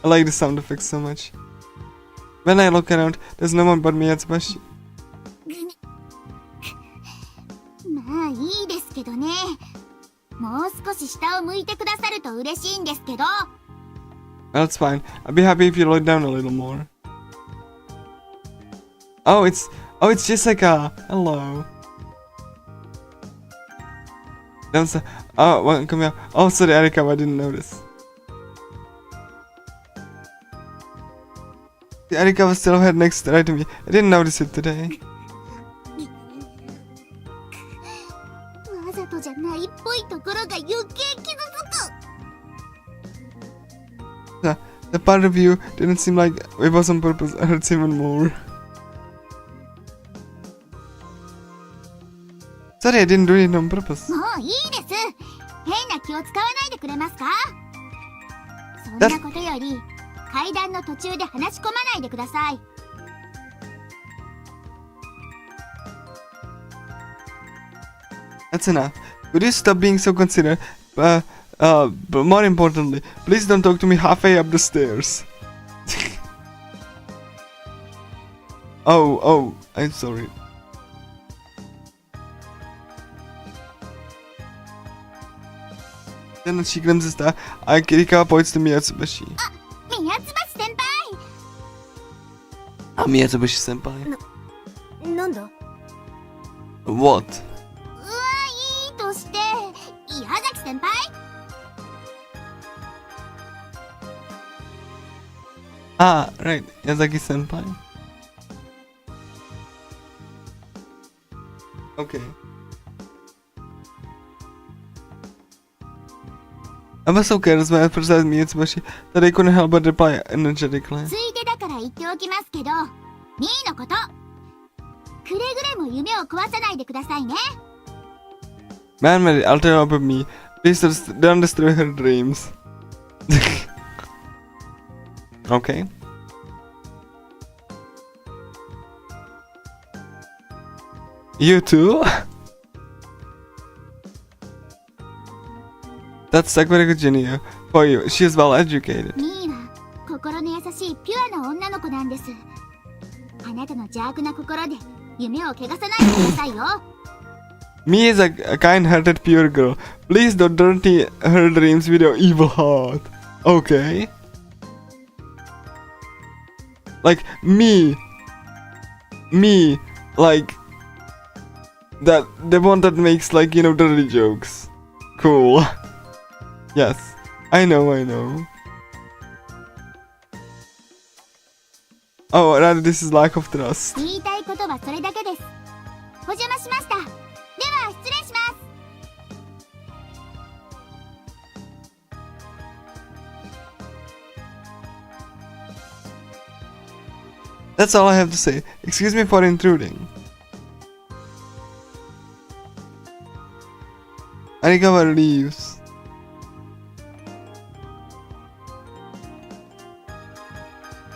I like the sound effects so much. When I look around, there's no one but me at Tsubashi. まあいいですけどね。もう少し下を向いてくださると嬉しいんですけど。 Well, it's fine. I'd be happy if you look down a little more. Oh, it's Chiseka. Hello. Oh, well, come here. Oh, sorry, Erika, I didn't notice. Erika was still right next right to me. I didn't notice it today. わざとじゃないっぽいところが余計傷つく。 The part of you didn't seem like it was on purpose. It hurts even more. Sorry, I didn't do it on purpose. もういいです。変な気を使わないでくれますか。そんなことより階段の途中で話し込まないでください。 That's enough. Could you stop being so considerate? But more importantly, please don't talk to me halfway up the stairs. Oh, I'm sorry. Then she glimpses that Kirikawa points to Miyatsubashi. 宮津橋先輩。 Miyatsubashi senpai. なんだ What? うわ、いいとして矢崎先輩。 Ah, right. Yazaki senpai. Okay. I was so careless when I criticized Miyatsubashi that I couldn't help but reply energetically. ついでだから言っておきますけど、ミーのこと。くれぐれも夢を壊さないでくださいね。 Man, Mary, I'll tell you about me. Please don't destroy her dreams. Okay. You too? That's Sakura Junior. For you, she is well educated. ミーは心の優しいピュアな女の子なんです。あなたの邪悪な心で夢を汚さないでくださいよ。 Me is a kind-hearted pure girl. Please don't dirty her dreams with your evil heart. Okay? Like, me, like, that, the one that makes, like, you know, dirty jokes. Cool. Yes, I know. Oh, rather this is lack of trust. 言いたいことはそれだけです。お邪魔しました。では失礼します。 That's all I have to say. Excuse me for intruding. Arikawa leaves.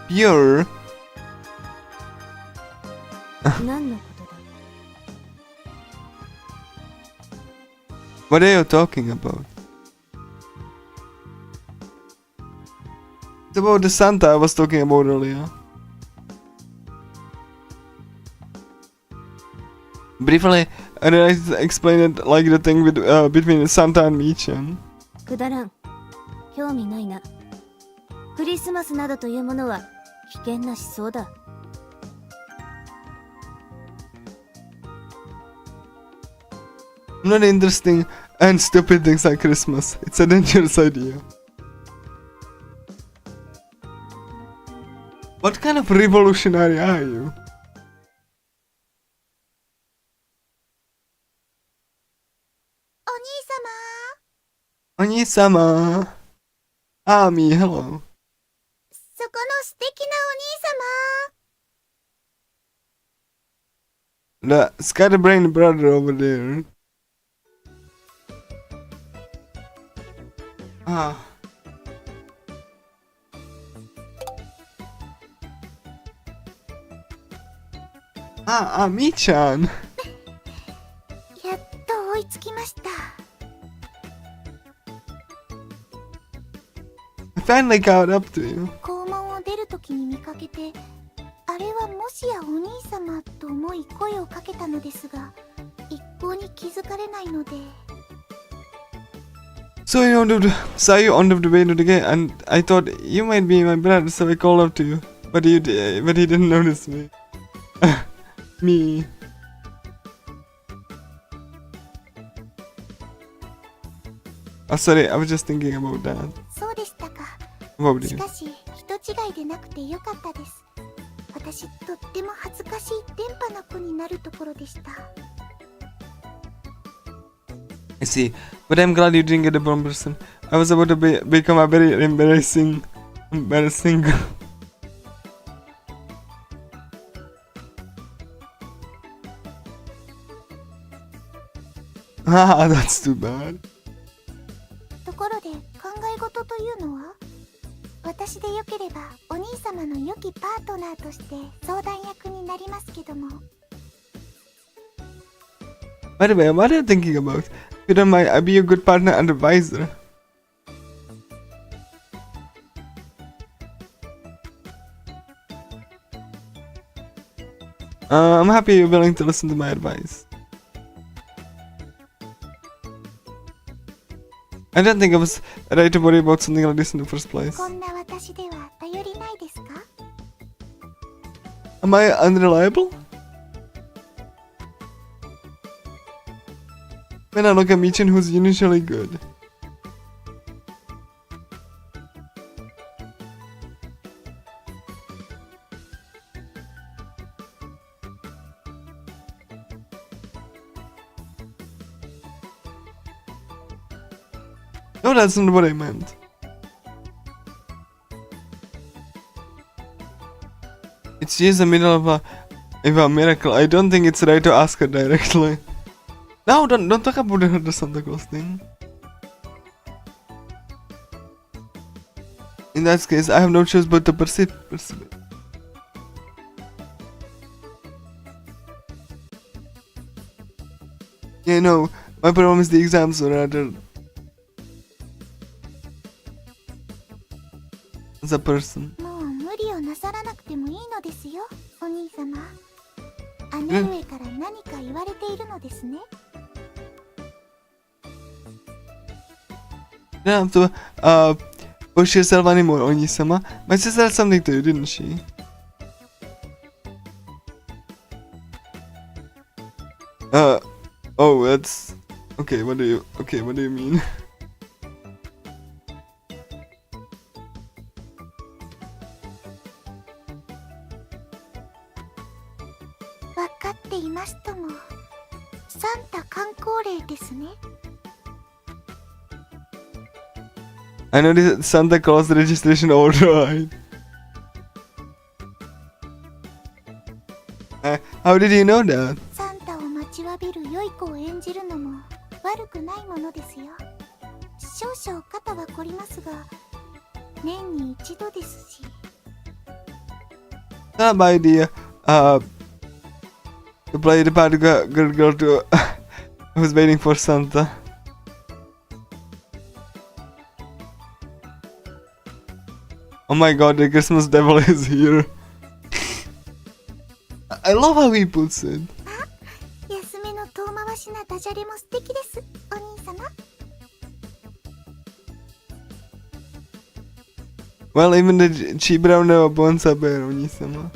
Pure? 何のことだ What are you talking about? It's about the Santa I was talking about earlier. Briefly, I explained it like the thing with between Santa and Michan. くだらん興味ないなクリスマスなどというものは危険な思想だ Not interesting and stupid things like Christmas. It's a dangerous idea. kind of revolutionary are you? Oni-sama! Ami, hello. そこの素敵なお兄様 The scatterbrained brother over there. Ah. Mi-chan. やっと追いつきました I finally caught up to you. 校門を出るときに見かけてあれはもしやお兄様と思い声をかけたのですが一向に気づかれないので So saw you on the way to the gate, and I thought you might be my brother, so I called up to you. But he didn't notice me. Me. Oh, sorry, I was just thinking about that. そうでしたか What about し you? かし人違いでなくてよかったです私とっても恥ずかしい電波な子になるところでした I see, but I'm glad you didn't get the bomb person. I was about to become a very embarrassing. Ah, that's too bad. ところで考え事というのは私でよければお兄様の良きパートナーとして相談役になりますけども By the way, what are you thinking about? If you don't mind, I'll be a good partner and advisor. I'm happy you're willing to listen to my advice. I don't think I was right to worry about something like this in the first place. こんな私では頼りないですか Am I unreliable? When I look at Michin, who's usually good. No, that's not what I meant. It's just the middle of a miracle. I don't think it's right to ask her directly. No, don't talk about the Santa Claus thing. In that case, I have no choice but to perceive. Yeah, no, my problem is the exams, or rather, as a person. もう無理をなさらなくてもいいのですよお兄様姉上から何か言われているのですね You don't have to push yourself anymore, Oni-sama. My sister had something to you, didn't she? Oh, that's okay. What do you mean? I know this is Santa Claus registration override. How did you know that? サンタを待ちわびる良い子を演じるのも悪くないものですよ少々肩は凝りますが年に一度ですし Not my idea. To play the bad girl to who's waiting for Santa. Oh my god, the Christmas devil is here. I love how he puts it. 安めの遠回しなダジャレも素敵ですお兄様 Well, even the cheap brown bones are better, Oni-sama.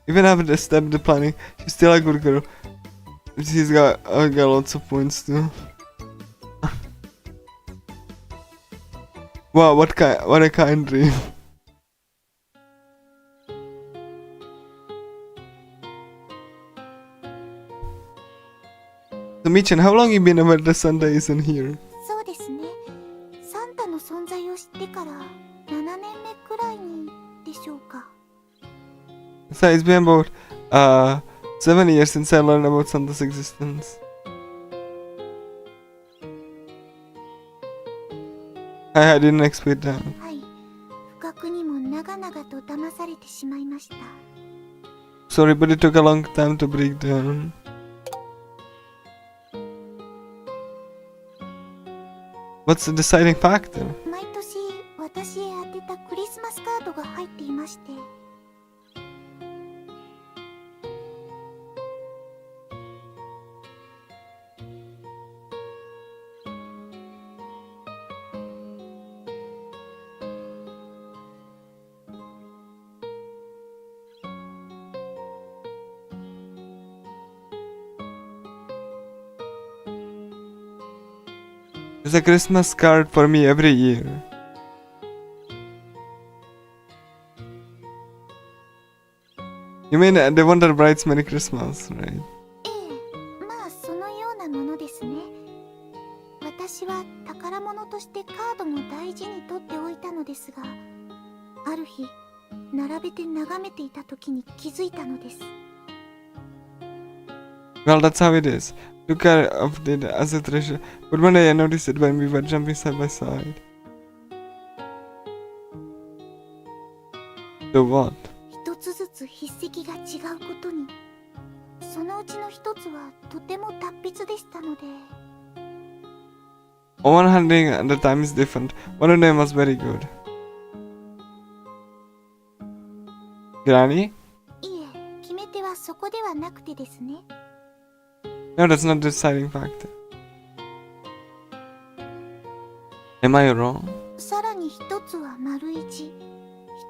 Even after the step the planning, she's still a good girl. He's got lots of points too. Wow, what a kind dream. So Michan, how long you been aware the Santa isn't here? そうですね。サンタの存在を知ってから7年目くらいにでしょうか。 So it's been about 7 years since I learned about Santa's existence. I didn't expect that. はい。不覚にも長々と騙されてしまいました。 Sorry, but it took a long time to break down. What's the deciding factor? 毎年私へ宛てたクリスマスカードが入っていまして。 There's a Christmas card for me every year. You mean they want their brides Merry Christmas, right? ええ、まあそのようなものですね。私は宝物としてカードも大事に取っておいたのですが、ある日並べて眺めていた時に気づいたのです。 Well, that's how it is. Took care of it as a treasure, but one day I noticed it when we were jumping side by side. So what? 一つずつ筆跡が違うことに、そのうちの一つはとても達筆でしたので。 On one handing at a time is different. One of them was very good. Granny? いえ、決め手はそこではなくてですね。 No, that's not the deciding factor. Am I wrong? さらに一つは丸一、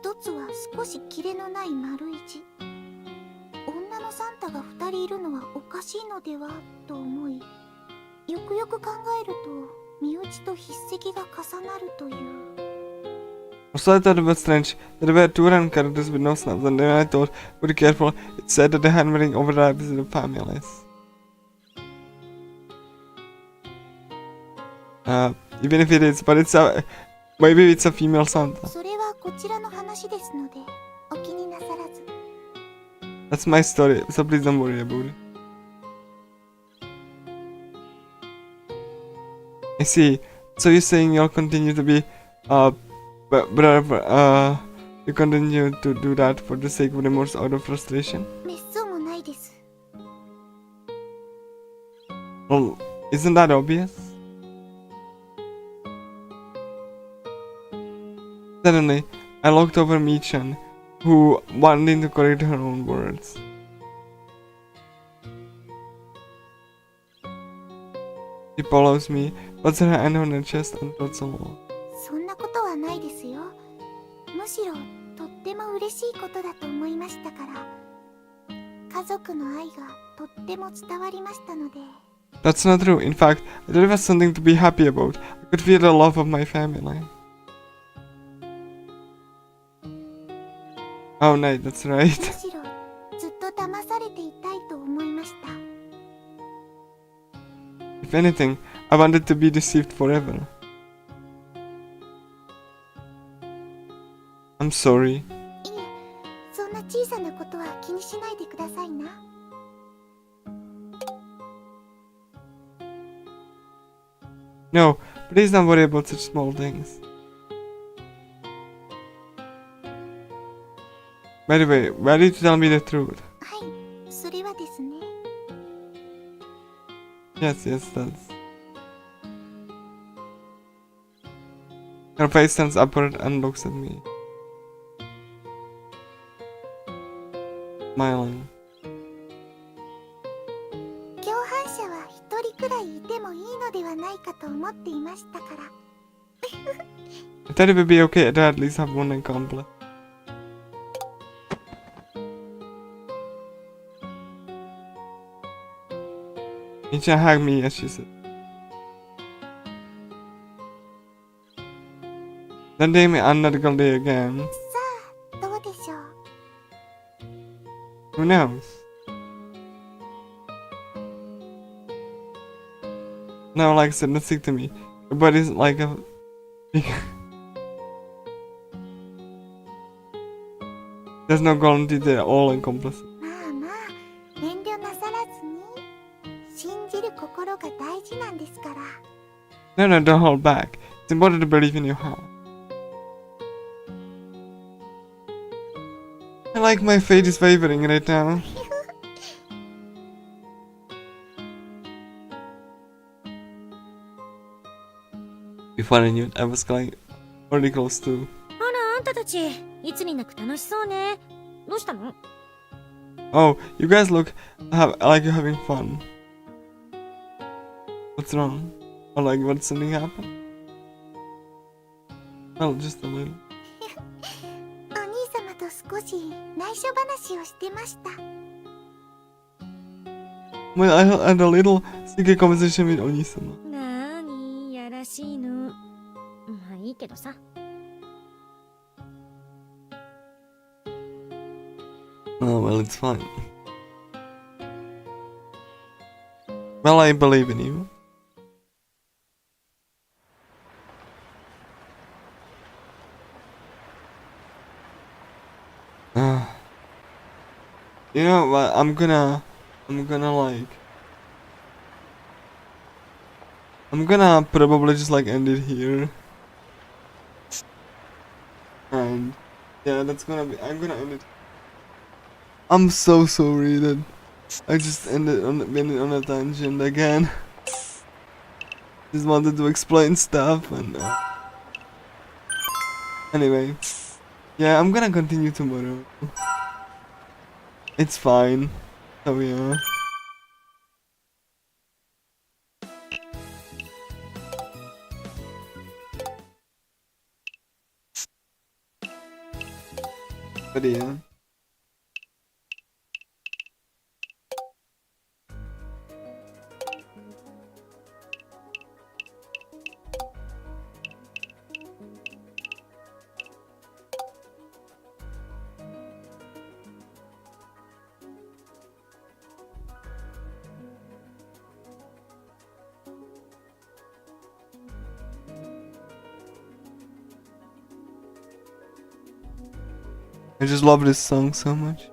一つは少しキレのない丸一。女のサンタが2人いるのはおかしいのではと思い、よくよく考えると身内と筆跡が重なるという。 So I thought it was strange that there were two random characters with no snaps, and then I thought, be careful, it said that the handwriting overlaps in the families. Even if it is, but maybe it's a female Santa. それはこちらの話ですので、お気になさらず。 That's my story, so please don't worry about it. I see. So you're saying you'll continue to be, you continue to do that for the sake of remorse out of frustration? めっそうもないです。 Well, isn't that obvious? Suddenly, I looked over Michan, who wanted to correct her own words. She follows me, puts her hand on her chest and trots along. そんなことはないですよ。むしろとっても嬉しいことだと思いましたから。家族の愛がとっても伝わりましたので。 That's not true. In fact, I thought it was something to be happy about. I could feel the love of my family. Oh, no, that's right. むしろずっと騙されていたいと思いました。 If anything, I wanted to be deceived forever. I'm sorry. いえ、そんな小さなことは気にしないでくださいな。 No, please don't worry about such small things. By the way, why did you tell me the truth? はい、それはですね。 Yes, that's. Her face turns upward and looks at me. Smiling. 共犯者は一人くらいいてもいいのではないかと思っていましたから。 I thought it would be okay to at least have one accomplice. You can hug me, as she said. That day may unethical day again. さあどうでしょう。 Who knows? No, like I said, don't stick to me. Your body's like a... There's no guarantee they're all encompassing. まあまあ遠慮なさらずに信じる心が大事なんですから。 No, no, don't hold back. It's important to believe in your heart. I like my fate is favoring right now. Before I knew it, I was going pretty close to. あら、あんたたち、いつになく楽しそうね。どうしたの？ Oh, you guys look like you're having fun. What's wrong? Or like, what, something happened? Well, just a little. お兄様と少し内緒話をしてました。 Well, I had a little secret conversation with Oni-sama. なーに、やらしいの。まあいいけどさ。 Oh, well, it's fine. Well, I believe in you. You know what? I'm gonna probably just like end it here. And yeah, I'm gonna end it. I'm so sorry that I just ended been on a tangent again. Just wanted to explain stuff and anyway, yeah, I'm gonna continue tomorrow. It's fine. So yeah. But yeah. I just love this song so much.